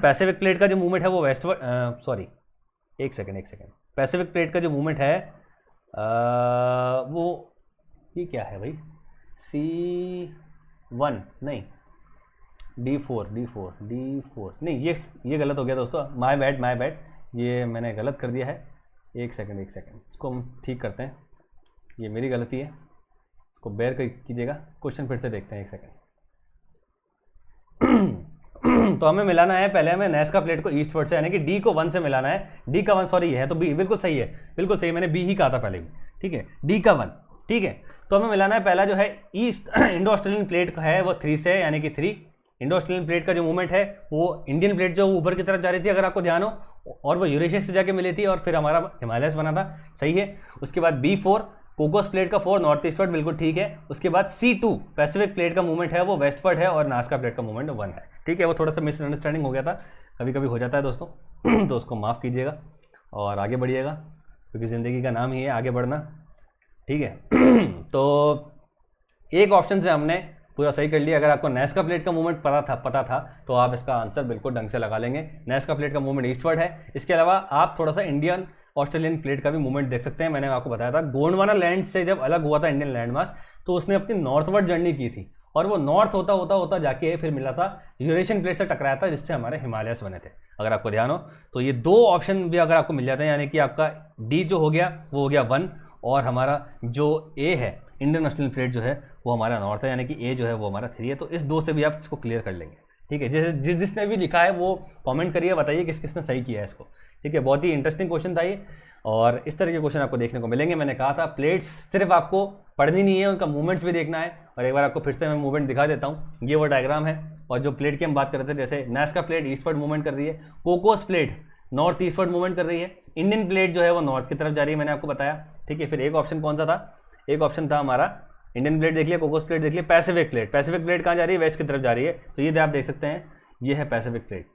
पैसिफिक प्लेट का जो मूवमेंट है वो वेस्टवर्ड, सॉरी एक सेकेंड, पैसिफिक प्लेट का जो मूवमेंट है वो ये क्या है भाई, C1 नहीं D4 नहीं, ये गलत हो गया दोस्तों, माय बैड, ये मैंने गलत कर दिया है। एक सेकेंड इसको हम ठीक करते हैं, ये मेरी गलती है, इसको बेयर कीजिएगा। क्वेश्चन फिर से देखते हैं, एक सेकेंड। तो हमें मिलाना है, पहले हमें नेस्का प्लेट को ईस्टवर्ड से, यानी कि डी को 1 से मिलाना है। डी का 1 सॉरी है तो बी, बिल्कुल सही है, बिल्कुल सही, मैंने बी ही कहा था पहले भी, ठीक है, डी का 1, ठीक है। तो हमें मिलाना है पहला जो है ईस्ट इंडो ऑस्ट्रेलियन प्लेट का है वो 3 से, यानी कि 3 इंडो ऑस्ट्रेलियन प्लेट का जो मूवमेंट है वो इंडियन प्लेट जो ऊपर की तरफ जा रही थी अगर आपको ध्यान हो, और वो यूरेशिया से जाके मिली थी और फिर हमारा हिमालयस बना था, सही है। उसके बाद B4 कोकोस प्लेट का 4 नॉर्थ ईस्टवर्ड, बिल्कुल ठीक है। उसके बाद C2 पैसिफिक प्लेट का मूवमेंट है वो वेस्टवर्ड है और नास्का प्लेट का मूवमेंट 1 है, ठीक है। वो थोड़ा सा मिसअंडरस्टैंडिंग हो गया था, कभी कभी हो जाता है दोस्तों तो उसको माफ़ कीजिएगा और आगे बढ़िएगा, क्योंकि ज़िंदगी का नाम ही है आगे बढ़ना, ठीक है। तो एक ऑप्शन से हमने पूरा सही कर लिया। अगर आपको नेस्का प्लेट का मूवमेंट पता था तो आप इसका आंसर बिल्कुल ढंग से लगा लेंगे। नेस्का प्लेट का मूवमेंट ईस्टवर्ड है। इसके अलावा आप थोड़ा सा इंडियन ऑस्ट्रेलियन प्लेट का भी मूवमेंट देख सकते हैं। मैंने आपको बताया था गोंडवाना लैंड से जब अलग हुआ था इंडियन लैंड मास, तो उसने अपनी नॉर्थवर्ड जर्नी की थी और वो नॉर्थ होता जाके फिर मिला था यूरेशियन प्लेट से टकराया था, जिससे हमारे हिमालयस बने थे। अगर आपको ध्यान हो तो ये 2 ऑप्शन भी अगर आपको मिल जाते हैं, यानी कि आपका डी जो हो गया वो हो गया 1 और हमारा जो ए है इंडियन ऑस्ट्रेलियन प्लेट जो है वो हमारा नॉर्थ है, यानी कि ए जो है वो हमारा 3 है। तो इस 2 से भी आप इसको क्लियर कर लेंगे, ठीक है। जिसने भी लिखा है वो कमेंट करिए, बताइए किसने सही किया है इसको, ठीक है। बहुत ही इंटरेस्टिंग क्वेश्चन था ये और इस तरह के क्वेश्चन आपको देखने को मिलेंगे। मैंने कहा था प्लेट्स सिर्फ आपको पढ़नी नहीं है, उनका मूवमेंट्स भी देखना है। और एक बार आपको फिर से मैं मूवमेंट दिखा देता हूँ, ये वो डायग्राम है। और जो प्लेट की हम बात कर रहे थे, जैसे नेस्का प्लेट ईस्टवर्ड मूवमेंट कर रही है, Cocos plate north eastward movement कर रही है, इंडियन प्लेट जो है वो नॉर्थ की तरफ जा रही है, मैंने आपको बताया, ठीक है। फिर एक ऑप्शन कौन सा था, एक ऑप्शन था हमारा इंडियन प्लेट देख लिया, कोकोस प्लेट देख लिया, पैसिफिक प्लेट कहाँ जा रही है, वेस्ट की तरफ जा रही है। तो ये आप देख सकते हैं, ये है पैसिफिक प्लेट,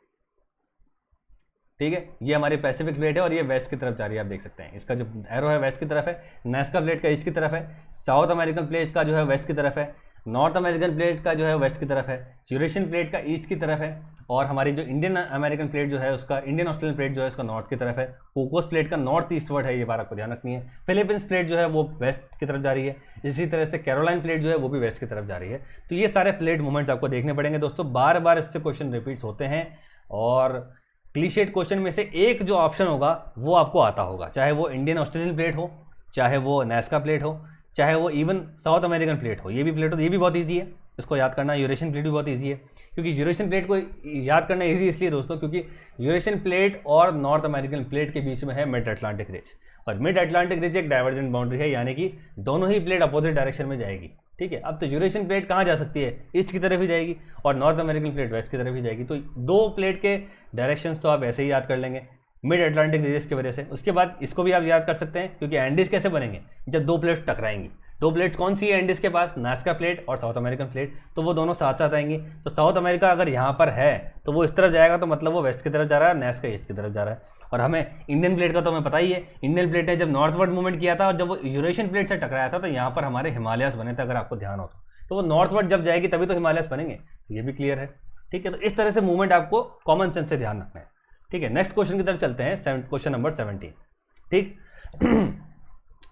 ठीक है। ये हमारी पैसिफिक प्लेट है और ये वेस्ट की तरफ जा रही है, आप देख सकते हैं। इसका जो एरो है वेस्ट की तरफ है, नेस्का प्लेट का ईस्ट की तरफ है, साउथ अमेरिकन प्लेट का जो है वेस्ट की तरफ है, नॉर्थ अमेरिकन प्लेट का जो है वेस्ट की तरफ है, यूरेशियन प्लेट का ईस्ट की तरफ है, और हमारी जो इंडियन अमेरिकन प्लेट जो है उसका इंडियन ऑस्ट्रेलियन प्लेट जो है उसका नॉर्थ की तरफ है। कोकोस प्लेट का नॉर्थ ईस्टवर्ड है, ये बात आपको ध्यान रखनी है। फिलीपींस प्लेट जो है वो वेस्ट की तरफ जा रही है। इसी तरह से कैरोलाइन प्लेट जो है वो भी वेस्ट की तरफ जा रही है। तो ये सारे प्लेट मूवमेंट्स आपको देखने पड़ेंगे दोस्तों, बार बार इससे क्वेश्चन रिपीट्स होते हैं और क्लीशेड क्वेश्चन में से एक जो ऑप्शन होगा वो आपको आता होगा, चाहे वो इंडियन ऑस्ट्रेलियन प्लेट हो, चाहे वो नेस्का प्लेट हो, चाहे वो इवन साउथ अमेरिकन प्लेट हो। ये भी प्लेट हो, ये भी बहुत ईजी है, इसको याद करना। यूरेशियन प्लेट भी बहुत ईजी है, क्योंकि यूरेशियन प्लेट को याद करना ईजी इसलिए दोस्तों क्योंकि यूरेशियन प्लेट और नॉर्थ अमेरिकन प्लेट के बीच में है मिड अटलांटिक रिज, और मिड अटलांटिक रिज एक डाइवर्जेंट बाउंड्री है, यानी कि दोनों ही प्लेट अपोजिट डायरेक्शन में जाएगी, ठीक है। अब तो यूरेशियन प्लेट कहाँ जा सकती है, ईस्ट की तरफ ही जाएगी, और नॉर्थ अमेरिकन प्लेट वेस्ट की तरफ ही जाएगी। तो 2 प्लेट के डायरेक्शंस तो आप ऐसे ही याद कर लेंगे मिड अटलांटिक रिज की वजह से। उसके बाद इसको भी आप याद कर सकते हैं, क्योंकि एंडीज कैसे बनेंगे, जब 2 प्लेट्स टकराएंगी। 2 प्लेट्स कौन सी है एंडीज के पास, नास्का प्लेट और साउथ अमेरिकन प्लेट, तो वो दोनों साथ साथ आएंगी। तो साउथ अमेरिका अगर यहाँ पर है तो वो इस तरफ जाएगा, तो मतलब वो वेस्ट की तरफ जा रहा है, नास्का ईस्ट की तरफ जा रहा है। और हमें इंडियन प्लेट का तो हमें पता ही है, इंडियन प्लेट ने जब नॉर्थवर्ड मूवमेंट किया था और जब वो यूरेशियन प्लेट से टकराया था तो यहाँ पर हमारे हिमालयस बने थे, अगर आपको ध्यान हो तो वो नॉर्थवर्ड जब जाएगी तभी तो हिमालयस बनेंगे। तो ये भी क्लियर है, ठीक है। तो इस तरह से मूवमेंट आपको कॉमन सेंस से ध्यान रखना है, ठीक है। नेक्स्ट क्वेश्चन की तरफ चलते हैं, क्वेश्चन नंबर 17, ठीक।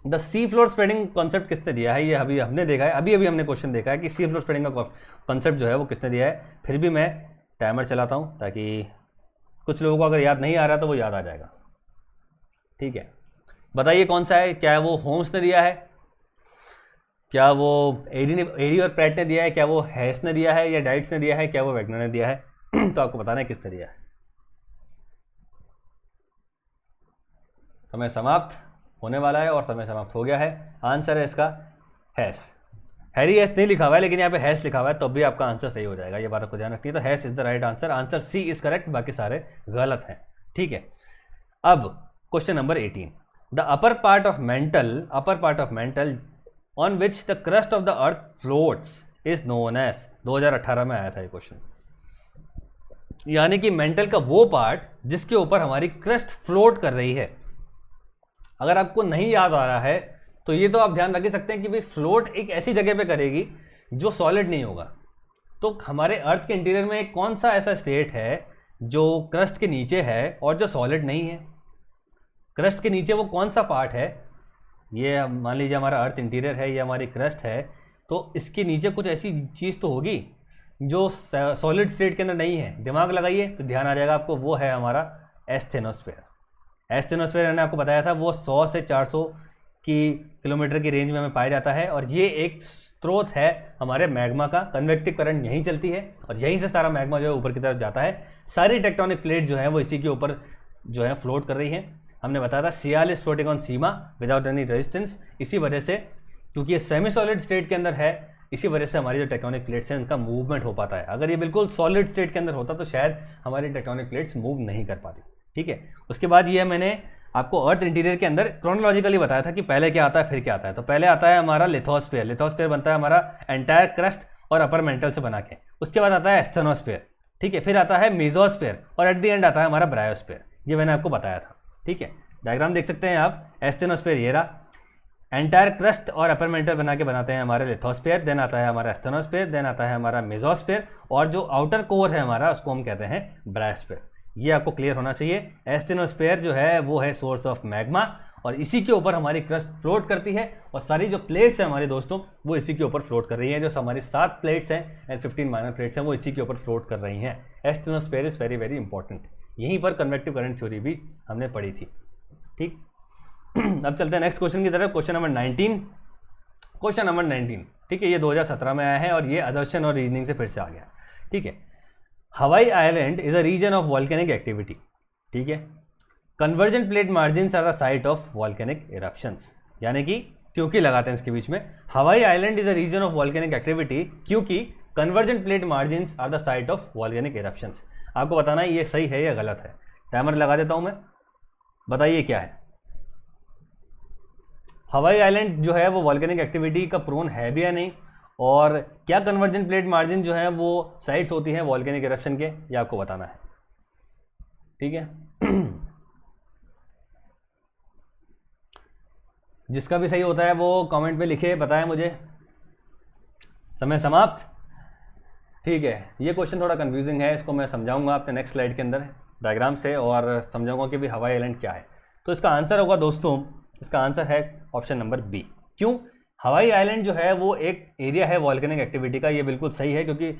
The C floor spreading concept किसने दिया है, ये अभी हमने देखा है, अभी हमने क्वेश्चन देखा है कि सी फ्लोर स्प्रेडिंग का कॉन्सेप्ट जो है वो किसने दिया है। फिर भी मैं टाइमर चलाता हूँ ताकि कुछ लोगों को अगर याद नहीं आ रहा तो वो याद आ जाएगा, ठीक है। बताइए कौन सा है, क्या वो होम्स ने दिया है, क्या वो एरी और प्रैट ने दिया है, क्या वो हैस ने दिया है, या डाइट्स ने दिया है, क्या वो वैगनर ने दिया है। तो आपको बताना है किसने दिया है। समय समाप्त होने वाला है और समय समाप्त हो गया है। आंसर है इसका हैस। हैरी हैस नहीं लिखा हुआ है, लेकिन यहाँ पे हैस लिखा हुआ है, तब भी आपका आंसर सही हो जाएगा, ये बात आपको ध्यान रखनी है। तो Hess is the right answer, answer C is correct, बाकी सारे गलत हैं, ठीक है। अब question number 18, the upper part of mantle on which the crust of the earth floats is known as. 2018 में आया था ये क्वेश्चन। यानी कि मेंटल का वो पार्ट जिसके ऊपर हमारी क्रस्ट फ्लोट कर रही है। अगर आपको नहीं याद आ रहा है तो ये तो आप ध्यान रख ही सकते हैं कि भाई फ्लोट एक ऐसी जगह पे करेगी जो सॉलिड नहीं होगा। तो हमारे अर्थ के इंटीरियर में कौन सा ऐसा स्टेट है जो क्रस्ट के नीचे है और जो सॉलिड नहीं है? क्रस्ट के नीचे वो कौन सा पार्ट है? ये मान लीजिए हमारा अर्थ इंटीरियर है, ये हमारी क्रस्ट है, तो इसके नीचे कुछ ऐसी चीज़ तो होगी जो सॉलिड स्टेट के अंदर नहीं है। दिमाग लगाइए तो ध्यान आ जाएगा आपको, वो है हमारा एस्थेनोस्फेयर। एस्थेनोस्फेयर मैंने आपको बताया था वो 100 से 400 किलोमीटर की रेंज में हमें पाया जाता है, और ये एक स्रोत है हमारे मैग्मा का। कन्वेक्टिव करंट यहीं चलती है और यहीं से सारा मैग्मा जो है ऊपर की तरफ जाता है। सारी टेक्टोनिक प्लेट जो है वो इसी के ऊपर जो है फ्लोट कर रही है। हमने बताया था sial is floating on sima without any resistance. इसी वजह से, क्योंकि ये सेमी सॉलिड स्टेट के अंदर है, इसी वजह से हमारी जो टेक्टोनिक प्लेट्स हैं उनका मूवमेंट हो पाता है। अगर ये बिल्कुल सॉलिड स्टेट के अंदर होता तो शायद हमारी टेक्टोनिक प्लेट्स मूव नहीं कर पाती। ठीक है, उसके बाद ये मैंने आपको अर्थ इंटीरियर के अंदर क्रोनोलॉजिकली बताया था कि पहले क्या आता है फिर क्या आता है। तो पहले आता है हमारा लिथोस्फीयर। लिथोस्फीयर बनता है हमारा एंटायर क्रस्ट और अपर मेंटल से बना के। उसके बाद आता है एस्थेनोस्फीयर, ठीक है, फिर आता है मेसोस्फीयर और एट द एंड आता है हमारा ब्रायोस्फीयर। ये मैंने आपको बताया था। ठीक है, डायग्राम देख सकते हैं आप। एस्थेनोस्फीयर ये रहा, एंटायर क्रस्ट और अपर मेंटल बना के बनाते हैं हमारे लिथोस्फीयर। देन आता है हमारा एस्थेनोस्फीयर, देन आता है हमारा मेसोस्फीयर, और जो आउटर कोर है हमारा उसको हम कहते हैं ब्रायोस्फीयर। ये आपको क्लियर होना चाहिए। एस्थेनोस्फीयर जो है वो है सोर्स ऑफ मैग्मा, और इसी के ऊपर हमारी क्रस्ट फ्लोट करती है, और सारी जो प्लेट्स हैं हमारे दोस्तों वो इसी के ऊपर फ्लोट कर रही हैं। जो हमारी 7 प्लेट्स हैं एंड 15 माइनर प्लेट्स हैं वो इसी के ऊपर फ्लोट कर रही हैं। Asthenosphere is very very important. यहीं पर कन्वेक्टिव करंट थ्योरी भी हमने पढ़ी थी। ठीक, अब चलते हैं नेक्स्ट क्वेश्चन की तरफ। Question number 19। क्वेश्चन नंबर 19, ठीक है, ये 2017 में आया है और ये आदर्शन और रीजनिंग से फिर से आ गया। ठीक है, Hawaii island is a region of volcanic activity. ठीक है, convergent plate margins are the site of volcanic eruptions. यानी कि क्योंकि लगाते हैं इसके बीच में, Hawaii island is a region of volcanic activity क्योंकि convergent plate margins are the site of volcanic eruptions. आपको बताना है ये सही है या गलत है। टाइमर लगा देता हूं मैं, बताइए क्या है। हवाई आइलैंड जो है वो वॉल्केनिक एक्टिविटी का प्रोन है भी या नहीं, और क्या कन्वर्जेंट प्लेट मार्जिन जो है वो साइट्स होती हैं वॉल्केनिक इरप्शन के, ये आपको बताना है। ठीक है, जिसका भी सही होता है वो कमेंट पे लिखे, बताएं मुझे। समय समाप्त। ठीक है, ये क्वेश्चन थोड़ा कंफ्यूजिंग है, इसको मैं समझाऊंगा अपने नेक्स्ट स्लाइड के अंदर डायग्राम से, और समझाऊंगा कि भी हवाई आइलैंड क्या है। तो इसका आंसर होगा दोस्तों, इसका आंसर है ऑप्शन नंबर बी। क्यों? हवाई आइलैंड जो है वो एक एरिया है वॉल्केनिक एक्टिविटी का। ये बिल्कुल सही है क्योंकि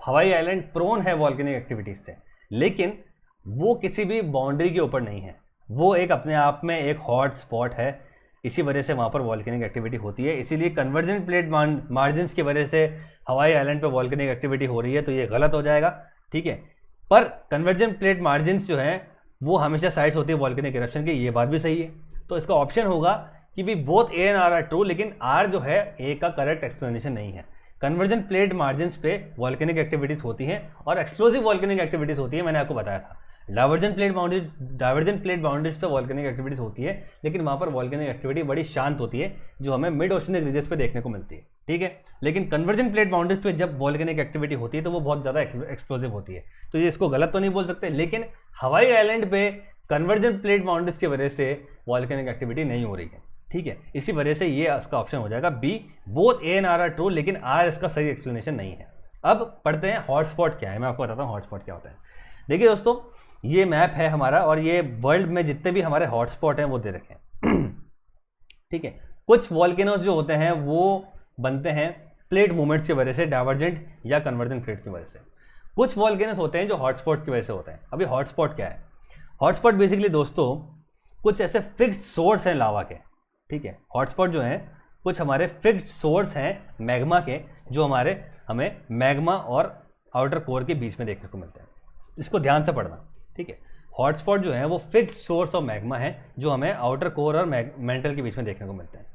हवाई आइलैंड प्रोन है वॉल्केनिक एक्टिविटीज से, लेकिन वो किसी भी बाउंड्री के ऊपर नहीं है। वो एक अपने आप में एक हॉट स्पॉट है, इसी वजह से वहाँ पर वॉल्केनिक एक्टिविटी होती है। इसीलिए कन्वर्जेंट प्लेट मार्जिन्स की वजह से हवाई आइलैंड पर वॉल्केनिक एक्टिविटी हो रही है, तो ये गलत हो जाएगा। ठीक है, पर कन्वर्जेंट प्लेट मार्जिन्स जो है वो हमेशा साइड्स होती है वॉल्केनिक इरप्शन की, ये बात भी सही है। तो इसका ऑप्शन होगा कि भी both A and R are true, लेकिन आर जो है ए का करेक्ट एक्सप्लेनेशन नहीं है। कन्वर्जेंट प्लेट मार्जिन्स पे वॉल्केनिक एक्टिविटीज होती हैं और एक्सप्लोसिव वॉल्केनिक एक्टिविटीज होती है, मैंने आपको बताया था। डाइवर्जेंट प्लेट बाउंड्रीज पे वॉल्केनिक एक्टिविटीज होती है, लेकिन वहाँ पर वॉल्केनिक एक्टिविटी बड़ी शांत होती है जो हमें मिड ओशनिक रीजन्स पे देखने को मिलती है। ठीक है, लेकिन कन्वर्जेंट प्लेट बाउंड्रीज पे जब वॉल्केनिक एक्टिविटी होती है तो वो बहुत ज़्यादा एक्सप्लोसिव होती है। तो ये इसको गलत तो नहीं बोल सकते, लेकिन हवाई आइलैंड पे कन्वर्जेंट प्लेट बाउंड्रीज की वजह से वॉल्केनिक एक्टिविटी नहीं हो रही है। ठीक है, इसी वजह से ये इसका ऑप्शन हो जाएगा B, both A and R are true, लेकिन आर इसका सही एक्सप्लेनेशन नहीं है। अब पढ़ते हैं हॉटस्पॉट क्या है, मैं आपको बताता हूँ हॉटस्पॉट क्या होता है। देखिए दोस्तों, ये मैप है हमारा और ये वर्ल्ड में जितने भी हमारे हॉटस्पॉट हैं वो दे रखे हैं। ठीक है, कुछ वॉल्केनोज जो होते हैं वो बनते हैं प्लेट मूवमेंट्स की वजह से, डाइवर्जेंट या कन्वर्जेंट प्लेट की वजह से। कुछ वॉल्केनोज होते हैं जो हॉटस्पॉट्स की वजह से होते हैं। अभी हॉटस्पॉट क्या है? हॉटस्पॉट बेसिकली दोस्तों कुछ ऐसे फिक्स्ड सोर्स हैं लावा के। ठीक है, हॉटस्पॉट जो हैं कुछ हमारे फिक्स्ड सोर्स हैं मैग्मा के, जो हमें मैग्मा और आउटर कोर के बीच में देखने को मिलते हैं। इसको ध्यान से पढ़ना। ठीक है, हॉटस्पॉट जो है वो फिक्स्ड सोर्स ऑफ मैग्मा है जो हमें आउटर कोर और मेंटल के बीच में देखने को मिलते हैं।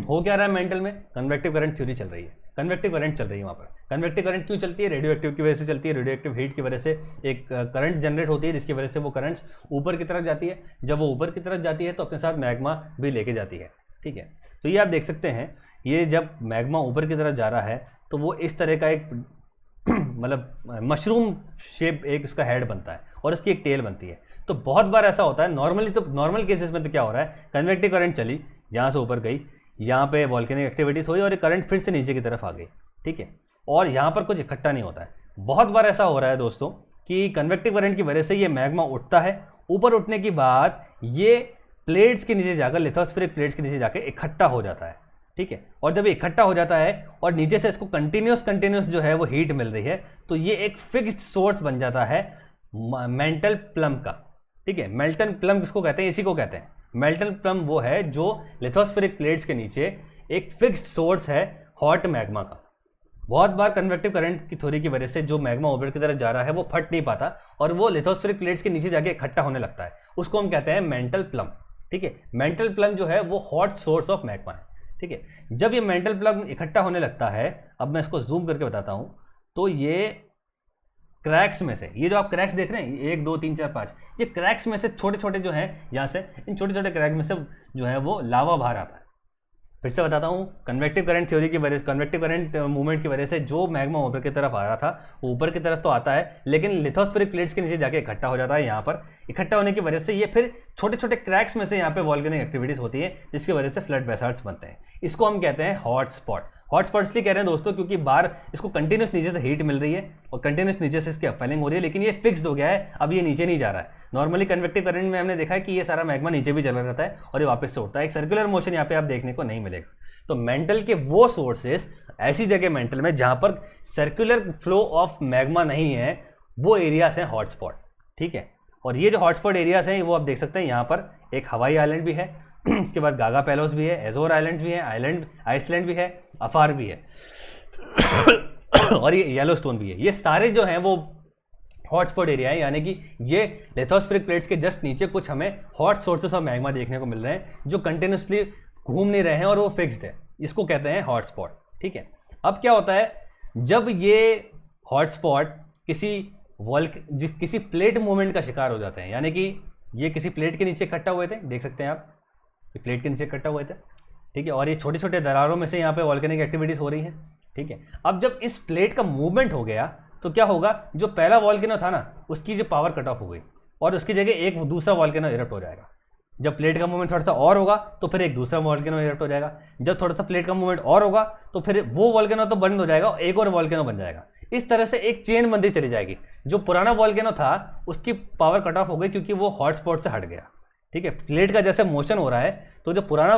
हो क्या रहा है मेंटल में? कन्वेक्टिव करंट थ्योरी चल रही है, कन्वेक्टिव करंट चल रही है वहाँ पर। कन्वेक्टिव करंट क्यों चलती है? रेडियो एक्टिव की वजह से चलती है। रेडियो एक्टिव हीट की वजह से एक करंट जनरेट होती है, जिसकी वजह से वो करंट्स ऊपर की तरफ जाती है। जब वो ऊपर की तरफ जाती है तो अपने साथ मैग्मा भी लेके जाती है। ठीक है, तो ये आप देख सकते हैं, ये जब मैग्मा ऊपर की तरफ जा रहा है तो वो इस तरह का एक मतलब मशरूम शेप एक इसका हेड बनता है और इसकी एक टेल बनती है। तो बहुत बार ऐसा होता है, नॉर्मली तो नॉर्मल केसेस में तो क्या हो रहा है, कन्वेक्टिव करंट चली, यहाँ से ऊपर गई, यहाँ पे वॉल्केनिक एक्टिविटीज हुई और ये करंट फिर से नीचे की तरफ आ गई, ठीक है, और यहाँ पर कुछ इकट्ठा नहीं होता है। बहुत बार ऐसा हो रहा है दोस्तों कि कन्वेक्टिव करंट की वजह से ये मैग्मा उठता है, ऊपर उठने के बाद ये प्लेट्स के नीचे जाकर, लिथोस्फेरिक प्लेट्स के नीचे जाकर इकट्ठा हो जाता है, ठीक है। और जब इकट्ठा हो जाता है और नीचे से इसको कंटिन्यूस जो है वो हीट मिल रही है, तो ये एक फिक्स्ड सोर्स बन जाता है मेंटल प्लम का, ठीक है। मेल्टन प्लम किसको कहते हैं, इसी को कहते हैं। मेल्टन प्लम वो है जो लिथोस्फेरिक प्लेट्स के नीचे एक फिक्स्ड सोर्स है हॉट मैग्मा का। बहुत बार कन्वेक्टिव करंट की थ्योरी की वजह से जो मैग्मा ऊपर की तरफ जा रहा है वो फट नहीं पाता और वो लिथोस्फेरिक प्लेट्स के नीचे जाके इकट्ठा होने लगता है, उसको हम कहते हैं मेंटल प्लम, ठीक है। मेंटल प्लम जो है वो हॉट सोर्स ऑफ मैग्मा है, ठीक है। जब ये मेंटल प्लम इकट्ठा होने लगता है, अब मैं इसको जूम करके बताता हूं, तो ये क्रैक्स में से, ये जो आप क्रैक्स देख रहे हैं 1 2 3 4 5, ये क्रैक्स में से छोटे छोटे जो हैं, यहाँ से इन छोटे छोटे क्रैक में से जो है वो लावा बाहर आता है। फिर से बताता हूँ, कन्वेक्टिव करंट थ्योरी की वजह से, कन्वेक्टिव करंट मूवमेंट की वजह से जो मैग्मा ऊपर की तरफ आ रहा था वो ऊपर की तरफ तो आता है, लेकिन लिथोस्फेरिक प्लेट्स के नीचे जाके इकट्ठा हो जाता है। यहाँ पर इकट्ठा होने की वजह से ये फिर छोटे छोटे क्रैक्स में से यहाँ पे वॉल्केनिक एक्टिविटीज होती है, जिसकी वजह से फ्लड बेसाल्ट्स बनते हैं। इसको हम कहते हैं हॉट स्पॉट। हॉट स्पॉट इसलिए कह रहे हैं दोस्तों क्योंकि बाहर इसको कंटिन्यूस नीचे से हीट मिल रही है और कंटिन्यूस नीचे से इसकी अपफेलिंग हो रही है, लेकिन ये फिक्स्ड हो गया है, अब ये नीचे नहीं जा रहा है। नॉर्मली कन्वेक्टिव करंट में हमने देखा है कि ये सारा मैग्मा नीचे भी चला जाता है और ये वापस से उठता है, एक सर्कुलर मोशन यहाँ पे आप देखने को नहीं मिलेगा। तो मेंटल के वो सोर्सेस, ऐसी जगह मेंटल में जहां पर सर्कुलर फ्लो ऑफ मैग्मा नहीं है, वो एरियाज हैं हॉटस्पॉट, ठीक है। और ये जो हॉटस्पॉट एरियाज हैं वो आप देख सकते हैं, यहाँ पर एक हवाई आइलैंड भी है, इसके बाद गागा पैलोस भी है, एजोर आइलैंड्स भी है, आइसलैंड भी है, अफार भी है और ये येलोस्टोन भी है। ये सारे जो हैं वो हॉटस्पॉट एरिया है, यानी कि ये लिथोस्फेरिक प्लेट्स के जस्ट नीचे कुछ हमें हॉट सोर्सेस ऑफ मैग्मा देखने को मिल रहे हैं जो कंटिन्यूसली घूम नहीं रहे हैं और वो फिक्स्ड है, इसको कहते हैं हॉटस्पॉट, ठीक है। अब क्या होता है, जब ये हॉटस्पॉट किसी प्लेट मूवमेंट का शिकार हो जाते हैं, यानी कि ये किसी प्लेट के नीचे इकट्ठा हुए थे, देख सकते हैं आप, ये प्लेट के नीचे इकट्ठा हुए थे, ठीक है, और ये छोटे छोटे दरारों में से यहाँ पे वॉल्केनिक एक्टिविटीज हो रही है, ठीक है। अब जब इस प्लेट का मूवमेंट हो गया तो क्या होगा, जो पहला वॉल्केनो था ना उसकी जो पावर कट ऑफ हो गई और उसकी जगह एक दूसरा वॉल्केनो इरप्ट हो जाएगा। जब प्लेट का मूवमेंट थोड़ा सा और होगा तो फिर एक दूसरा वॉल्केनो इरप्ट हो जाएगा। जब थोड़ा सा प्लेट का मूवमेंट और होगा तो फिर वो वॉल्केनो तो बंद हो जाएगा और एक और वॉल्केनो बन जाएगा। इस तरह से एक चेन बनती चली जाएगी। जो पुराना वॉल्केनो था उसकी पावर कट ऑफ हो गई क्योंकि वो हॉटस्पॉट से हट गया, ठीक है। प्लेट का जैसे मोशन हो रहा है तो जो पुराना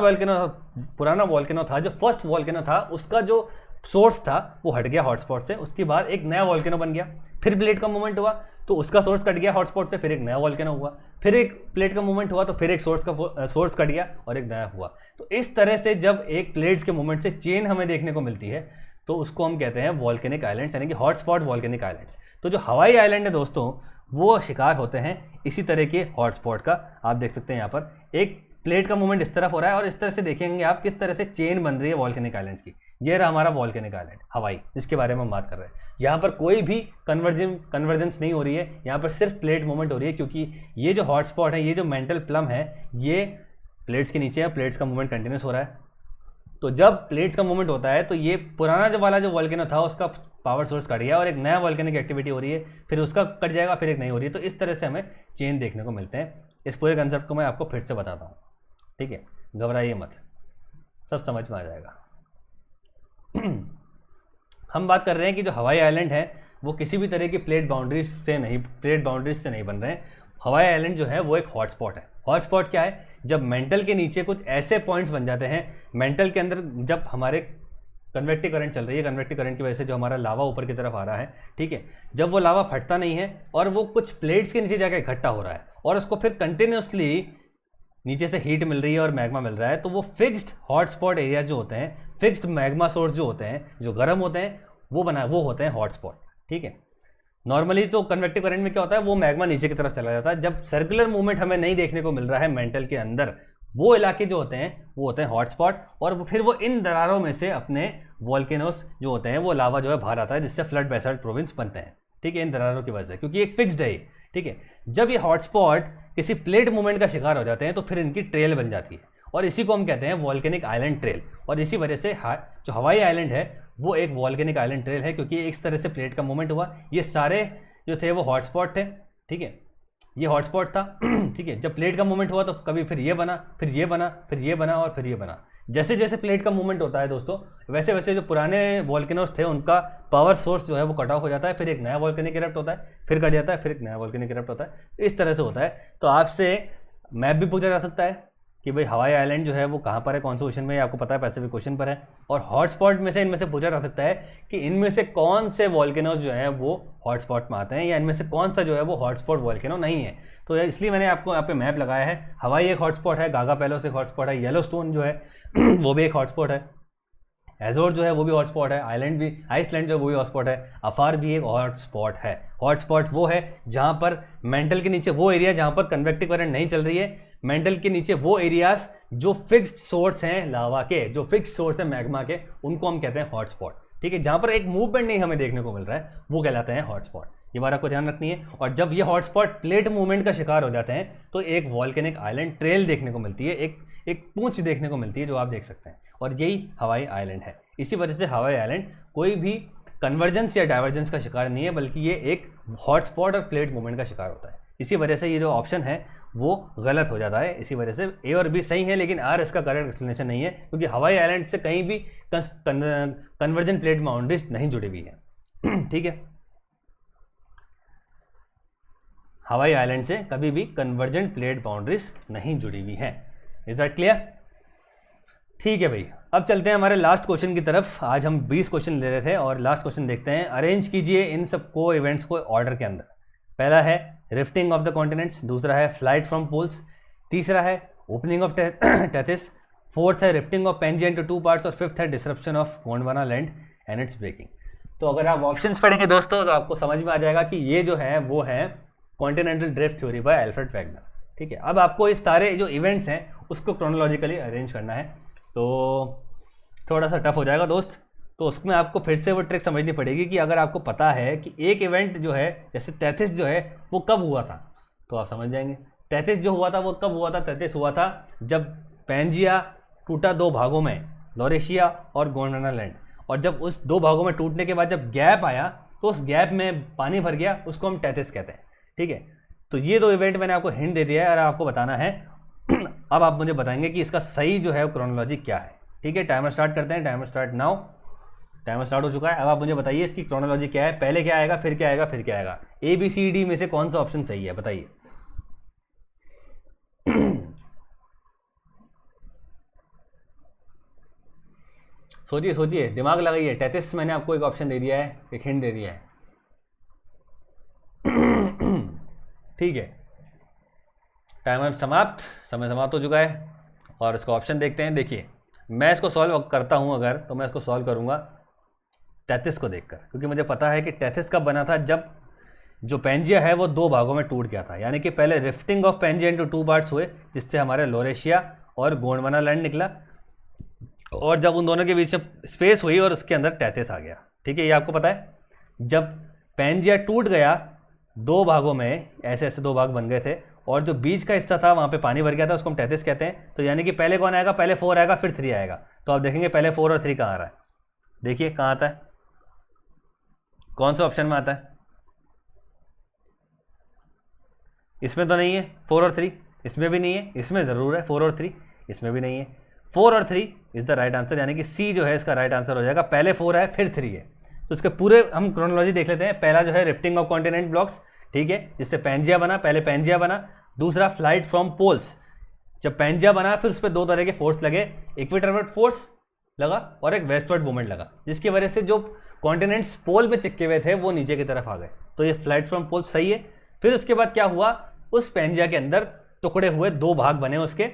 वॉल्केनो था, जो फर्स्ट वॉल्केनो था, उसका जो सोर्स था वो हट गया हॉटस्पॉट से, उसके बाद एक नया वॉल्केनो बन गया। फिर प्लेट का मूवमेंट हुआ तो उसका सोर्स कट गया हॉटस्पॉट से, फिर एक नया वॉल्केनो हुआ, फिर एक प्लेट का मूवमेंट हुआ तो फिर एक सोर्स कट गया और एक नया हुआ। तो इस तरह से जब एक प्लेट्स के मूवमेंट से चेन हमें देखने को मिलती है तो उसको हम कहते हैं वॉल्केनिक आइलैंड्स, यानी कि हॉटस्पॉट वॉल्केनिक आइलैंड्स। तो जो हवाई आइलैंड है दोस्तों वो शिकार होते हैं इसी तरह के हॉटस्पॉट का। आप देख सकते हैं यहाँ पर एक प्लेट का मूवमेंट इस तरफ हो रहा है और इस तरह से देखेंगे आप किस तरह से चेन बन रही है वॉल्केनिक आइलैंड्स की। ये रहा हमारा वॉल्केनिक आइलैंड हवाई, जिसके बारे में हम बात कर रहे हैं। यहाँ पर कोई भी कन्वर्जेंस नहीं हो रही है, यहाँ पर सिर्फ प्लेट मूवमेंट हो रही है क्योंकि ये जो हॉटस्पॉट है, ये जो मेंटल प्लम है, ये प्लेट्स के नीचे है, प्लेट्स का मूवमेंट कंटिन्यूस हो रहा है। तो जब प्लेट्स का मूवमेंट होता है तो ये पुराना जो वॉल्केनो था उसका पावर सोर्स कट गया और एक नया वॉल्केनिक एक्टिविटी हो रही है, फिर उसका कट जाएगा, फिर एक नई हो रही है। तो इस तरह से हमें चेन देखने को मिलते हैं। इस पूरे कंसेप्ट को मैं आपको फिर से बताता हूँ, ठीक है, घबराइए मत, सब समझ में आ जाएगा। हम बात कर रहे हैं कि जो हवाई आइलैंड है वो किसी भी तरह की प्लेट बाउंड्रीज से नहीं बन रहे हैं। हवाई आइलैंड जो है वो एक हॉटस्पॉट है। हॉटस्पॉट क्या है, जब मेंटल के नीचे कुछ ऐसे पॉइंट्स बन जाते हैं, मेंटल के अंदर जब हमारे कन्वेक्टिव करंट चल रही है, कन्वेक्टिव करंट की वजह से जो हमारा लावा ऊपर की तरफ आ रहा है, ठीक है, जब वो लावा फटता नहीं है और वो कुछ प्लेट्स के नीचे जाकर इकट्ठा हो रहा है और उसको फिर कंटिन्यूसली नीचे से हीट मिल रही है और मैग्मा मिल रहा है, तो वो फिक्स्ड हॉटस्पॉट एरिया जो होते हैं, फिक्स्ड मैग्मा सोर्स जो होते हैं, जो गर्म होते हैं, वो होते हैं हॉटस्पॉट, ठीक है। नॉर्मली तो कन्वेक्टिव करंट में क्या होता है, वो मैग्मा नीचे की तरफ चला जाता है। जब सर्कुलर मूवमेंट हमें नहीं देखने को मिल रहा है मेंटल के अंदर, वो इलाके जो होते हैं वो होते हैं हॉटस्पॉट, और फिर वो इन दरारों में से अपने वॉल्केनोस जो होते हैं, वो लावा जो है बाहर आता है, जिससे फ्लड बेसाल्ट प्रोविंस बनते हैं, ठीक है, इन दरारों की वजह से, क्योंकि एक फिक्स्ड है, ठीक है। जब ये हॉटस्पॉट किसी प्लेट मूवमेंट का शिकार हो जाते हैं तो फिर इनकी ट्रेल बन जाती है और इसी को हम कहते हैं वॉल्केनिक आइलैंड ट्रेल। और इसी वजह से जो हवाई आइलैंड है वो एक वॉल्केनिक आइलैंड ट्रेल है, क्योंकि इस तरह से प्लेट का मूवमेंट हुआ। ये सारे जो थे वो हॉटस्पॉट थे, ठीक है, ये हॉटस्पॉट था ठीक है। जब प्लेट का मूवमेंट हुआ तो कभी फिर ये बना, फिर ये बना, फिर ये बना और फिर ये बना। जैसे जैसे प्लेट का मूवमेंट होता है दोस्तों, वैसे वैसे जो पुराने वॉल्केनोस थे उनका पावर सोर्स जो है वो कट ऑफ हो जाता है, फिर एक नया वॉल्केनिक इरप्ट होता है, फिर कट जाता है, फिर एक नया वॉल्केनिक इरप्ट होता है। इस तरह से होता है। तो आपसे मैप भी पूछा जा सकता है कि भाई हवाई आइलैंड जो है वो कहाँ पर है, कौन से ओशन में है, आपको पता है पैसिफिक ओशन पर है। और हॉटस्पॉट में से इनमें से पूछा जा सकता है कि इनमें से कौन से वॉल्केनोस जो हैं वो हॉटस्पॉट में आते हैं, या इनमें से कौन सा जो है वो हॉटस्पॉट वॉल्केनो नहीं है। तो इसलिए मैंने आपको यहाँ पे मैप लगाया है। हवाई एक हॉटस्पॉट है, गागा पैलोस एक हॉटस्पॉट है, येलोस्टोन जो है वो भी एक हॉटस्पॉट है, एजोर जो है वो भी हॉटस्पॉट है, आइसलैंड जो है वो भी हॉटस्पॉट है, अफार भी एक हॉटस्पॉट है। हॉटस्पॉट वो है जहाँ पर मेंटल के नीचे वो एरिया जहाँ पर कन्वेक्टिव करंट नहीं चल रही है, मेंटल के नीचे वो एरियाज जो फिक्स्ड सोर्स हैं लावा के, जो फिक्स्ड सोर्स है मैग्मा के, उनको हम कहते हैं हॉटस्पॉट, ठीक है। जहाँ पर एक मूवमेंट नहीं हमें देखने को मिल रहा है वो कहलाते हैं हॉटस्पॉट। ये बात आपको ध्यान रखनी है। और जब ये हॉटस्पॉट प्लेट मूवमेंट का शिकार हो जाते हैं तो एक वॉल्केनिक आइलैंड ट्रेल देखने को मिलती है, एक पूंछ देखने को मिलती है जो आप देख सकते हैं, और यही हवाई आइलैंड है। इसी वजह से हवाई आइलैंड कोई भी कन्वर्जेंस या डाइवर्जेंस का शिकार नहीं है, बल्कि ये एक हॉटस्पॉट और प्लेट मूवमेंट का शिकार होता है। इसी वजह से ये जो ऑप्शन है वो गलत हो जाता है। इसी वजह से ए और बी सही है, लेकिन आर इसका करेक्ट एक्सप्लेनेशन नहीं है, क्योंकि हवाई आइलैंड से कहीं भी कन्वर्जन प्लेट बाउंड्रीज नहीं जुड़ी हुई है ठीक है। हवाई आइलैंड से कभी भी कन्वर्जेंट प्लेट बाउंड्रीज नहीं जुड़ी हुई है। Is that clear? ठीक है भाई, अब चलते हैं हमारे लास्ट क्वेश्चन की तरफ। आज हम 20 क्वेश्चन ले रहे थे और लास्ट क्वेश्चन देखते हैं। अरेंज कीजिए इन सब को इवेंट्स को ऑर्डर के अंदर। पहला है रिफ्टिंग ऑफ द कॉन्टिनेंट्स, दूसरा है फ्लाइट फ्रॉम पोल्स, तीसरा है ओपनिंग ऑफ टेथिस, फोर्थ है rifting of Pangaea into 2 parts, और फिफ्थ है disruption of Gondwana land and its breaking. तो अगर आप ऑप्शंस पढ़ेंगे दोस्तों तो आपको समझ में आ जाएगा कि ये जो है वो है continental drift theory by Alfred Wegener, ठीक है। अब आपको इस सारे जो इवेंट्स हैं उसको क्रोनोलॉजिकली अरेंज करना है, तो थोड़ा सा टफ हो जाएगा दोस्त। तो उसमें आपको फिर से वो ट्रिक समझनी पड़ेगी कि अगर आपको पता है कि एक इवेंट जो है जैसे 33 जो है वो कब हुआ था, तो आप समझ जाएंगे 33 जो हुआ था वो कब हुआ था। 33 हुआ था जब पैंजिया टूटा 2 भागों में, लॉरेशिया और गोंडवाना लैंड, और जब उस 2 भागों में टूटने के बाद जब गैप आया तो उस गैप में पानी भर गया, उसको हम 33 कहते हैं, ठीक है। तो ये 2 इवेंट मैंने आपको हिंट दे दिया है और आपको बताना है अब आप मुझे बताएंगे कि इसका सही जो है क्रोनोलॉजी क्या है, ठीक है। टाइमर स्टार्ट करते हैं। Timer start now. Timer start हो चुका है। अब आप मुझे बताइए इसकी क्रोनोलॉजी क्या है, पहले क्या आएगा, फिर क्या आएगा, फिर क्या आएगा। ABCD में से कौन सा ऑप्शन सही है बताइए। सोचिए सोचिए, दिमाग लगाइए। 33 मैंने आपको एक ऑप्शन दे दिया है, एक हिंट दे दिया है ठीक है। टाइमर समाप्त, समय समाप्त हो चुका है और इसका ऑप्शन देखते हैं। देखिए मैं इसको सॉल्व करता हूं, अगर तो मैं इसको सॉल्व करूंगा 33 को देखकर, क्योंकि मुझे पता है कि 33 कब बना था, जब जो पैंजिया है वो 2 भागों में टूट गया था। यानी कि पहले rifting of Pangaea into 2 parts हुए, जिससे हमारे लोरेशिया और गोंडवाना लैंड निकला, और जब उन दोनों के बीच में स्पेस हुई और उसके अंदर 33 आ गया, ठीक है। ये आपको पता है। जब पैंजिया टूट गया 2 भागों में, ऐसे ऐसे 2 भाग बन गए थे, और जो बीच का हिस्सा था वहाँ पे पानी भर गया था, उसको हम 33 कहते हैं। तो यानी कि पहले कौन आएगा, पहले 4 आएगा फिर 3 आएगा। तो आप देखेंगे पहले 4 और 3 कहाँ आ रहा है, देखिए कहाँ आता है, कौन सा ऑप्शन में आता है। इसमें तो नहीं है 4 और 3, इसमें भी नहीं है, इसमें ज़रूर है 4 और 3, इसमें भी नहीं है। 4 और 3 इज़ द राइट आंसर, यानी कि सी जो है इसका राइट आंसर हो जाएगा। पहले 4 है फिर 3 है। तो इसके पूरे हम क्रोनोलॉजी देख लेते हैं। पहला जो है रिफ्टिंग ऑफ कॉन्टिनेंट ब्लॉक्स, ठीक है, जिससे पैंजिया बना, पहले पैंजिया बना। दूसरा फ्लाइट फ्रॉम पोल्स, जब पैंजिया बना फिर उस पर 2 तरह के फोर्स लगे, इक्वेटरवर्ड फोर्स लगा और एक वेस्टवर्ड मूवमेंट लगा, जिसकी वजह से जो कॉन्टिनेंट्स पोल में चिपके हुए थे वो नीचे की तरफ आ गए। तो ये फ्लाइट फ्रॉम पोल्स सही है। फिर उसके बाद क्या हुआ, उस पैंजिया के अंदर टुकड़े हुए 2 भाग बने उसके,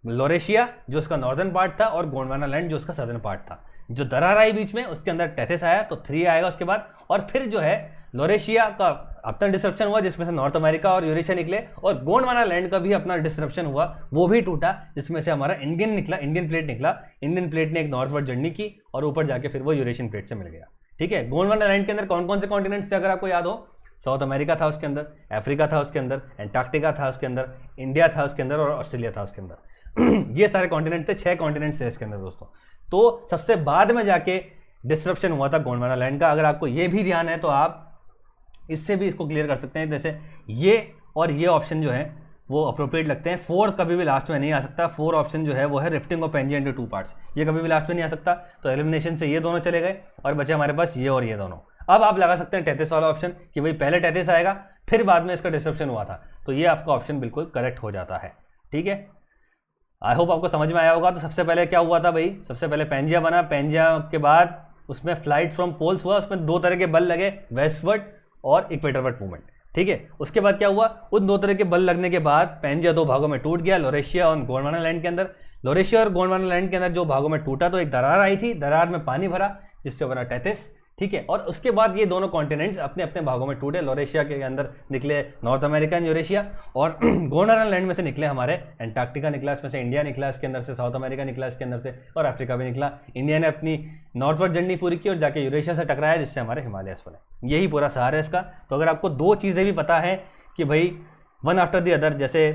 लोरेशिया जो उसका नॉर्दर्न पार्ट था और गोंडवाना लैंड जो उसका सदर्न पार्ट था। जो दरार आई बीच में उसके अंदर 33 आया, तो 3 आएगा उसके बाद। और फिर जो है लोरेशिया का अपना डिसरप्शन हुआ, जिसमें से नॉर्थ अमेरिका और यूरेशिया निकले, और गोंडवाना लैंड का भी अपना डिसरप्शन हुआ, वो भी टूटा, जिसमें से हमारा इंडियन प्लेट निकला। इंडियन प्लेट ने एक नॉर्थवर्ड जर्नी की और ऊपर जाके फिर वो यूरेशियन प्लेट से मिल गया, ठीक है। गोंडवाना लैंड के अंदर कौन कौन से कॉन्टिनेंट्स थे अगर आपको याद हो, साउथ अमेरिका था उसके अंदर, अफ्रीका था उसके अंदर, एंटार्क्टिका था उसके अंदर, इंडिया था उसके अंदर और ऑस्ट्रेलिया था उसके अंदर। ये सारे कॉन्टिनेंट थे, 6 कॉन्टिनेंट्स थे इसके अंदर दोस्तों। तो सबसे बाद में जाके डिस्रप्शन हुआ था गोंडवाना लैंड का। अगर आपको ये भी ध्यान है तो आप इससे भी इसको क्लियर कर सकते हैं, जैसे ये और ये ऑप्शन जो है वो अप्रोप्रिएट लगते हैं। 4 कभी भी लास्ट में नहीं आ सकता। 4 ऑप्शन जो है वो है rifting of Pangaea into 2 parts, ये कभी भी लास्ट में नहीं आ सकता। तो एलिमिनेशन से ये दोनों चले गए और बचे हमारे पास ये और ये दोनों। अब आप लगा सकते हैं टेथिस वाला ऑप्शन कि भाई पहले टेथिस आएगा फिर बाद में इसका डिस्रप्शन हुआ था, तो ये आपका ऑप्शन बिल्कुल करेक्ट हो जाता है। ठीक है, आई होप आपको समझ में आया होगा। तो सबसे पहले क्या हुआ था भाई, सबसे पहले पेंजिया बना, पेंजिया के बाद उसमें फ्लाइट फ्रॉम पोल्स हुआ, उसमें 2 तरह के बल लगे, वेस्टवर्ड और इक्वेटरवर्ड मूवमेंट। ठीक है, उसके बाद क्या हुआ, उन 2 तरह के बल लगने के बाद पेंजिया 2 भागों में टूट गया, लॉरेशिया और गोंडवाना लैंड के अंदर। लॉरेशिया और गोंडवाना लैंड के अंदर जो भागों में टूटा तो एक दरार आई थी, दरार में पानी भरा जिससे बना टेथिस। ठीक है, और उसके बाद ये दोनों कॉन्टिनेंट्स अपने अपने भागों में टूटे। लॉरेशिया के अंदर निकले नॉर्थ अमेरिका एंड यूरेशिया, और गोंडवाना लैंड में से निकले हमारे एंटार्क्टिका निकला, इसमें से इंडिया निकला, इसके अंदर से साउथ अमेरिका निकला, इसके अंदर से और अफ्रीका भी निकला। इंडिया ने अपनी नॉर्थवर्ड जर्नी पूरी की और जाके यूरेशिया से टकराया, जिससे हमारे हिमालयस बने। यही पूरा सार है इसका। तो अगर आपको 2 चीज़ें भी पता है कि भाई वन आफ्टर द अदर, जैसे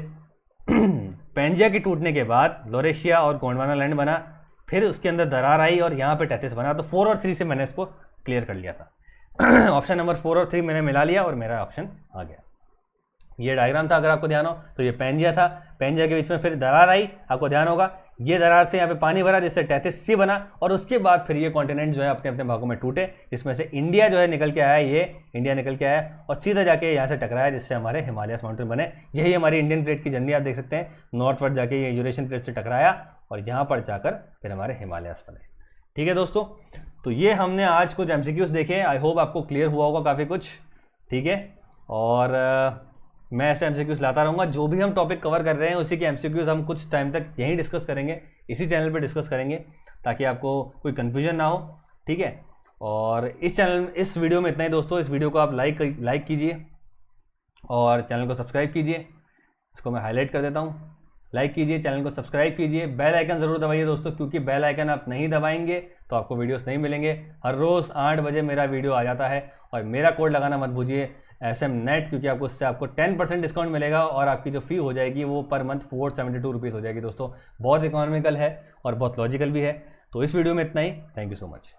पेंजिया के टूटने के बाद लॉरेशिया और गोंडवाना लैंड बना, फिर उसके अंदर दरार आई और यहाँ पे टेथिस बना, तो 4 और 3 से मैंने इसको क्लियर कर लिया था। ऑप्शन नंबर 4 और 3 मैंने मिला लिया और मेरा ऑप्शन आ गया। ये डायग्राम था, अगर आपको ध्यान हो तो ये पेंजिया था, पेंजिया के बीच में फिर दरार आई, आपको ध्यान होगा, ये दरार से यहाँ पे पानी भरा जिससे टेथिस सी बना, और उसके बाद फिर ये कॉन्टिनेंट जो है अपने अपने भागों में टूटे, जिसमें से इंडिया जो है निकल के आया, ये इंडिया निकल के आया और सीधा जाके यहाँ से टकराया, जिससे हमारे हिमालयस माउंटेन बने। यही हमारी इंडियन प्लेट की जर्नी आप देख सकते हैं, नॉर्थवर्ड जाके ये यूरेशियन प्लेट से टकराया और यहाँ पर जाकर फिर हमारे हिमालयस बने। ठीक है दोस्तों, तो ये हमने आज कुछ एमसीक्यूज देखे। आई होप आपको क्लियर हुआ होगा काफ़ी कुछ। ठीक है, और मैं ऐसे एमसीक्यूज लाता रहूँगा। जो भी हम टॉपिक कवर कर रहे हैं उसी के एमसीक्यूज हम कुछ टाइम तक यहीं डिस्कस करेंगे, इसी चैनल पे डिस्कस करेंगे, ताकि आपको कोई कन्फ्यूजन ना हो। ठीक है, और इस वीडियो में इतना ही दोस्तों। इस वीडियो को आप लाइक कीजिए और चैनल को सब्सक्राइब कीजिए। इसको मैं हाईलाइट कर देता हूँ, लाइक कीजिए, चैनल को सब्सक्राइब कीजिए, बेल आइकन ज़रूर दबाइए दोस्तों, क्योंकि बेल आइकन आप नहीं दबाएंगे तो आपको वीडियोस नहीं मिलेंगे। हर रोज़ 8 बजे मेरा वीडियो आ जाता है, और मेरा कोड लगाना मत भूलिए SMNET, क्योंकि उससे आपको 10% डिस्काउंट मिलेगा और आपकी जो फ़ी हो जाएगी वो पर मंथ 472 रुपीज़ हो जाएगी दोस्तों। बहुत इकोनॉमिकल है और बहुत लॉजिकल भी है। तो इस वीडियो में इतना ही। Thank you so much.